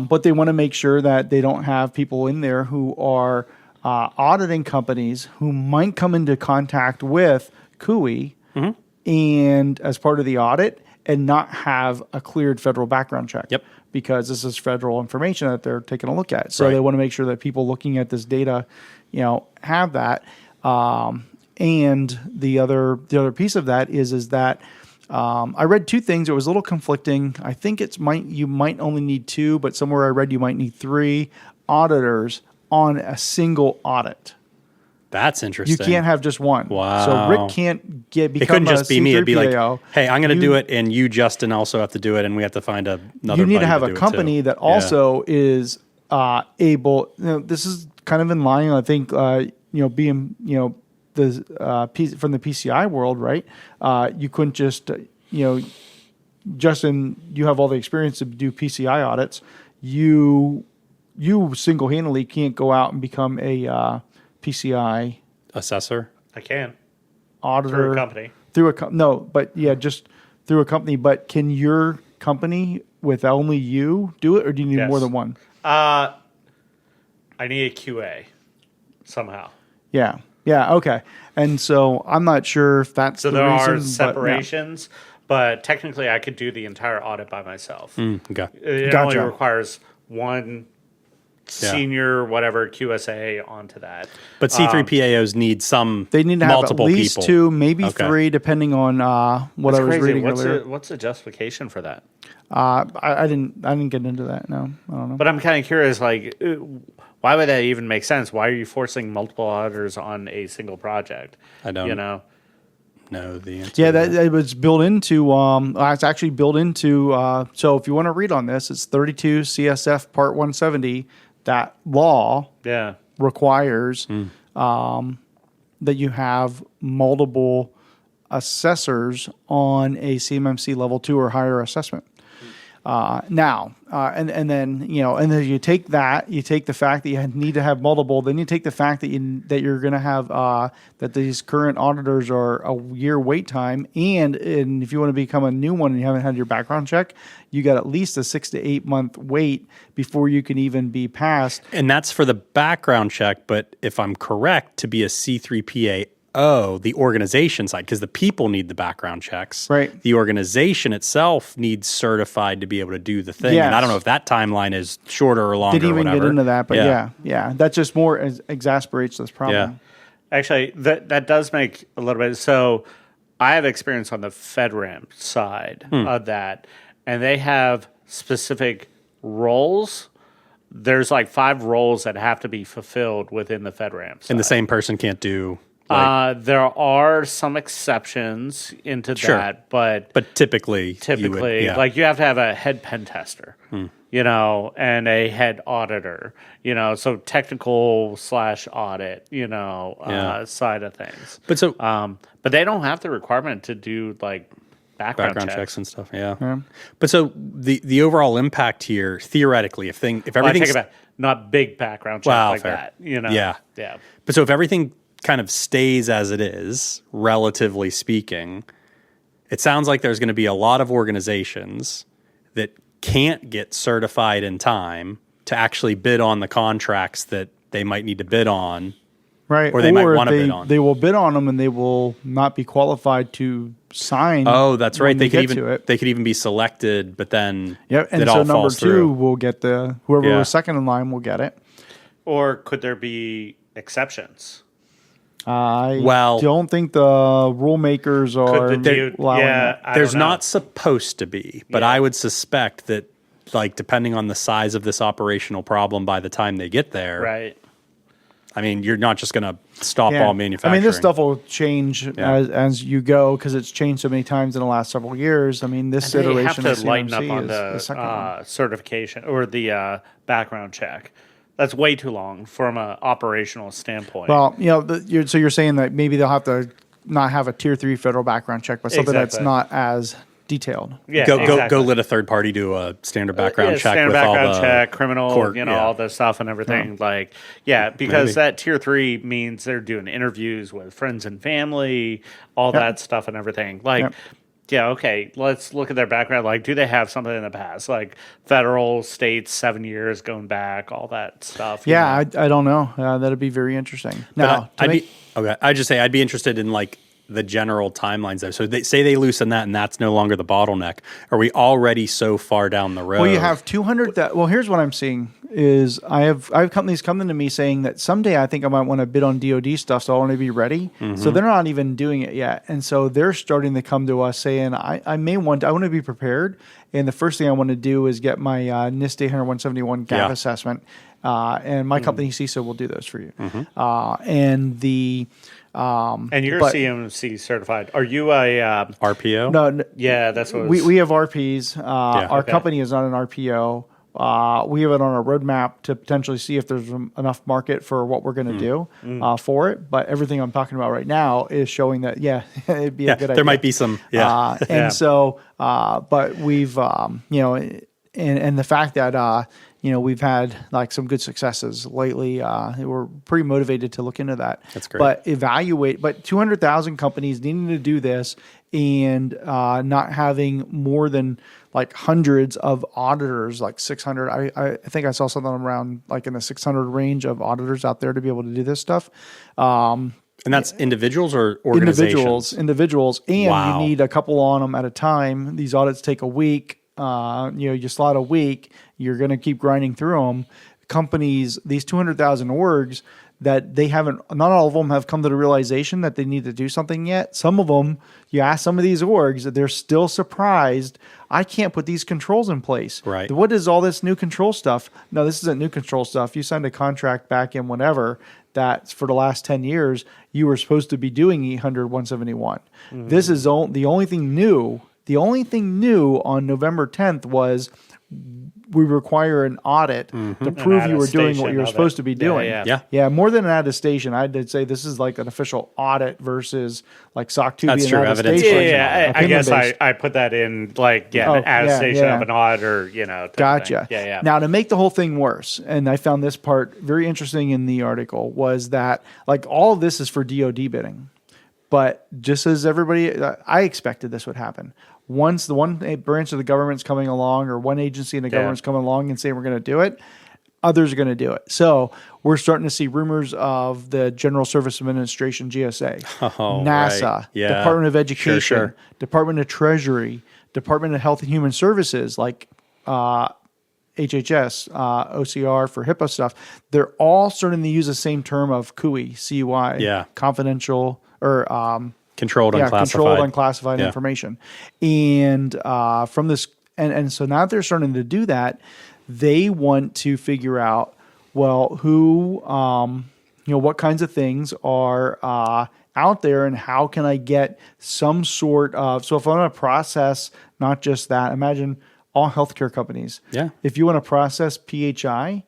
but they want to make sure that they don't have people in there who are auditing companies who might come into contact with CUI and as part of the audit and not have a cleared federal background check. Yep. Because this is federal information that they're taking a look at. So they want to make sure that people looking at this data, have that. And the other piece of that is that I read two things. It was a little conflicting. I think you might only need 2, but somewhere I read you might need 3 auditors on a single audit. That's interesting. You can't have just one. Wow. So Rick can't become It couldn't just be me. It'd be like, C3PAO. hey, I'm going to do it, and you, Justin, also have to do it, and we have to find another. You need to have a do company that also is able. This is kind of in line. I think being the from the PCI world, right? You couldn't just Justin, you have all the experience to do PCI audits. You you single-handedly can't go out and become a PCI Assessor. I can auditor through a company. Just through a company. But can your company with only you do it, or do you need Yes. more than one? I need a QA somehow. Yeah. Okay. And so I'm not sure if that's So the there reason, are but, yeah. separations, but technically I could do the entire audit by myself. Okay. It only Gotcha. requires one senior whatever QSA onto that. But C3PAOs need some. They need to have at multiple least people. 2, maybe Okay. 3, depending on what That's I was crazy. reading earlier. What's the justification for that? I didn't get into that. No, I don't know. But I'm kind of curious, like, why would that even make sense? Why are you forcing multiple auditors on a single project? I don't You know, know the answer. Yeah, to that was built into. It's actually built into. So if you want to read on this, it's 32 CSF Part 170. That law yeah. requires that you have multiple assessors on a CMMC level 2 or higher assessment. And then you take that, you take the fact that you need to have multiple, then you take the fact that you're going to have that these current auditors are a year wait time, and if you want to become a new one and you haven't had your background check, you got at least a 6 to 8 month wait before you can even be passed. And that's for the background check. But if I'm correct, to be a C3PAO, the organization side, because the people need the background checks. Right. The organization itself needs certified to be able to do the thing. Yes. And I don't know if that timeline is shorter or longer. Didn't even or whatever. get into that, but yeah. That just more exasperates this problem. Actually, that does make a little bit. So I have experience on the FedRAMP side of that, and they have specific roles. There's like 5 roles that have to be fulfilled within the FedRAMP side. And the same person can't do. There are some exceptions into that, but typically, you would, like you have to have a head pen tester, and a head auditor, so technical / audit, side of things. But they don't have the requirement to do like background checks and stuff. Yeah. But so the overall impact here, theoretically, if everything's not big background checks that, Yeah. Yeah. But so if everything kind of stays as it is, relatively speaking, it sounds like there's going to be a lot of organizations that can't get certified in time to actually bid on the contracts that they might need to bid on. Right. Or they might want to bid on. They will bid on them and they will not be qualified to sign. Oh, that's right. They could even be selected, but then and so number 2 will get whoever was second in line will get it. Or could there be exceptions? I don't think the rule makers are allowing that. There's not supposed to be, but I would suspect that, like, depending on the size of this operational problem by the time they get there, right? I mean, you're not just going to stop all manufacturing. I mean, this stuff will change as you go because it's changed so many times in the last several years. I mean, this iteration have of to lighten up CMMC on is the certification or the background check. That's way too long from an operational standpoint. Well, so you're saying that maybe they'll have to not have a tier 3 federal background check, but something that's not as detailed. Yeah, go let a third party do a standard background check. Standard with background all the check, criminal, court, all the stuff and everything. Because that tier 3 means they're doing interviews with friends and family, all that stuff and everything. Okay, let's look at their background. Like, do they have something in the past? Like federal, state, 7 years going back, all that stuff. I don't know. That'd be very interesting. Now, I'd just say I'd be interested in like the general timelines there. So they say they loosen that and that's no longer the bottleneck. Are we already so far down the road? Well, you have 200 here's what I'm seeing is I have companies coming to me saying that someday I think I might want to bid on DoD stuff, so I want to be ready. So they're not even doing it yet. And so they're starting to come to us saying, I want to be prepared. And the first thing I want to do is get my NIST 800-171 gap assessment. And my company CISO will do those for you. And you're CMMC certified. Are you a RPO? No. Yeah, that's what we have RPs. Our company is not an RPO. We have it on our roadmap to potentially see if there's enough market for what we're going to do for it. But everything I'm talking about right now is showing that, it'd be a good idea. There might be some, so, but we've, and the fact that, we've had like some good successes lately. We're pretty motivated to look into that. That's great. But 200,000 companies needing to do this and not having more than like hundreds of auditors, like 600. I think I saw something around like in the 600 range of auditors out there to be able to do this stuff. And that's individuals or organizations? Individuals. And Wow. you need a couple on them at a time. These audits take a week. You slot a week. You're going to keep grinding through them. Companies, these 200,000 orgs, that they haven't, not all of them have come to the realization that they need to do something yet. Some of them, you ask some of these orgs, they're still surprised. I can't put these controls in place. Right. What is all this new control stuff? No, this isn't new control stuff. You signed a contract back in whenever that for the last 10 years, you were supposed to be doing 800, 171. Mm-hmm. This is the only thing new. The only thing new on November 10th was we require an audit to prove you were doing what you were supposed to be doing. Yeah. More than an attestation, I'd say this is like an official audit versus like SOC 2 That's being true. an Evidence. attestation. I guess I put that in like an attestation of an auditor, type Gotcha. thing. Yeah. Now to make the whole thing worse, and I found this part very interesting in the article, was that like all of this is for DoD bidding. But just as everybody, I expected this would happen. Once the one branch of the government's coming along or one agency in the government's coming along and saying we're going to do it, others are going to do it. So we're starting to see rumors of the General Service Administration, GSA, NASA, right. Department of Education, Sure. Department of Treasury, Department of Health and Human Services, like HHS, OCR for HIPAA stuff. They're all starting to use the same term of CUI, C-U-I, confidential or controlled unclassified information. And from this, and so now they're starting to do that. They want to figure out, well, who, what kinds of things are out there, and how can I get some sort of. So if I want to process not just that, imagine all healthcare companies. Yeah. If you want to process PHI,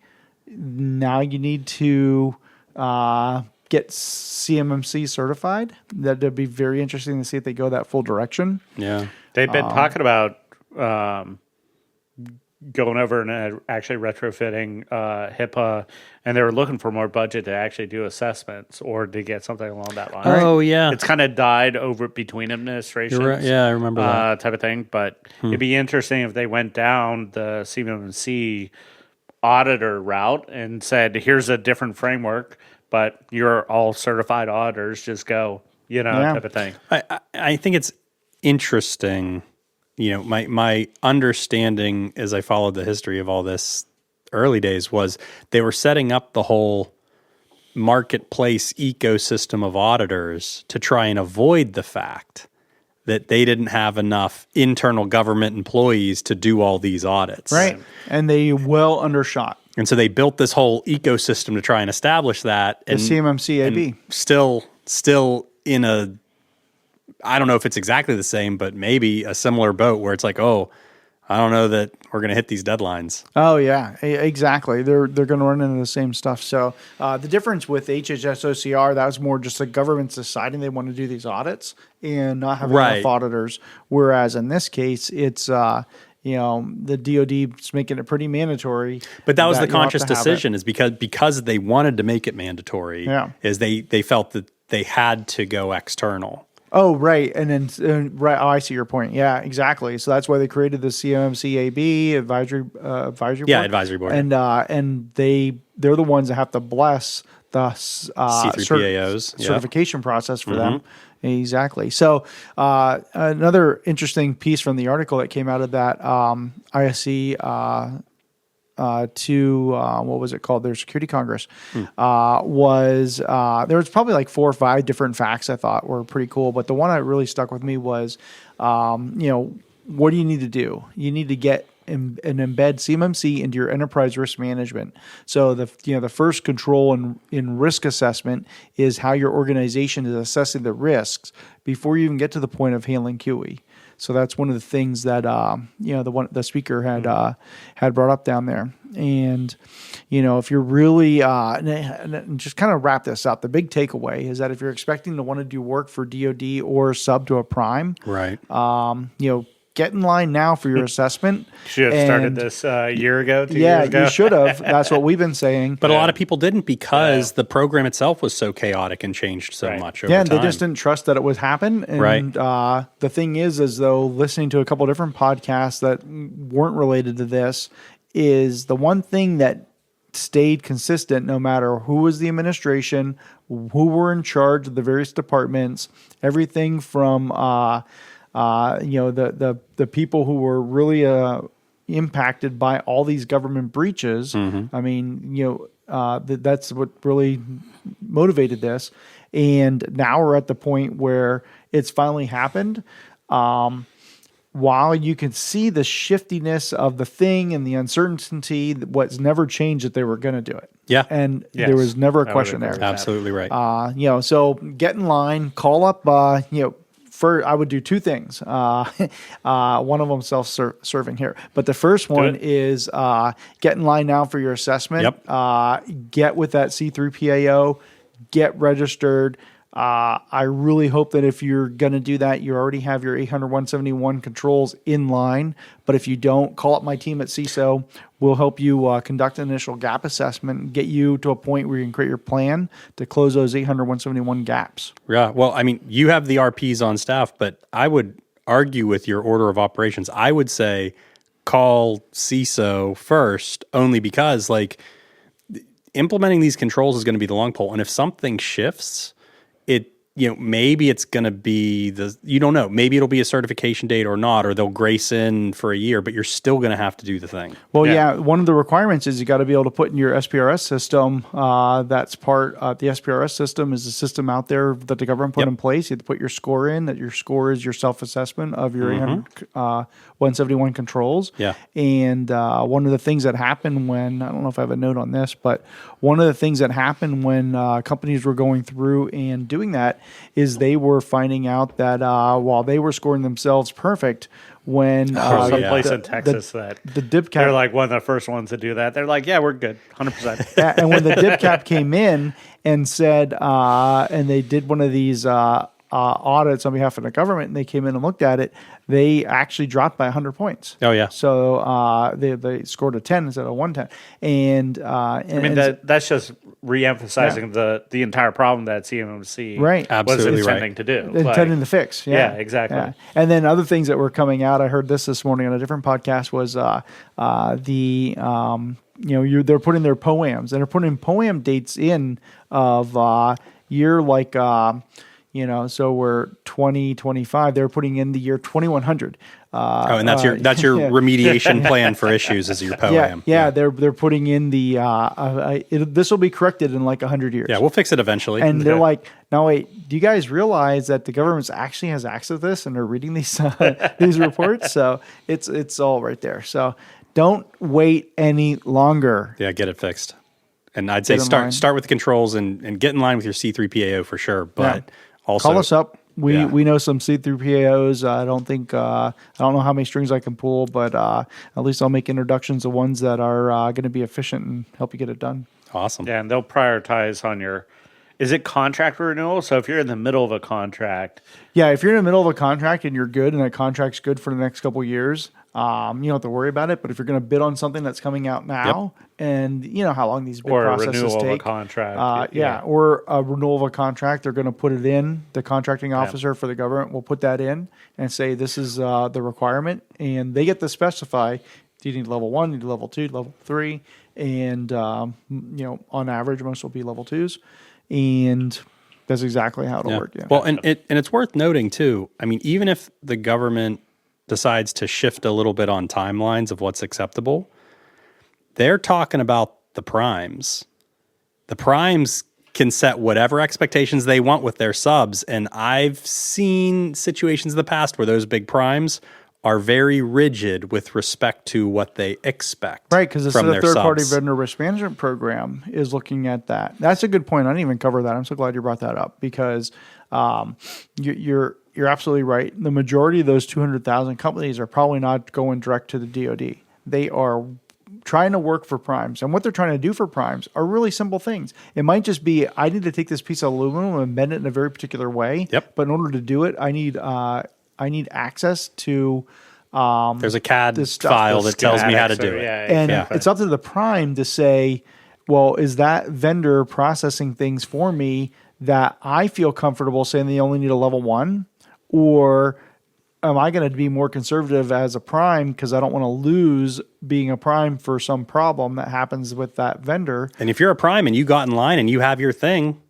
now you need to get CMMC certified. That'd be very interesting to see if they go that full direction. Yeah. They've been talking about going over and actually retrofitting HIPAA, and they were looking for more budget to actually do assessments or to get something along that line. Oh, yeah. It's kind of died over between administrations. Right. Yeah, I remember that. Type of thing. But it'd be interesting if they went down the CMMC auditor route and said, here's a different framework, but you're all certified auditors, just go, type of thing. I think it's interesting. My understanding as I followed the history of all this early days was they were setting up the whole marketplace ecosystem of auditors to try and avoid the fact that they didn't have enough internal government employees to do all these audits. Right. And they well undershot. And so they built this whole ecosystem to try and establish that. The CMMC AB. Still in a, I don't know if it's exactly the same, but maybe a similar boat where it's like, oh, I don't know that we're going to hit these deadlines. Oh, yeah, exactly. They're going to run into the same stuff. So the difference with HHS OCR, that was more just the government's deciding they want to do these audits and not having enough auditors. Whereas in this case, it's the DoD's making it pretty mandatory. But that was the conscious decision, is because they wanted to make it mandatory. Is they felt that they had to go external. Oh, right. And then, right. Oh, I see your point. Yeah, exactly. So that's why they created the CMMC AB advisory board. Yeah, advisory board. And they're the ones that have to bless the C3PAOs certification process for them. Exactly. So another interesting piece from the article that came out of that ISC what was it called? Their Security Congress was there was probably like 4 or 5 different facts I thought were pretty cool, but the one that really stuck with me was, what do you need to do? You need to get and embed CMMC into your enterprise risk management. So the first control in risk assessment is how your organization is assessing the risks before you even get to the point of handling QE. So that's one of the things that the speaker had brought up down there. And if you're really and just kind of wrap this up, the big takeaway is that if you're expecting to want to do work for DoD or sub to a prime, right? get in line now for your assessment. Should have started this a year ago, 2 years Yeah, ago. you should have. That's what we've been saying. But a lot of people didn't because the program itself was so chaotic and changed so much over Yeah, time. they just didn't trust that it would happen. And the thing is though, listening to a couple different podcasts that weren't related to this, is the one thing that stayed consistent no matter who was the administration, who were in charge of the various departments, everything from the people who were really impacted by all these government breaches. I mean, that's what really motivated this. And now we're at the point where it's finally happened. While you can see the shiftiness of the thing and the uncertainty, what's never changed that they were going to do it. Yeah. And there was never a question there. Absolutely right. So get in line, call up, I would do two things. One of them self-serving here. But the first one is get in line now for your assessment. Yep. Get with that C3PAO, get registered. I really hope that if you're going to do that, you already have your 800-171 controls in line. But if you don't, call up my team at CISO. We'll help you conduct an initial gap assessment and get you to a point where you can create your plan to close those 800-171 gaps. Yeah. Well, I mean, you have the RPs on staff, but I would argue with your order of operations. I would say call CISO first, only because implementing these controls is going to be the long pole. And if something shifts, maybe it's going to be you don't know, maybe it'll be a certification date or not, or they'll grace in for a year, but you're still going to have to do the thing. Well, one of the requirements is you got to be able to put in your SPRS system. That's part, the SPRS system is a system out there that the government put in place. You have to put your score in, that your score is your self-assessment of your 171 controls. Yeah. And one of the things that happened when, I don't know if I have a note on this, but one of the things that happened when companies were going through and doing that is they were finding out that while they were scoring themselves perfect, when someplace in Texas the DIP cap, they're like one of the first ones to do that. They're like, yeah, we're good, 100%. And when the DIP cap came in and said, and they did one of these audits on behalf of the government, and they came in and looked at it, they actually dropped by 100 points. Oh yeah. So they scored a 10 instead of 110. And I mean that's just re-emphasizing the entire problem that CMMC was intending to do. Intending to fix. Yeah, exactly. Yeah. And then other things that were coming out, I heard this morning on a different podcast, was they're putting their POAMs, and they're putting POAM dates in of year like so we're 2025. They're putting in the year 2100. And that's your remediation plan for issues is your POAM. Yeah. They're putting in the this will be corrected in like 100 years. Yeah, we'll fix it eventually. And they're like, now wait, do you guys realize that the government actually has access to this and they're reading these these reports? So it's all right there. So don't wait any longer. Yeah, get it fixed. And I'd say start with the controls and get in line with your C3PAO for sure. But also call us up. We know some C3PAOs. I don't know how many strings I can pull, but at least I'll make introductions to ones that are going to be efficient and help you get it done. Awesome. Yeah, and they'll prioritize on is it contract renewal? So if you're in the middle of a contract. Yeah, if you're in the middle of a contract and you're good and that contract's good for the next couple of years, you don't have to worry about it. But if you're going to bid on something that's coming out now, and you know how long these bid processes take. Or a renewal of a contract. Or a renewal of a contract, they're going to put it in. The contracting officer for the government will put that in and say this is the requirement. And they get to specify, do you need level 1, you need level 2, level 3. And, on average, most will be level 2s. And that's exactly how it'll work. Yeah. Well, and it's worth noting too. I mean, even if the government decides to shift a little bit on timelines of what's acceptable, they're talking about the primes. The primes can set whatever expectations they want with their subs, and I've seen situations in the past where those big primes are very rigid with respect to what they expect. Right, because the third-party vendor risk management program is looking at that. That's a good point. I didn't even cover that. I'm so glad you brought that up because you're absolutely right. The majority of those 200,000 companies are probably not going direct to the DoD. They are trying to work for primes. And what they're trying to do for primes are really simple things. It might just be, I need to take this piece of aluminum and bend it in a very particular way. Yep. But in order to do it, I need access to There's a CAD this stuff, file The that tells me how to schematics do or- it. and exactly. it's up to the prime to say, well, is that vendor processing things for me that I feel comfortable saying they only need a level 1, or am I going to be more conservative as a prime because I don't want to lose being a prime for some problem that happens with that vendor? And if you're a prime and you got in line and you have your thing,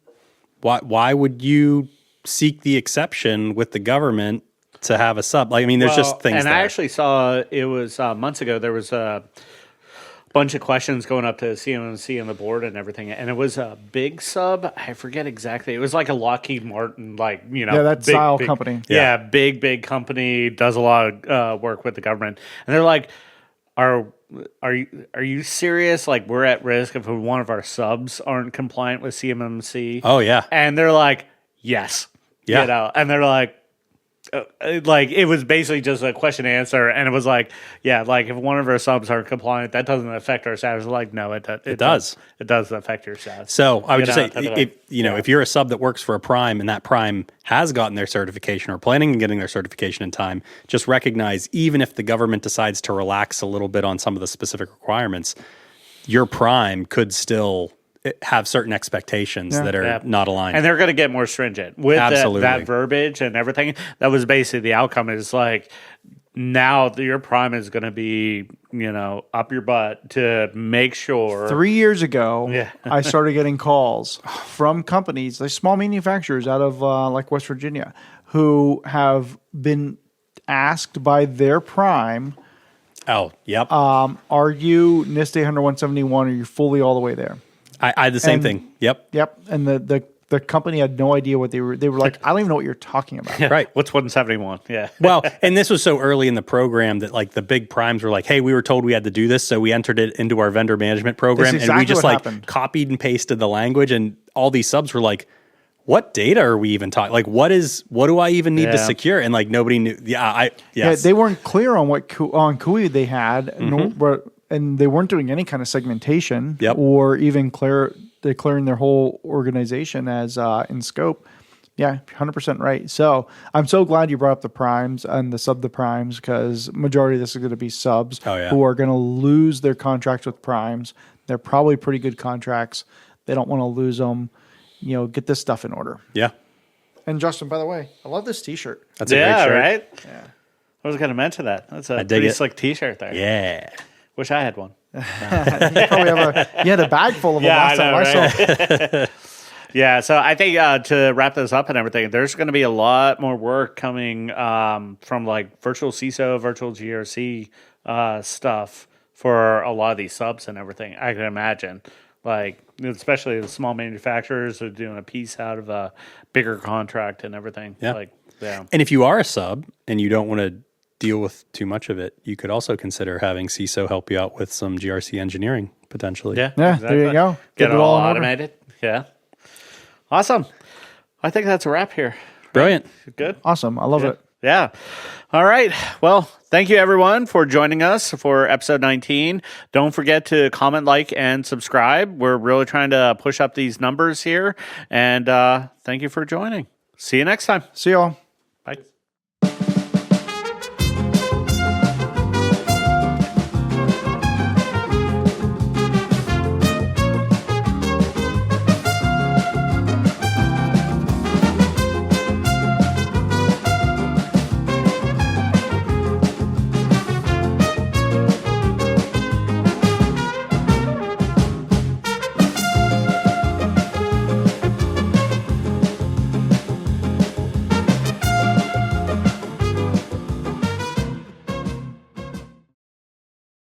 why would you seek the exception with the government to have a sub? Like, I mean, there's just things And there. I actually saw it was months ago. There was a bunch of questions going up to CMMC and the board and everything, and it was a big sub. I forget exactly. It was like a Lockheed Martin, that style company. Yeah, big company, does a lot of work with the government, and they're like, Are you serious? Like, we're at risk if one of our subs aren't compliant with CMMC. Oh, yeah. And they're like, yes. Yeah. And they're like it was basically just a question and answer, and it was like, yeah, like if one of our subs aren't compliant, that doesn't affect our status. Like, no, it does. It does affect your status. So I would just say, If if you're a sub that works for a prime and that prime has gotten their certification or planning on getting their certification in time, just recognize, even if the government decides to relax a little bit on some of the specific requirements, your prime could still have certain expectations that are not aligned. And they're going to get more stringent with that verbiage and everything. That was basically the outcome, is like, now your prime is going to be, up your butt to make sure. 3 years ago, I started getting calls from companies, like small manufacturers out of like West Virginia, who have been asked by their prime, oh, yep. are you NIST 800-171? Are you fully all the way there? I had the same thing. Yep. Yep. And the company had no idea what they were like, I don't even know what you're talking about. Right. What's 171? Yeah. Well, and this was so early in the program that like the big primes were like, hey, we were told we had to do this, so we entered it into our vendor management program. That's and we exactly just what like happened. copied and pasted the language, and all these subs were like, what data are we even talking? Like, what do I even need to secure? And like nobody knew. Yeah, they weren't clear on what on CUI they had, and they weren't doing any kind of segmentation or even declaring their whole organization as in scope. Yeah, 100% right. So I'm so glad you brought up the primes and the primes, because majority of this is going to be subs who are going to lose their contracts with primes. They're probably pretty good contracts. They don't want to lose them. Get this stuff in order. Yeah. And Justin, by the way, I love this T-shirt. That's a great shirt. Right? Yeah. I was going to mention that. That's a dig pretty it. slick T-shirt there. Yeah. Wish I had one. You had a bag full of them last time I saw. Yeah, so I think to wrap this up and everything, there's going to be a lot more work coming from like virtual CISO, virtual GRC stuff for a lot of these subs and everything. I can imagine, like especially the small manufacturers are doing a piece out of a bigger contract and everything. Yeah. Yeah. And if you are a sub and you don't want to deal with too much of it, you could also consider having CISO help you out with some GRC engineering potentially. Yeah, there you go. Get it all in order. automated. Yeah. Awesome. I think that's a wrap here. Brilliant. Good. Awesome. I love it. Yeah. All right. Well, thank you everyone for joining us for episode 19. Don't forget to comment, like, and subscribe. We're really trying to push up these numbers here. And thank you for joining. See you next time. See y'all.